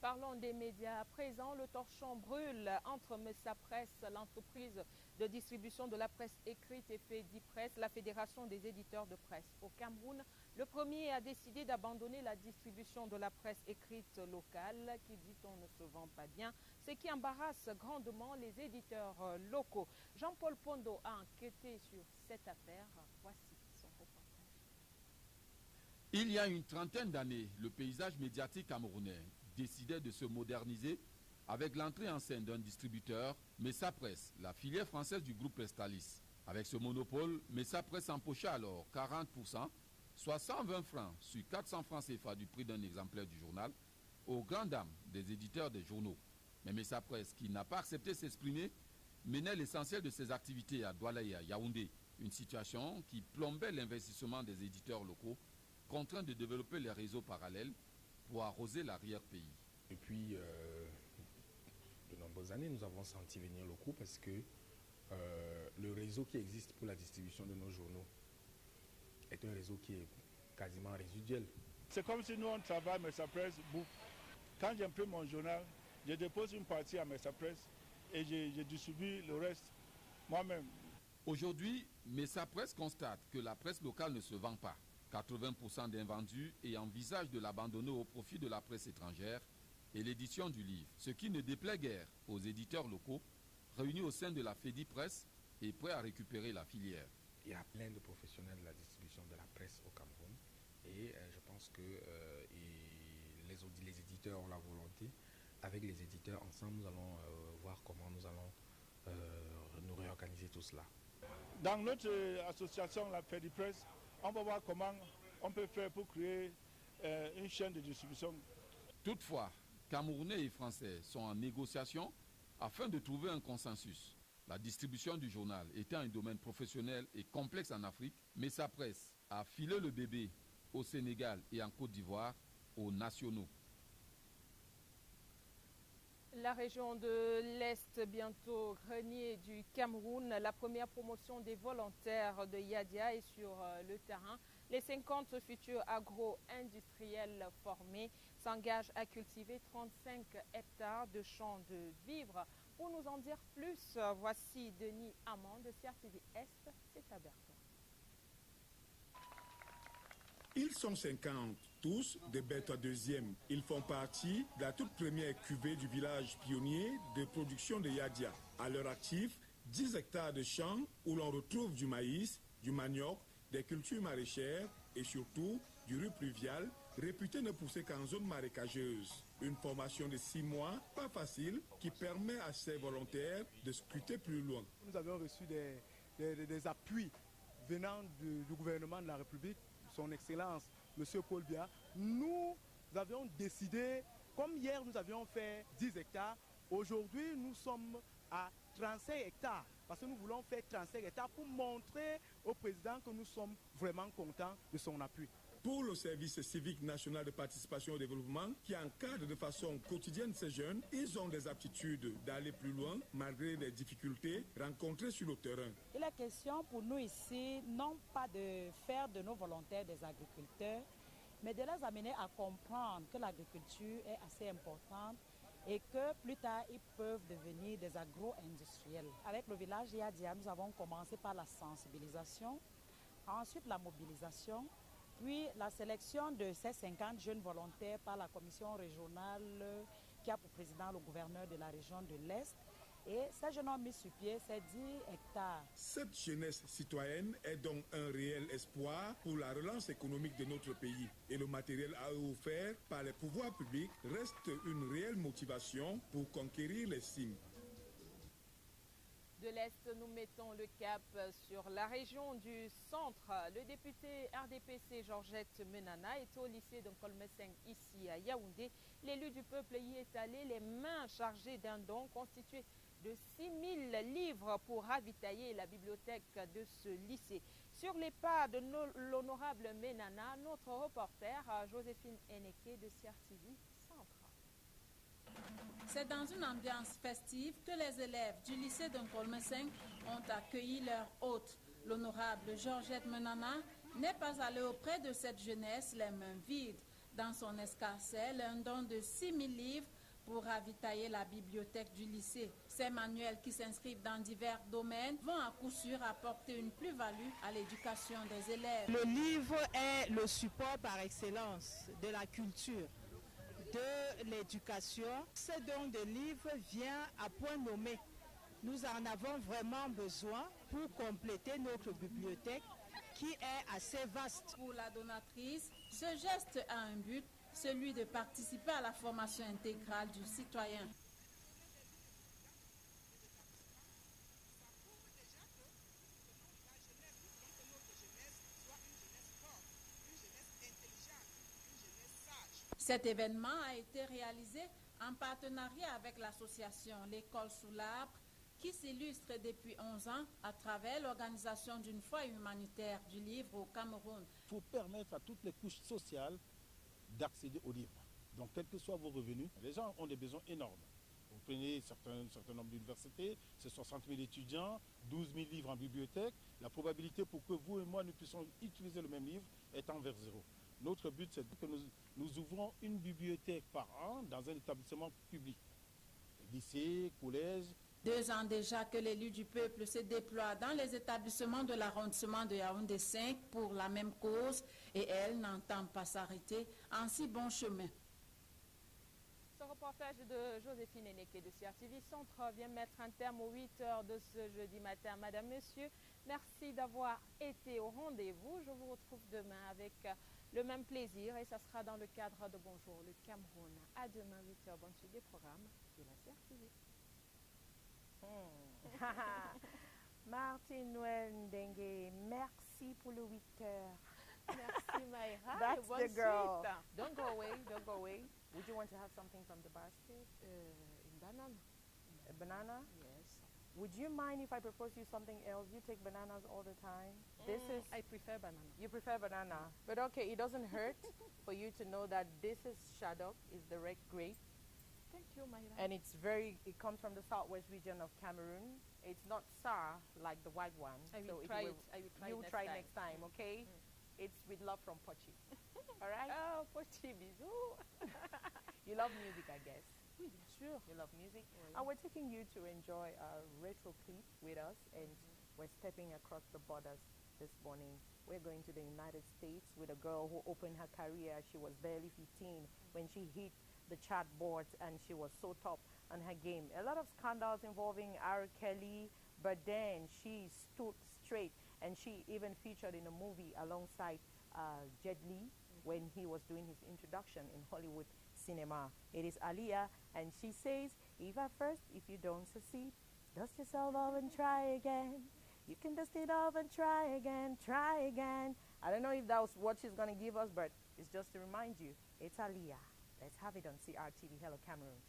Parlons des médias à présent. Le torchon brûle entre Messa Presse, l'entreprise de distribution de la presse écrite, et FEDI Presse, la Fédération des éditeurs de presse. Au Cameroun, le premier a décidé d'abandonner la distribution de la presse écrite locale, qui, dit-on, ne se vend pas bien, ce qui embarrasse grandement les éditeurs locaux. Jean-Paul Pondo a enquêté sur cette affaire. Voici son reportage. Il y a une trentaine d'années, le paysage médiatique camerounais décidait de se moderniser avec l'entrée en scène d'un distributeur, Messa Presse, la filière française du groupe Estalis. Avec ce monopole, Messa Presse empocha alors 40%, soit 120 francs sur 400 francs CFA du prix d'un exemplaire du journal, aux grandes dames des éditeurs des journaux. Mais Messa Presse, qui n'a pas accepté de s'exprimer, menait l'essentiel de ses activités à Douala et à Yaoundé, une situation qui plombait l'investissement des éditeurs locaux, contraints de développer les réseaux parallèles pour arroser l'arrière-pays. Depuis de nombreuses années, nous avons senti venir le coup parce que le réseau qui existe pour la distribution de nos journaux est un réseau qui est quasiment résiduel. C'est comme si nous on travaille à Messa Presse. Quand j'imprime mon journal, je dépose une partie à Messa Presse et je distribue le reste moi-même. Aujourd'hui, Messa Presse constate que la presse locale ne se vend pas. 80% d'invendus et envisage de l'abandonner au profit de la presse étrangère et l'édition du livre, ce qui ne déplaît guère aux éditeurs locaux réunis au sein de la FEDI Presse et prêts à récupérer la filière. Il y a plein de professionnels de la distribution de la presse au Cameroun et je pense que les éditeurs ont la volonté. Avec les éditeurs, ensemble, nous allons voir comment nous allons nous réorganiser tout cela. Dans notre association, la Presse, on va voir comment on peut faire pour créer une chaîne de distribution. Toutefois, Camerounais et Français sont en négociation afin de trouver un consensus. La distribution du journal étant un domaine professionnel et complexe en Afrique, mais sa presse a filé le bébé au Sénégal et en Côte d'Ivoire aux nationaux. La région de l'Est, bientôt grenier du Cameroun, la première promotion des volontaires de Yadia est sur le terrain. Les 50 futurs agro-industriels formés s'engagent à cultiver 35 hectares de champs de vivres. Pour nous en dire plus, voici Denis Amand de CRTV Est, c'est à Berton. Ils sont 50, tous des bêtes à deuxième. Ils font partie de la toute première cuvée du village pionnier de production de Yadia. À leur actif, 10 hectares de champs où l'on retrouve du maïs, du manioc, des cultures maraîchères et surtout du riz pluvial, réputé ne pousser qu'en zone marécageuse. Une formation de 6 mois, pas facile, qui permet à ces volontaires de scruter plus loin. Nous avons reçu des appuis venant du gouvernement de la République, son Excellence, M. Paul Biya. Nous avions décidé, comme hier nous avions fait 10 hectares, aujourd'hui nous sommes à 35 hectares. Parce que nous voulons faire 35 hectares pour montrer au président que nous sommes vraiment contents de son appui. Pour le service civique national de participation au développement, qui encadre de façon quotidienne ces jeunes, ils ont des aptitudes d'aller plus loin malgré les difficultés rencontrées sur le terrain. Et la question pour nous ici, non pas de faire de nos volontaires des agriculteurs, mais de les amener à comprendre que l'agriculture est assez importante et que plus tard, ils peuvent devenir des agro-industriels. Avec le village Yadia, nous avons commencé par la sensibilisation, ensuite la mobilisation, puis la sélection de ces 50 jeunes volontaires par la commission régionale qui a pour président le gouverneur de la région de l'Est. Et ces jeunes ont mis sur pied ces 10 hectares. Cette jeunesse citoyenne est donc un réel espoir pour la relance économique de notre pays. Et le matériel à eux offert par les pouvoirs publics reste une réelle motivation pour conquérir les cimes. De l'Est, nous mettons le cap sur la région du centre. Le député RDPC Georgette Menana est au lycée de Nkolmeseng ici à Yaoundé. L'élu du peuple y est allé les mains chargées d'un don constitué de 6 000 livres pour ravitailler la bibliothèque de ce lycée. Sur les pas de l'honorable Menana, notre reporter Joséphine Eneke de CRTV Centre. C'est dans une ambiance festive que les élèves du lycée de Nkolmeseng ont accueilli leur hôte. L'honorable Georgette Menana n'est pas allée auprès de cette jeunesse les mains vides. Dans son escarcelle, un don de 6 000 livres pour ravitailler la bibliothèque du lycée. Ces manuels qui s'inscrivent dans divers domaines vont à coup sûr apporter une plus-value à l'éducation des élèves. Le livre est le support par excellence de la culture, de l'éducation. Ce don de livres vient à point nommé. Nous en avons vraiment besoin pour compléter notre bibliothèque qui est assez vaste. Pour la donatrice, ce geste a un but, celui de participer à la formation intégrale du citoyen. Cet événement a été réalisé en partenariat avec l'association L'école sous l'arbre qui s'illustre depuis 11 ans à travers l'organisation d'une foire humanitaire du livre au Cameroun. Il faut permettre à toutes les couches sociales d'accéder au livre. Donc, quels que soient vos revenus, les gens ont des besoins énormes. Vous prenez un certain nombre d'universités, c'est 60 000 étudiants, 12 000 livres en bibliothèque. La probabilité pour que vous et moi nous puissions utiliser le même livre est envers zéro. Notre but, c'est que nous ouvrons une bibliothèque par an dans un établissement public. Lycée, collège. 2 ans déjà que l'élu du peuple se déploie dans les établissements de l'arrondissement de Yaoundé 5 pour la même cause et elle n'entend pas s'arrêter en si bon chemin. Ce reportage de Joséphine Eneke de CRTV Centre vient mettre un terme aux 8 heures de ce jeudi matin. Madame, Monsieur, Merci d'avoir été au rendez-vous. Je vous retrouve demain avec le même plaisir et ça sera dans le cadre de Bonjour le Cameroun. À demain 8h. Bonne suite des programmes de la CRTV. Martin Noël Ndengue, merci pour le 8h. Merci Mayra. That's Bonne the girl. suite. Don't go away, don't go away. Would you want to have something from the basket? Une banane. A banana? Yes. Would you mind if I propose you something else? You take bananas all the time. This is I prefer banana. You prefer banana. But okay, it doesn't hurt for you to know that this is shadok, is the red grape. Thank you, Mayra. And it comes from the southwest region of Cameroon. It's not sour like the white one. I will if try you it. I will try you it next try time. next time, okay? It's with love from Pochi. All right? Oh, Pochi, bisous. You love music, I guess. Oui, bien sûr. You love music. Oui. And we're taking you to enjoy a retro clip with us, and we're stepping across the borders this morning. We're going to the United States with a girl who opened her career. She was barely 15 when she hit the chart boards, and she was so top on her game. A lot of scandals involving R. Kelly, but then she stood straight, and she even featured in a movie alongside Jet Li when he was doing his introduction in Hollywood cinema. It is Aliyah, and she says, if at first, if you don't succeed, dust yourself off and try again. You can dust it off and try again, try again. I don't know if that was what she's going to give us, but it's just to remind you, it's Aliyah. Let's have it on CRTV. Hello, Cameroon.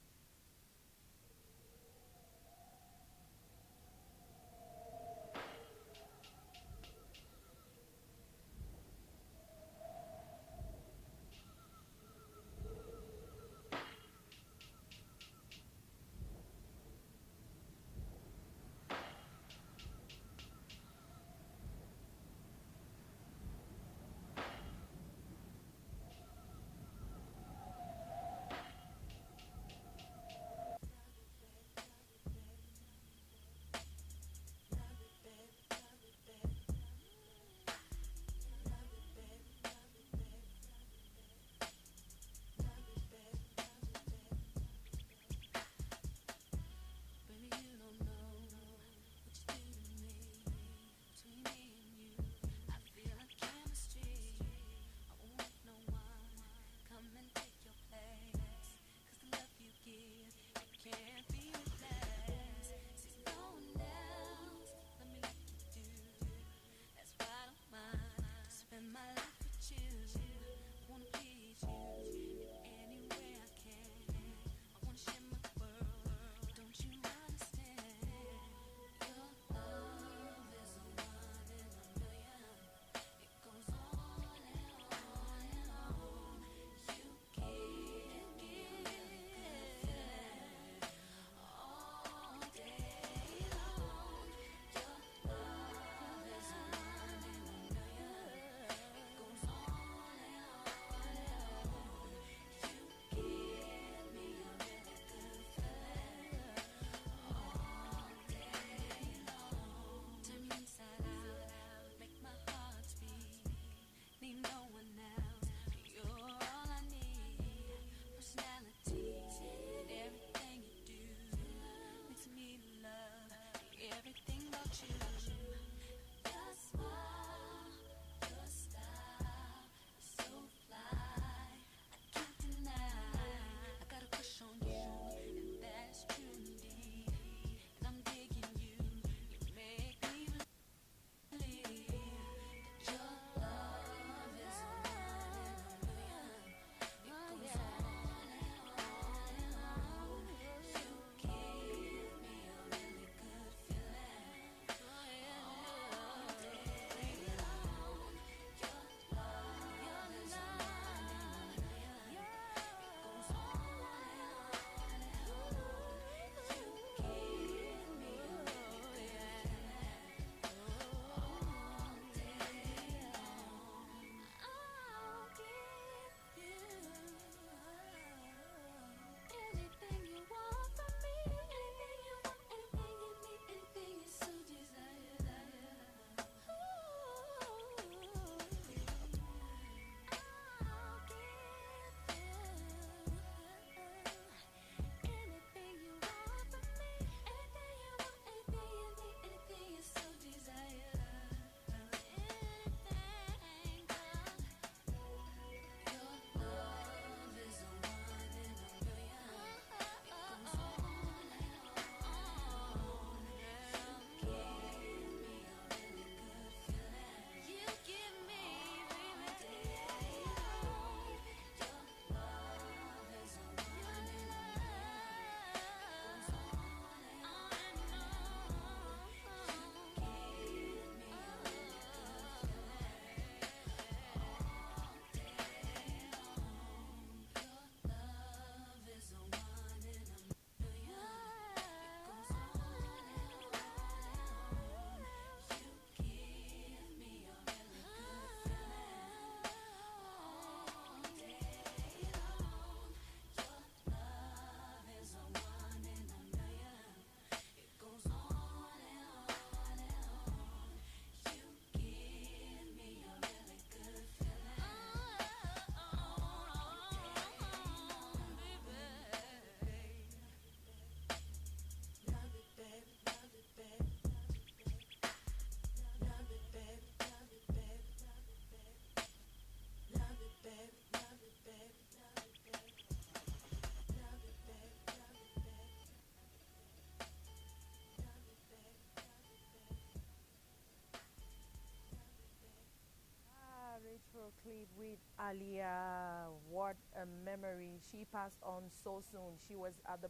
beautiful clip with Alia. What a memory. She passed on so soon. She was at the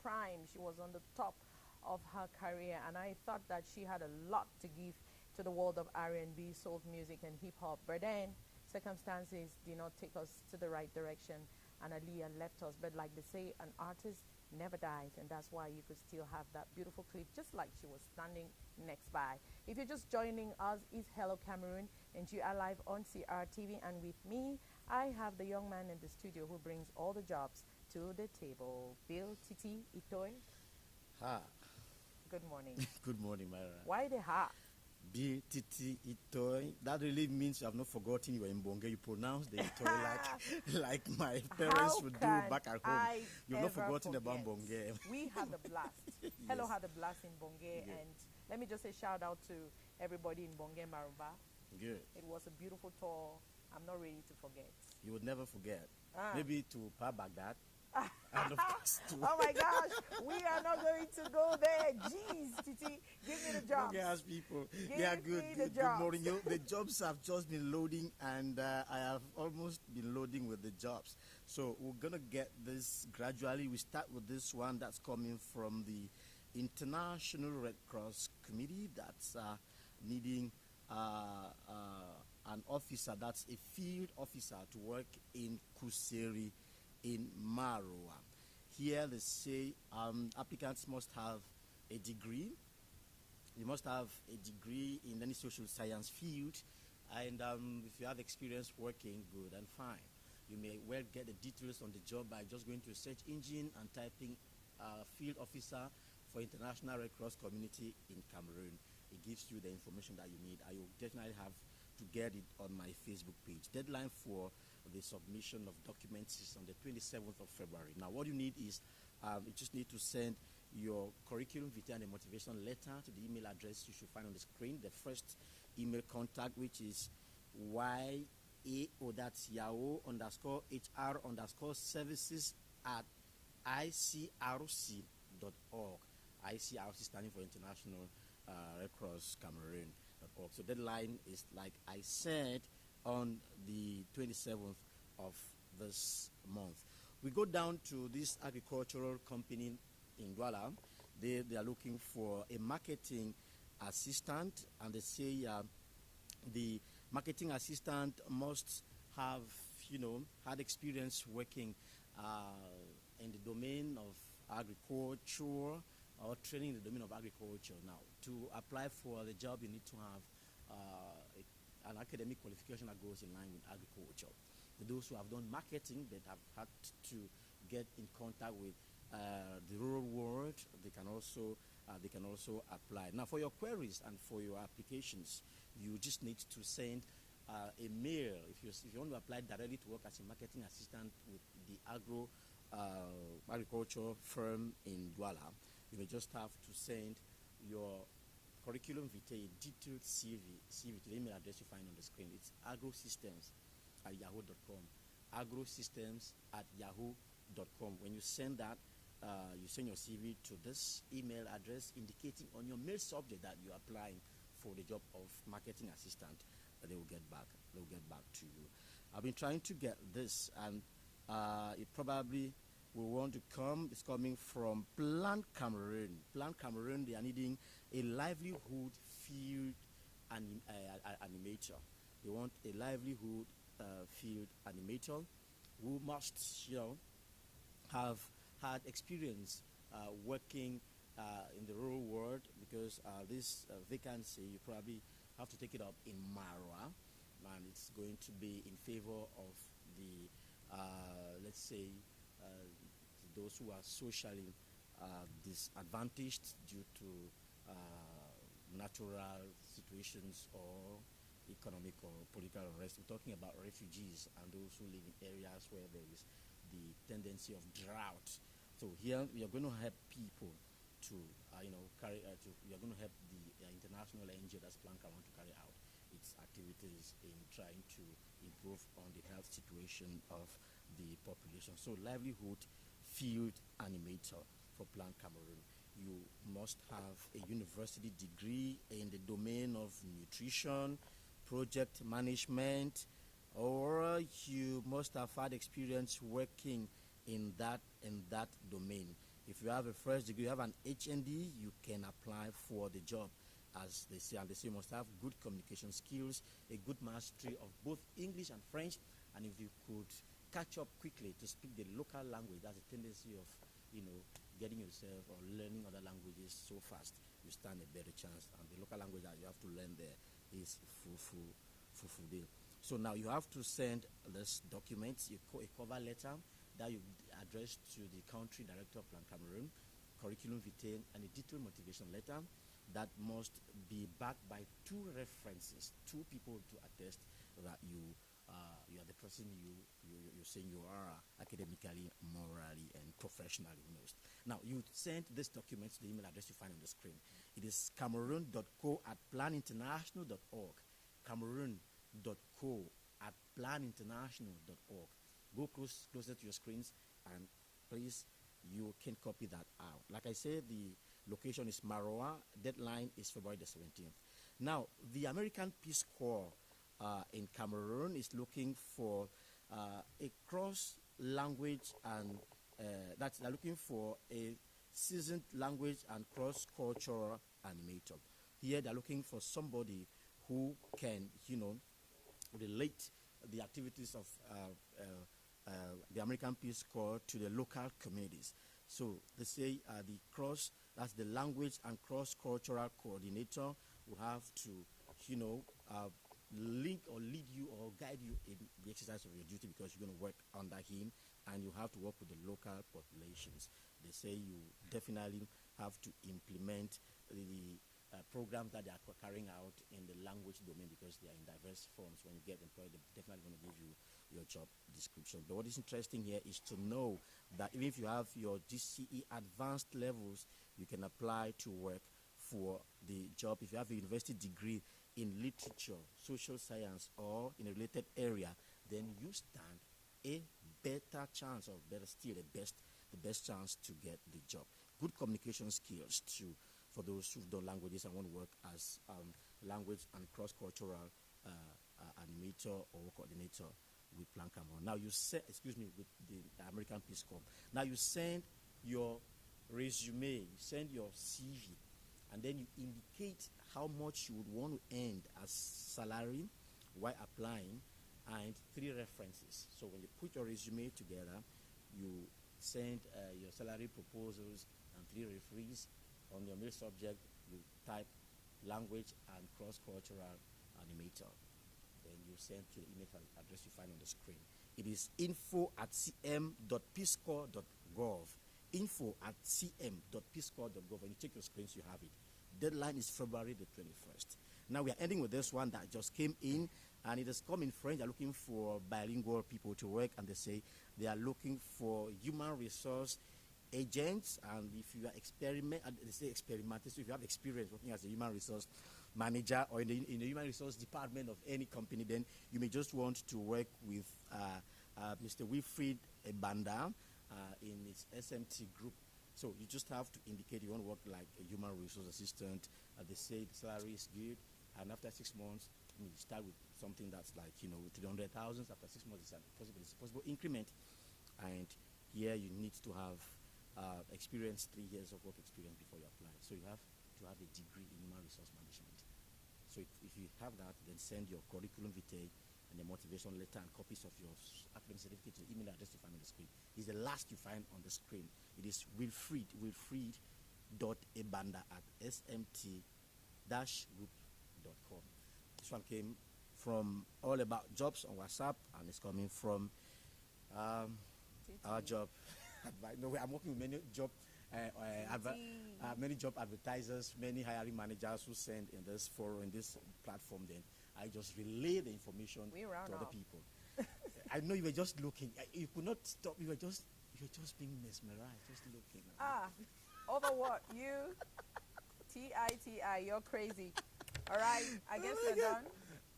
prime. She was on the top of her career, and I thought that she had a lot to give to the world of R&B, soul music, and hip hop. But then circumstances did not take us to the right direction, and Aaliyah left us. But like they say, an artist never dies, and that's why you could still have that beautiful clip, just like she was standing next by. If you're just joining us, it's Hello Cameroon, and you are live on CRTV, and with me, I have the young man in the studio who brings all the jobs to the table. Bill Titi Itoy. Ha. Good morning. Good morning, Myra. Why the ha? Bill Titi Itoy. That really means you have not forgotten you are in Bonge. You pronounce the Itoy like my parents would do back at home. You've not forgotten about Bonge. We had a blast. Yes. Hello had a blast in Bonge, Yeah. and let me just say shout out to everybody in Bonge Maruba. Good. It was a beautiful tour. I'm not ready to forget. You would never forget. Ah. Maybe to Pa Baghdad. And of course to Oh my gosh, we are not going to go there. Jeez, Titi, give me the jobs. Yes, people. Give Yeah, me good. the Good jobs. morning. The jobs have just been loading, and I have almost been loading with the jobs. So we're gonna get this gradually. We start with this one that's coming from the International Red Cross Committee that's needing an officer, that's a field officer, to work in Kuseri in Maroa. Here they say applicants must have a degree. You must have a degree in any social science field, and if you have experience working, good and fine. You may well get the details on the job by just going to a search engine and typing field officer for International Red Cross Community in Cameroon. It gives you the information that you need. I will definitely have to get it on my Facebook page. Deadline for the submission of documents is on the 27th of February. Now, what you need is you just need to send your curriculum vitae and a motivation letter to the email address you should find on the screen. The first email contact, which is YAO, that's Yahoo _HR _services at ICRC.org. ICRC standing for International Red Cross Cameroon.org. So deadline is, like I said, on the 27th of this month. We go down to this agricultural company in Douala. They are looking for a marketing assistant, and they say the marketing assistant must have, had experience working in the domain of agriculture or training in the domain of agriculture. Now, to apply for the job, you need to have an academic qualification that goes in line with agriculture. For those who have done marketing but have had to get in contact with the rural world, they can also apply. Now, for your queries and for your applications, you just need to send a mail. If you want to apply directly to work as a marketing assistant with the agriculture firm in Douala, you may just have to send your curriculum vitae, detailed CV to the email address you find on the screen. It's agrosystems@yahoo.com. agrosystems@yahoo.com. When you send that, you send your CV to this email address, indicating on your mail subject that you're applying for the job of marketing assistant. They will get back to you. I've been trying to get this, and it probably will want to come. It's coming from Plant Cameroon. Plant Cameroon, they are needing a livelihood field animator. They want a livelihood field animator who must, have had experience working in the rural world, because this vacancy, you probably have to take it up in Marwa, and it's going to be in favor of the, let's say, those who are socially disadvantaged due to natural situations or economic or political unrest. We're talking about refugees and those who live in areas where there is the tendency of drought. So here we are going to help people to, we are going to help the international NGO that's Plant Cameroon to carry out its activities in trying to improve on the health situation of the population. So livelihood field animator for Plant Cameroon. You must have a university degree in the domain of nutrition, project management, or you must have had experience working in that domain. If you have a first degree, you have an HND, you can apply for the job, as they say. And they say you must have good communication skills, a good mastery of both English and French, and if you could catch up quickly to speak the local language, that's a tendency of, getting yourself or learning other languages so fast, you stand a better chance. And the local language that you have to learn there is Fufude. So now you have to send this document, a cover letter that you address to the country director of Plan Cameroon, curriculum vitae, and a detailed motivation letter that must be backed by 2 references, 2 people to attest that you are the person you're saying you are academically, morally, and professionally most. Now, you send this document to the email address you find on the screen. It is cameroon.co@planinternational.org. cameroon.co@planinternational.org. Go closer to your screens, and please, you can copy that out. Like I said, the location is Maroa. Deadline is February the 17th. Now, the American Peace Corps in Cameroon is looking for a cross-language and they're looking for a seasoned language and cross-cultural animator. Here, they're looking for somebody who can, relate the activities of the American Peace Corps to the local communities. So they say that's the language and cross-cultural coordinator who have to, link or lead you or guide you in the exercise of your duty, because you're going to work under him, and you have to work with the local populations. They say you definitely have to implement the programs that they are carrying out in the language domain, because they are in diverse forms. When you get employed, they're definitely going to give you your job description. But what is interesting here is to know that even if you have your GCE advanced levels, you can apply to work for the job. If you have a university degree in literature, social science, or in a related area, then you stand a better chance, or better still, the best chance to get the job. Good communication skills too, for those who've done languages and want to work as language and cross-cultural animator or coordinator with Plan Cameroon. Now with the American Peace Corps. Now you send your resume, you send your CV, and then you indicate how much you would want to earn as salary while applying, and 3 references. So when you put your resume together, you send your salary proposals and 3 referees. On your mail subject, you type language and cross-cultural animator. Then you send to the email address you find on the screen. It is info@cm.peacecorps.gov. info@cm.peacecorps.gov. When you check your screens, you have it. Deadline is February the 21st. Now we are ending with this one that just came in, and it has come in French. They're looking for bilingual people to work, and they say they are looking for human resource agents. And if you are experimental, so if you have experience working as a human resource manager or in the human resource department of any company, then you may just want to work with Mr. Wilfried Ebanda in his SMT group. So you just have to indicate you want to work like a human resource assistant. They say the salary is good, and after 6 months, you start with something that's like 300,000. After 6 months, it's a possible increment. And here you need to have 3 years of work experience before you apply. So you have to have a degree in human resource management. So if you have that, then send your curriculum vitae and the motivation letter and copies of your academic certificate to the email address you find on the screen. It's the last you find on the screen. It is wilfried.ebanda@smt-group.com. This one came from All About Jobs on WhatsApp, and it's coming from our job. No, I'm working with many job advertisers, many hiring managers who send in this forum, in this platform. Then I just relay the information to other people. I know you were just looking. You could not stop. You were just being mesmerized, just looking. Over what? You? T-I-T-I, you're crazy. All right, I guess we're done.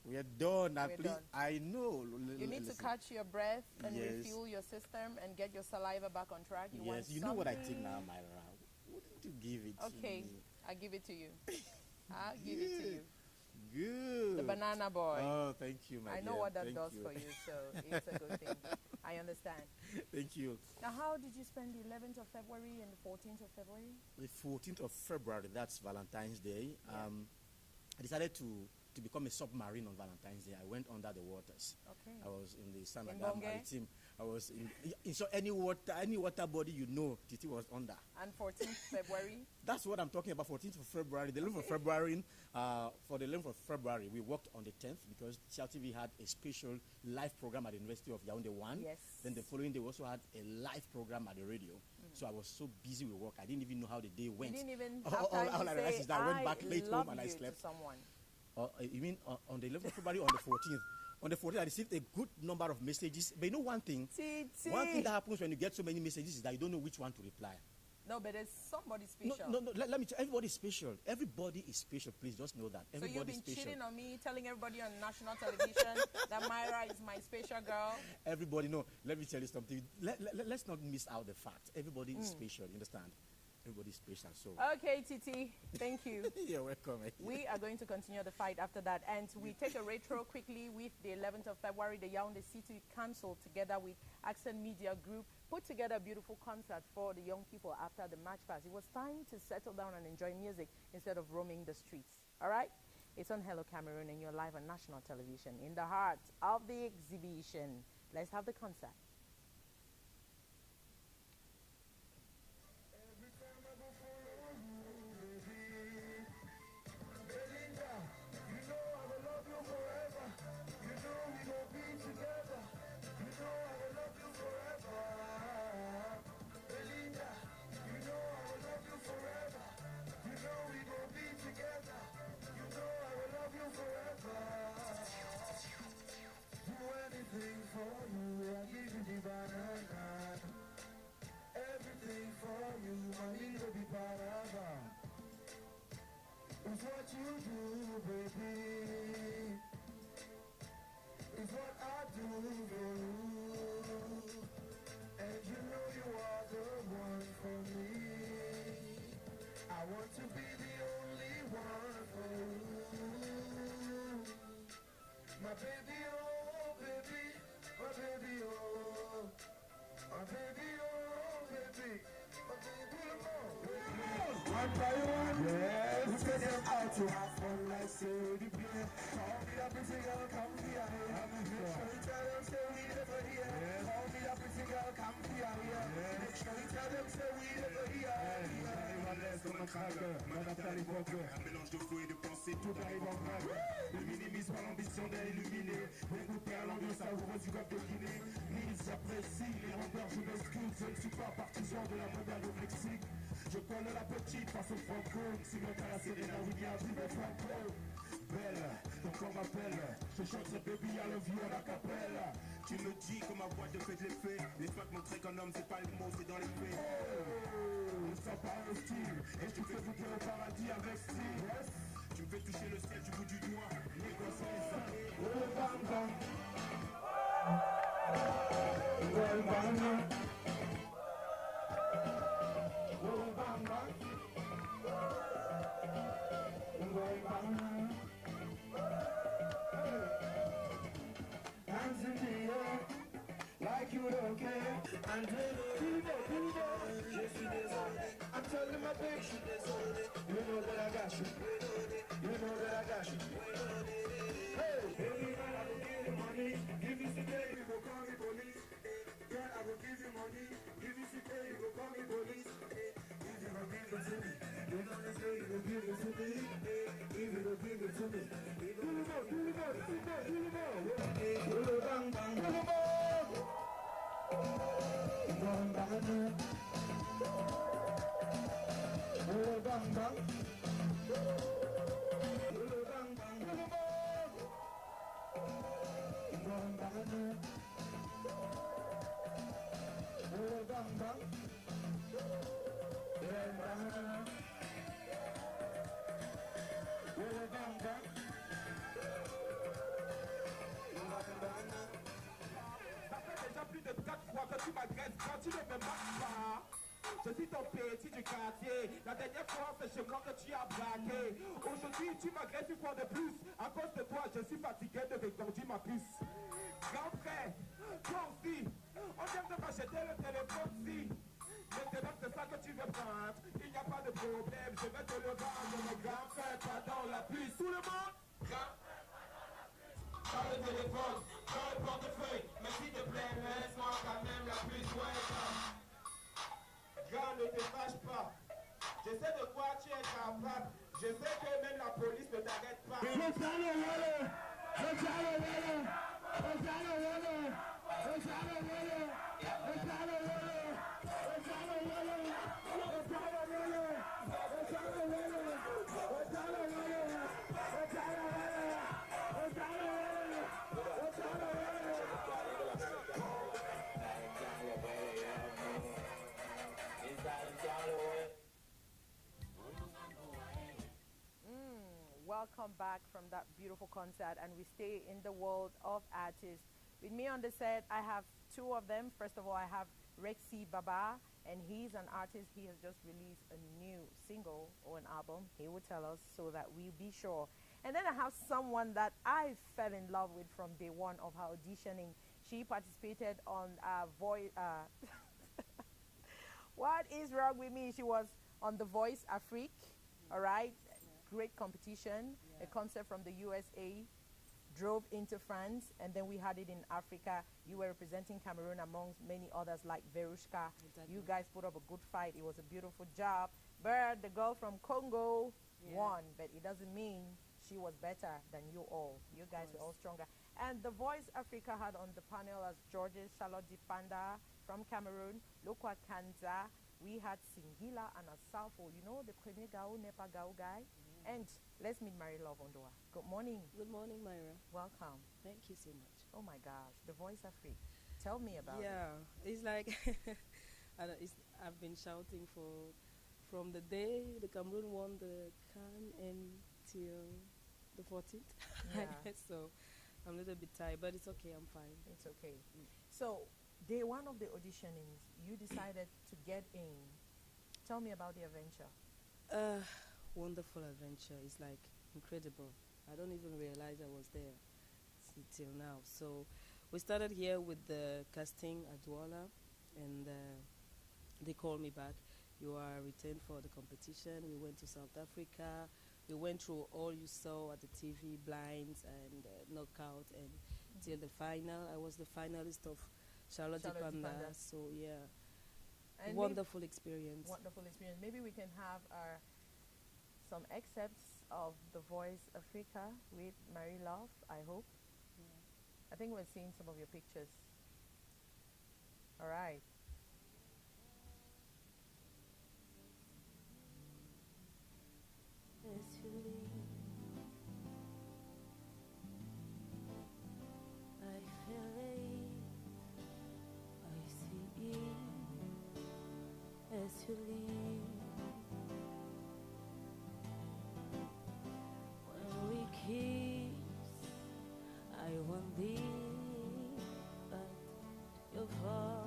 We are done. We're done. I know. You need to catch your breath and refuel your system and get your saliva back on track. You know what I think now, Myra. Wouldn't you give it to me? Okay, I'll give it to you. I'll give it to you. Good. The banana boy. Oh, thank you, my I dear. know what that Thank does you. for you, so it's a good thing. I understand. Thank you. Now, how did you spend the 11th of February and the 14th of February? The 14th of February, that's Valentine's Day. Yeah. I decided to become a submarine on Valentine's Day. I went under the waters. Okay. I was in the San In Aga Bonge? Maritime. I was in so any water body you know, Titi was under. And 14th February? That's what I'm talking about. 14th of February. The 11th of February. For the 11th of February, we worked on the 10th because CLTV had a special live program at the University of Yaoundé 1. Yes. Then the following day, we also had a live program at the radio. So I was so busy with work, I didn't even know how the day went. You didn't even all, have time all to I realized say, is that I went back late love home and I you slept. to someone. You mean on the 11th of February or on the 14th? On the 14th, I received a good number of messages. But you know one thing? One thing that happens when you get so many messages is that you don't know which one to reply. No, but there's somebody special. No. Let me tell you, everybody is special. Everybody is special. Please just know that. So Everybody you've been is special. cheating on me, telling everybody on national television that Myra is my special girl. Everybody, no. Let me tell you something. Let's not miss out the fact. Everybody is special. You understand? Everybody is special. So. Okay, Titi. Thank you. You're welcome. We are going to continue the fight after that. And we take a retro quickly with the 11th of February. The Yaoundé City Council, together with Accent Media Group, put together a beautiful concert for the young people after the match pass. It was time to settle down and enjoy music instead of roaming the streets. All right? It's on Hello Cameroon, and you're live on national television in the heart of the exhibition. Let's have the concert. It's what you do, baby. It's what I do for you. And you know you are the one for me. I want to be the only one for you. My baby, oh baby, my baby, oh. My baby, oh baby, my baby, oh. One by one, yes. We take them out to have fun like say the play. Call me that pretty girl, come here. Make sure you tell them say we never here. Call me that pretty girl, come here. Make sure you tell them say we never here. Comme un craqueur, m'adapte à l'époque. Un mélange de flow et de pensée, tout arrive en vrac. Ne minimise pas l'ambition d'illuminer. Écoutez à l'ambiance savoureuse du golfe de Guinée. Nils, j'apprécie les rondeurs, je m'excuse. Je ne suis pas partisan de la mondiale au Mexique. Je connais la petite face au franco. Si mon père a serré la William, je vais franco. Belle, ton corps m'appelle. Je chante ce baby à la vie à la capelle. Tu me dis que ma voix te fait de l'effet. Laisse-moi te montrer qu'un homme c'est pas le mot, c'est dans les faits. Ça parle au style. Et tu me fais goûter au paradis avec style. Tu me fais toucher le ciel du bout du doigt. Négocier les années. Oh bang bang. Well bang bang. Oh bang bang. Well bang bang. Hands in the air, like you don't care. And je suis désolé. I'm telling my bitch, you know that I got you. You know that I got you. Hey, baby, man, I will give you money. Give you some day, you go call me police. Girl, I will give you money. Give you some day, you go call me police. If you don't give it to me, you gonna say you will give it to me. If you don't give it to me, bang bang, bang bang. Bang bang. Je suis ton petit du quartier. La dernière fois, c'est chez moi que tu as braqué. Aujourd'hui, tu m'agresses une fois de plus. À cause de toi, je suis fatigué de reconduire ma puce. Grand frère, toi aussi, on vient de m'acheter le téléphone si. Maintenant, c'est ça que tu veux prendre. Il n'y a pas de problème, je vais te le vendre. Mon grand frère, pas dans la puce. Tout le monde, grand frère, pas dans la puce. Dans le téléphone, dans le portefeuille. Mais s'il te plaît, laisse-moi quand même la puce. Ouais, grand, ne te fâche pas. Je sais de quoi tu es capable. Je sais que même la police ne t'arrête pas. Welcome back from that beautiful concert, and we stay in the world of artists. With me on the set, I have two of them. First of all, I have Rexy Baba, and he's an artist. He has just released a new single or an album. He will tell us so that we'll be sure. And then I have someone that I fell in love with from day one of her auditioning. She participated on Voice. What is wrong with me? She was on The Voice Afrique. All right. Great competition. A concert from the USA, drove into France, and then we had it in Africa. You were representing Cameroon amongst many others like Verushka. Exactly. You guys put up a good fight. It was a beautiful job. But the girl from Congo won, but it doesn't mean she was better than you all. You guys were all stronger. And The Voice Africa had on the panel as Georges Charlotte Dipanda from Cameroon, Lokwa Kanza. We had Singila and Asafo, you know, the Premier Gao, Nepa Gao guy. And let's meet Mary Love Ondoa. Good morning. Good morning, Myra. Welcome. Thank you so much. Oh my gosh, The Voice Afrique. Tell me about it. Yeah, it's like I've been shouting from the day the Cameroon won the CAN until the 14th. I guess so. I'm a little bit tired, but it's okay. I'm fine. It's okay. So, day one of the auditionings, you decided to get in. Tell me about the adventure. Wonderful adventure. It's like incredible. I don't even realize I was there until now. So we started here with the casting at Douala, and they called me back. You are returned for the competition. We went to South Africa. We went through all you saw at the TV, blinds and knockout, and till the final. I was the finalist of Charlotte Dipanda. So yeah, and wonderful experience. Wonderful experience. Maybe we can have some excerpts of The Voice Africa with Mary Love, I hope. I think we're seeing some of your pictures. All right. I feel it, I see it as you leave. When we kiss, I want thee, but you're far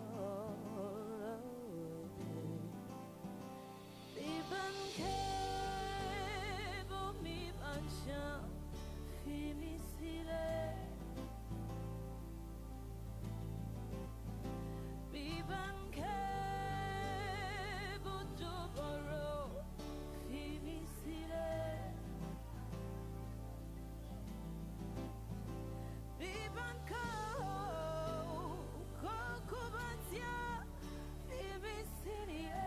away. Even cable me bancha, fimi sile. Even cable joboro, fimi sile. Even Kokobatia, fimi sile.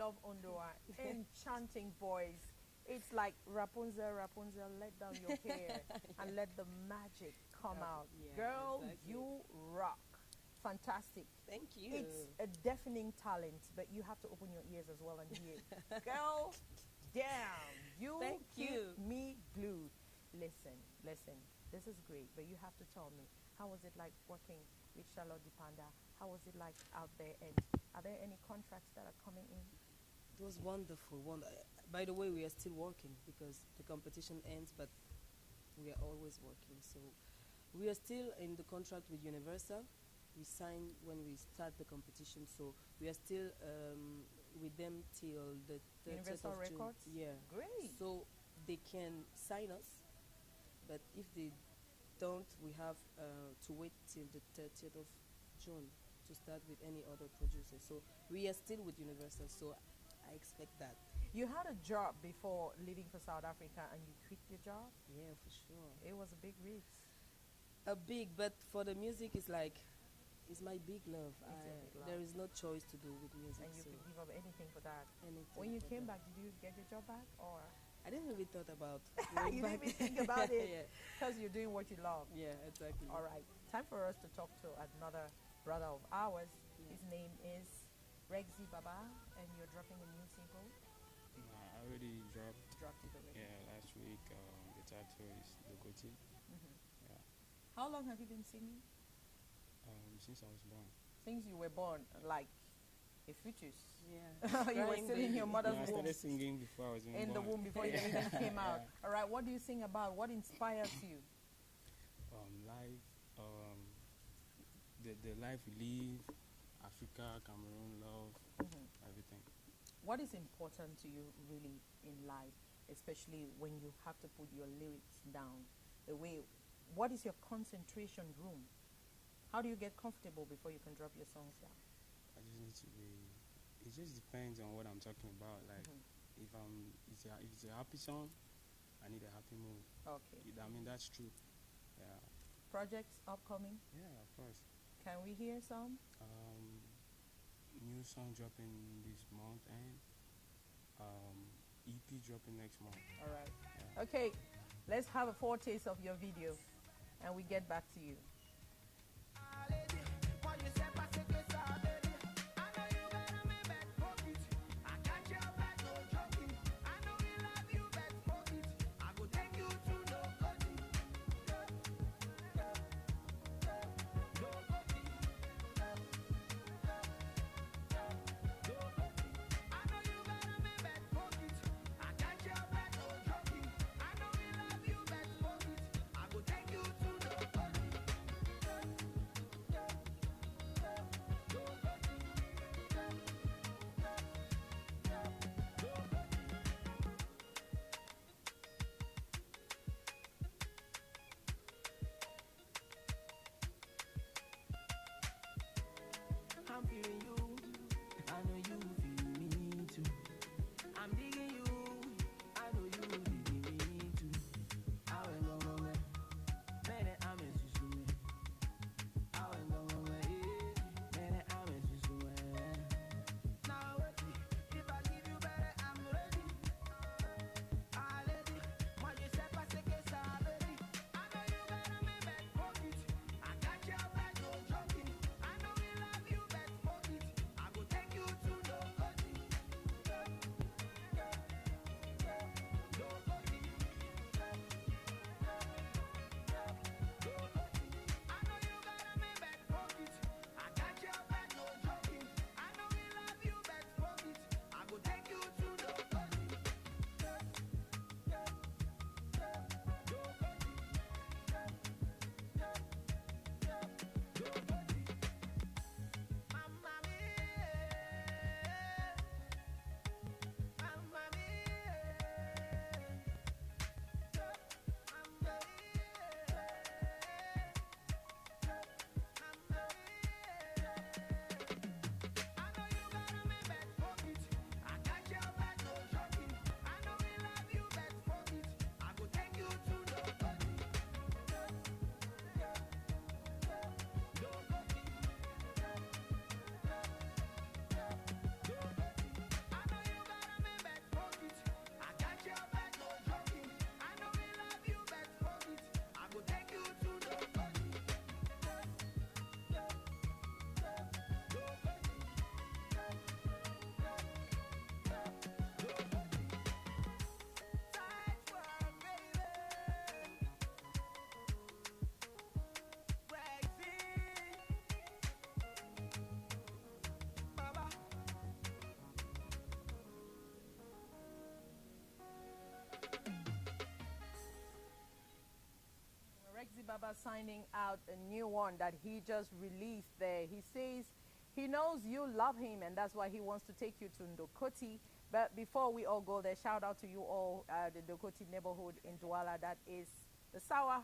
love Ondoa. Enchanting voice. It's like Rapunzel, Rapunzel, let down your hair and let the magic come out. Yeah, Girl, exactly. you rock. Fantastic. Thank you. It's a deafening talent, but you have to open your ears as well and hear. Girl, damn, you Thank keep you. me glued. Listen, this is great, but you have to tell me, how was it like working with Charlotte Dipanda? How was it like out there? And are there any contracts that are coming in? It was wonderful. By the way, we are still working because the competition ends, but we are always working. So we are still in the contract with Universal. We signed when we start the competition, so we are still with them till the 30th Universal of Records? June. Yeah. Great. So they can sign us, but if they don't, we have to wait till the 30th of June to start with any other producer. So we are still with Universal, so I expect that. You had a job before leaving for South Africa and you quit your job? Yeah, for sure. It was a big risk. But for the music, it's like, it's my big love. It's your big love. There is no choice to do with music. And you so could give up anything for that. anything When you for came that. back, did you get your job back? Or I didn't really thought about you going didn't back. even think about it Yeah. because you're doing what you love. Yeah, exactly. All right, time for us to talk to another brother of ours. His name is Rexy Baba, and you're dropping a new single. I already Dropped it already. Yeah, last week. The title is Logoti. Yeah. How long have you been singing? Since I was born. Since you were born, like a fetus. Yeah. You were Crying still in your baby. mother's I womb. started singing before I was even In the born. womb before you even came out. All right, what do you sing about? What inspires you? Life, the life we live, Africa, Cameroon, love, everything. What is important to you really in life, especially when you have to put your lyrics down? What is your concentration room? How do you get comfortable before you can drop your songs down? I just need to be. It just depends on what I'm talking about. Like, if it's a happy song, I need a happy mood. Okay. I mean, that's true. Yeah. Projects upcoming? Yeah, of course. Can we hear some? New song dropping this month and EP dropping next month. All right. Yeah. Okay, let's have a foretaste of your video and we get back to you. Baba signing out a new one that he just released there. He says he knows you love him and that's why he wants to take you to Ndokoti. But before we all go there, shout out to you all, the Ndokoti neighborhood in Douala. That is the Sawa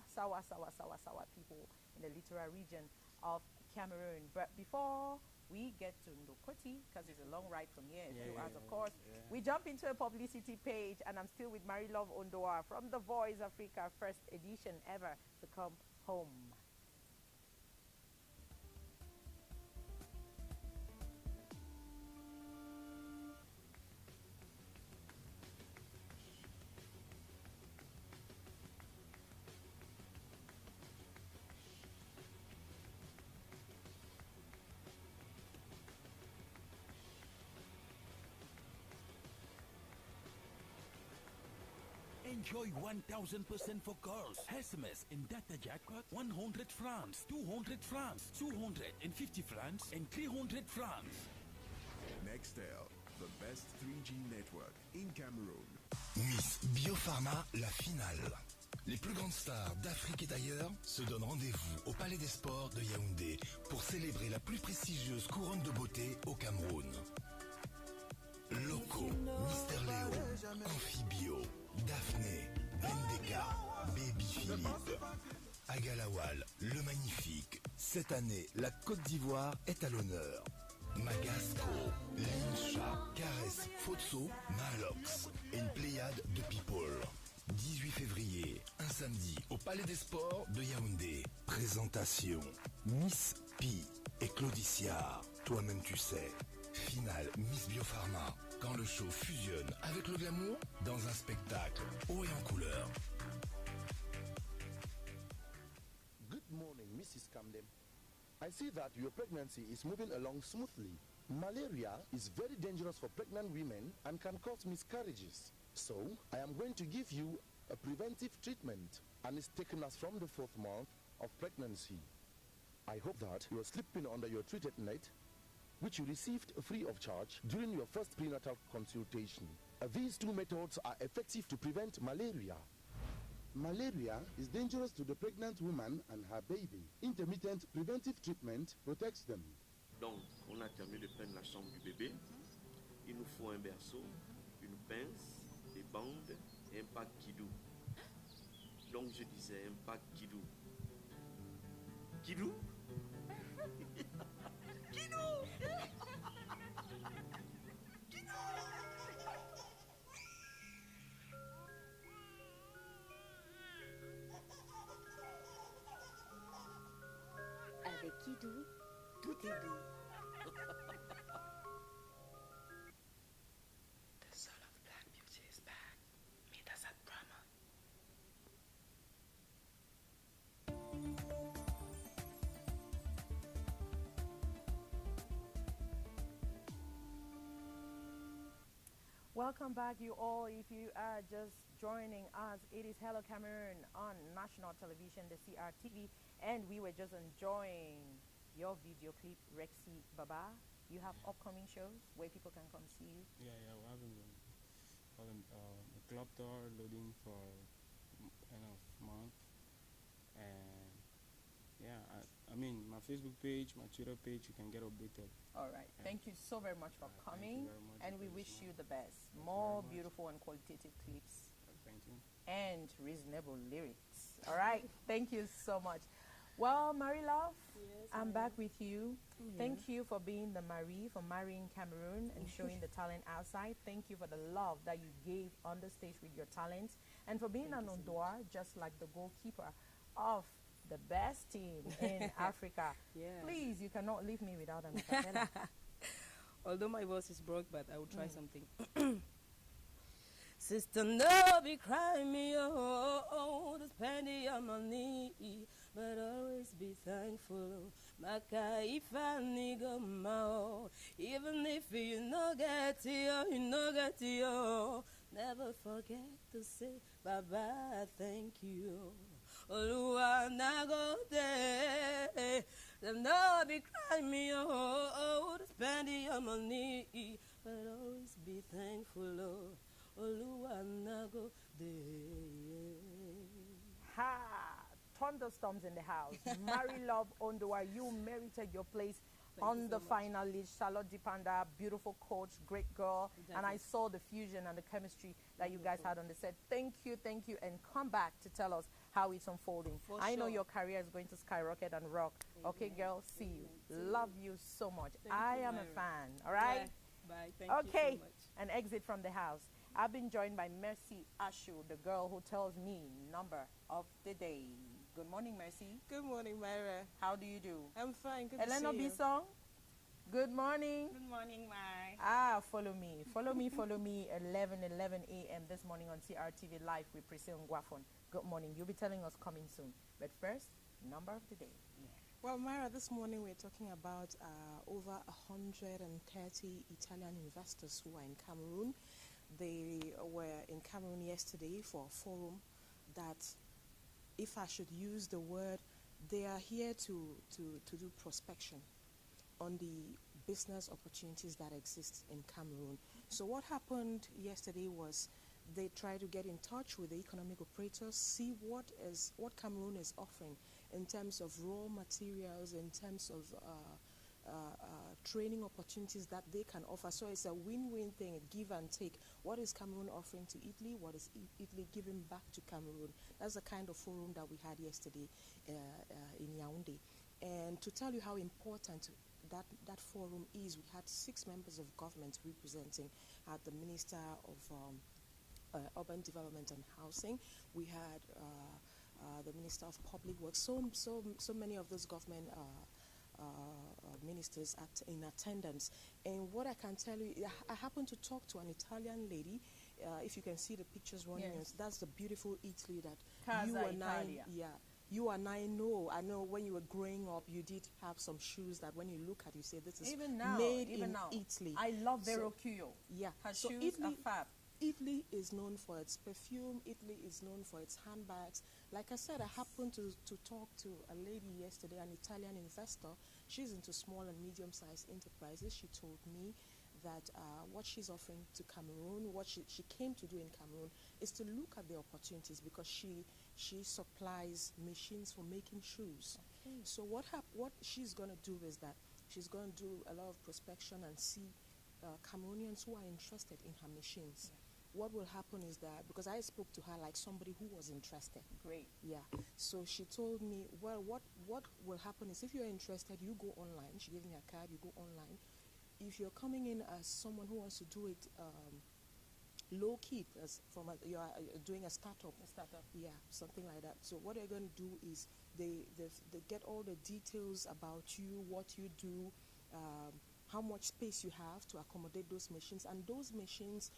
people in the littoral region of Cameroon. But before we get to Ndokoti, because it's a long ride from here, a few hours, of course, we jump into a publicity page, and I'm still with Marie Love Ondoa from The Voice Africa, first edition ever to come home. Enjoy 1000% for girls. SMS and data jackpot 100 francs, 200 francs, 250 francs, and 300 francs. Nextel, the best 3G network in Cameroon. Miss Biopharma, la finale. Les plus grandes stars d'Afrique et d'ailleurs se donnent rendez-vous au Palais des Sports de Yaoundé pour célébrer la plus prestigieuse couronne de beauté au Cameroun. Loco, Mister Léo, Amphibio, Daphné, Bendeka, Baby Philippe, Agalawal, le magnifique. Cette année, la Côte d'Ivoire est à l'honneur. Magasco, Lincha, Caresse, Fotso, Malox et une pléiade de people. 18 février, un samedi, au Palais des Sports de Yaoundé. Présentation, Miss Pi et Claudicia. Toi-même tu sais. Finale Miss Biopharma. Quand le show fusionne avec le glamour dans un spectacle haut et en couleur. Good morning, Mrs. Camden. I see that your pregnancy is moving along smoothly. Malaria is very dangerous for pregnant women and can cause miscarriages. So, I am going to give you a preventive treatment, and it's taken us from the 4th month of pregnancy. I hope that you are sleeping under your treated net, which you received free of charge during your first prenatal consultation. These two methods are effective to prevent malaria. Malaria is dangerous to the pregnant woman and her baby. Intermittent preventive treatment protects them. Donc, on a terminé de prendre la chambre du bébé. Il nous faut un berceau, une pince, des bandes et un pack Kidou. Donc, je disais un pack Kidou. Kidou? Avec Kidou, tout est doux. The soul of Black Beauty is back. Meet us at Brahma. Welcome back, you all. If you are just joining us, it is Hello Cameroon on national television, the CRTV, and we were just enjoying your video clip, Rexy Baba. You have upcoming shows where people can come see you? Yeah, we're having a club tour loading for end of month, and yeah, I mean my Facebook page, my Twitter page, you can get updated. All right. Yeah. Thank you so very much for coming, very much. and we wish you the best. More beautiful and qualitative clips. Thank you. And reasonable lyrics. All right. Thank you so much. Well, Marie Love, I'm back with you. Thank you for being the Marie, for marrying Cameroon and showing the talent outside. Thank you for the love that you gave on the stage with your talents, and for being an Ondoa, just like the goalkeeper of the best team in Africa. Please, you cannot leave me without an acapella. Although my voice is broke, but I will try something. Sister, no be cry me, oh, to spend your money, but always be thankful. Maka ifani go mao, even if you no get yo, you no get yo. Never forget to say bye bye, thank you. Oluwa na go de, no be cry me, oh, to spend your money, but always be thankful, oh. Oluwa na go de. Ha! thunderstorms in the house. Mary Love Ondua, you merited your place Thank on you the so much. final list. Charlotte Dipanda, beautiful coach, great girl. Thank And I you. saw the fusion and the chemistry that you guys had on the set. Thank you, and come back to tell us how it's unfolding. For I know sure. your career is going to skyrocket and rock. Okay, Amen. girl, see you. Love you so much. Thank I you, am a Myra. fan, all right? Bye. Thank Okay, you so much. an exit from the house. I've been joined by Mercy Ashu, the girl who tells me number of the day. Good morning, Mercy. Good morning, Myra. How do you do? I'm fine. Good Elena to see you. Bisong. Good morning. Good morning, Myra. Follow me. Follow me. 11 a.m. this morning on CRTV Live with Priscilla Nguafon. Good morning. You'll be telling us coming soon. But first, number of the day. Well, Myra, this morning we're talking about over 130 Italian investors who are in Cameroon. They were in Cameroon yesterday for a forum that, if I should use the word, they are here to do prospection on the business opportunities that exist in Cameroon. So what happened yesterday was they tried to get in touch with the economic operators, see what Cameroon is offering in terms of raw materials, in terms of training opportunities that they can offer. So it's a win-win thing, a give and take. What is Cameroon offering to Italy? What is Italy giving back to Cameroon? That's the kind of forum that we had yesterday in Yaoundé. And to tell you how important that forum is, we had 6 members of government representing the Minister of Urban Development and Housing. We had the Minister of Public Works. So many of those government ministers in attendance. And what I can tell you, I happened to talk to an Italian lady. If you can see the pictures running, Yes. that's the beautiful Italy that Casa you and Italia. you and I know. I know when you were growing up, you did have some shoes that when you look at, you say this is Even now, made even in now. Italy. I love So- Vero Cuyo. Yeah, Her so shoes Italy, are fab. Italy is known for its perfume. Italy is known for its handbags. Like I said, I happened to talk to a lady yesterday, an Italian investor. She's into small and medium-sized enterprises. She told me that what she's offering to Cameroon, what she came to do in Cameroon, is to look at the opportunities because she supplies machines for making shoes. Okay. So what she's going to do is that she's going to do a lot of prospection and see Cameroonians who are interested in her machines. What will happen is that, because I spoke to her like somebody who was interested. Great. Yeah. So she told me, well, what will happen is if you're interested, you go online. She gave me a card, you go online. If you're coming in as someone who wants to do it low key, you are doing a startup. Yeah, something like that. So what they're going to do is they get all the details about you, what you do, how much space you have to accommodate those machines. And those machines,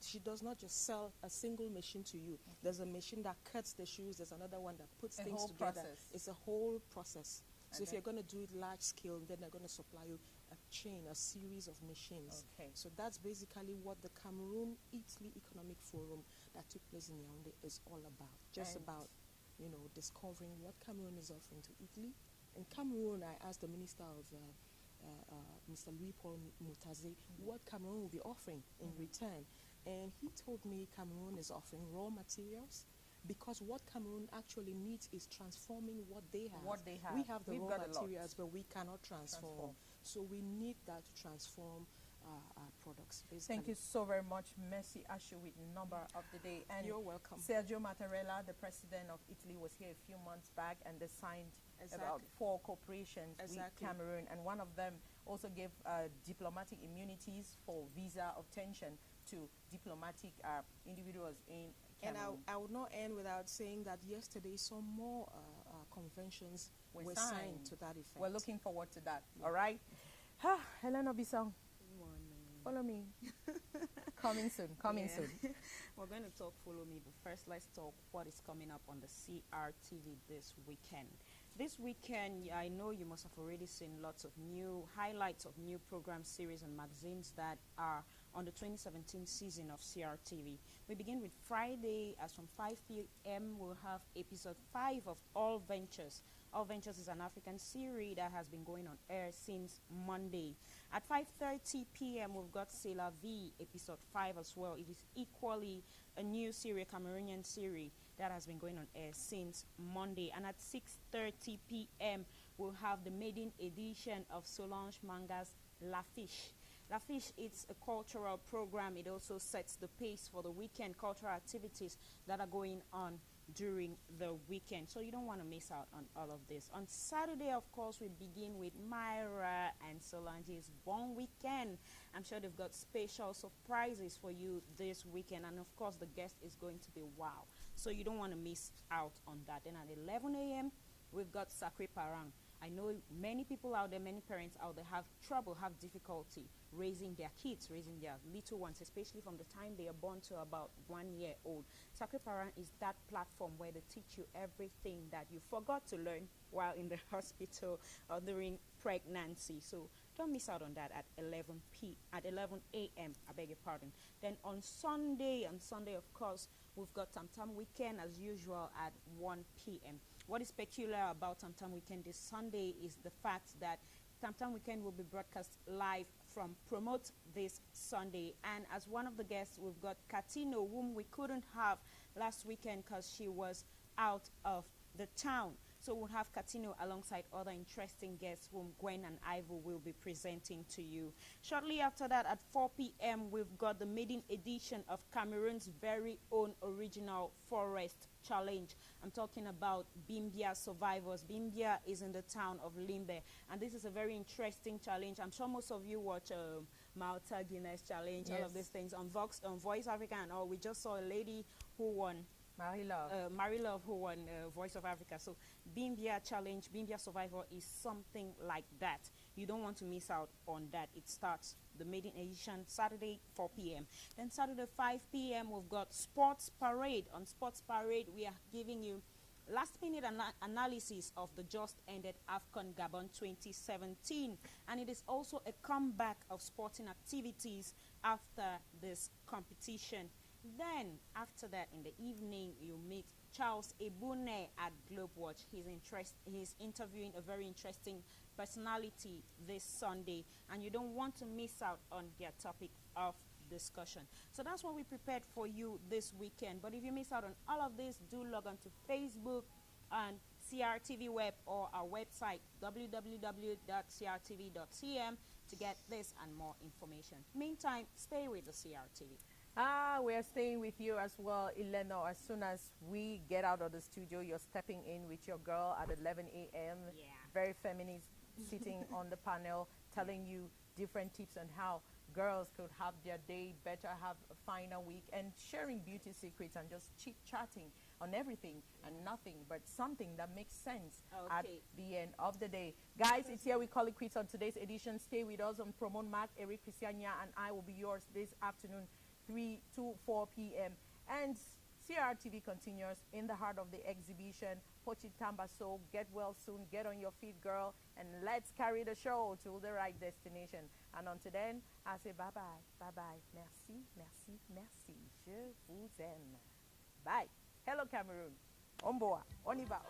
she does not just sell a single machine to you. There's a machine that cuts the shoes. There's another one that puts A things whole together. process. It's a whole process. So And if you're going to do it large scale, then they're going to supply you a chain, a series of machines. Okay. So that's basically what the Cameroon-Italy Economic Forum that took place in Yaoundé is all about. Just And- about, discovering what Cameroon is offering to Italy. In Cameroon, I asked the Minister of Mr. Louis-Paul Moutaze what Cameroon will be offering in return. And he told me Cameroon is offering raw materials because what Cameroon actually needs is transforming what they have. What they have. We have the We've raw got a lot. materials, but we cannot transform. So we need that to transform our products. Basically. Thank you so very much, Mercy Ashu, with number of the day. And You're welcome. Sergio Mattarella, the president of Italy, was here a few months back, and they signed about Exactly. 4 corporations with Exactly. Cameroon, and one of them also gave diplomatic immunities for visa obtention to diplomatic individuals in And Cameroon. I would not end without saying that yesterday some more conventions were signed to that effect. We're looking forward to that. All right. Helena Bisong. Follow me. Coming soon. Coming Yeah. soon. We're going to talk Follow Me, but first let's talk what is coming up on the CRTV this weekend. This weekend, I know you must have already seen lots of new highlights of new program series and magazines that are on the 2017 season of CRTV. We begin with Friday, as from 5 p.m. we'll have episode 5 of All Ventures. All Ventures is an African series that has been going on air since Monday. At 5:30 p.m. we've got C'est la Vie, episode 5 as well. It is equally a new series, Cameroonian series that has been going on air since Monday. And at 6:30 p.m., we'll have the maiden edition of Solange Manga's La Fiche. La Fiche, it's a cultural program. It also sets the pace for the weekend cultural activities that are going on during the weekend. So you don't want to miss out on all of this. On Saturday, of course, we begin with Myra and Solange's Bon Weekend. I'm sure they've got special surprises for you this weekend. And of course, the guest is going to be wow. So you don't want to miss out on that. Then at 11 a.m., we've got Sacré Parent. I know many people out there, many parents out there have trouble, have difficulty raising their kids, raising their little ones, especially from the time they are born to about 1 year old. Sacré Parent is that platform where they teach you everything that you forgot to learn while in the hospital or during pregnancy. So don't miss out on that at 11 a.m. I beg your pardon. Then on Sunday, of course, we've got Tam Tam Weekend as usual at 1 p.m. What is peculiar about Tam Tam Weekend this Sunday is the fact that Tam Tam Weekend will be broadcast live from Promote this Sunday. And as one of the guests, we've got Katino, whom we couldn't have last weekend because she was out of the town. So we'll have Katino alongside other interesting guests whom Gwen and Ivo will be presenting to you. Shortly after that, at 4 p.m., we've got the maiden edition of Cameroon's very own original forest challenge. I'm talking about Bimbia survivors. Bimbia is in the town of Limbe, and this is a very interesting challenge. I'm sure most of you watch Malta Guinness Challenge, all of these things on Voice Africa and all. We just saw a lady who won. Marie Love, who won Voice of Africa. So Bimbia Challenge, Bimbia Survivor is something like that. You don't want to miss out on that. It starts the maiden edition Saturday 4 p.m. Then Saturday 5 p.m. we've got Sports Parade. On Sports Parade, we are giving you last-minute analysis of the just-ended AFCON Gabon 2017. And it is also a comeback of sporting activities after this competition. Then, after that, in the evening, you meet Charles Ebune at Globe Watch. He's interviewing a very interesting personality this Sunday, and you don't want to miss out on their topic of discussion. So that's what we prepared for you this weekend. But if you miss out on all of this, do log on to Facebook and CRTV Web or our website, www.crtv.cm, to get this and more information. Meantime, stay with the CRTV. We're staying with you as well, Elena. As soon as we get out of the studio, you're stepping in with your girl at 11 a.m. Yeah. Very feminist, sitting on the panel, telling you different tips on how girls could have their day better, have a finer week, and sharing beauty secrets and just chit-chatting on everything and nothing, but something that makes sense at the end of the day. Guys, it's here we call it quits on today's edition. Stay with us on Promote Mark. Eric Christiania and I will be yours this afternoon, 3 to 4 p.m. And CRTV continues in the heart of the exhibition. Pochi Tambaso, get well soon, get on your feet, girl, and let's carry the show to the right destination. And until then, I say bye-bye, bye-bye. Merci, merci, merci. Je vous aime. Bye. Hello, Cameroon. On board. On y va.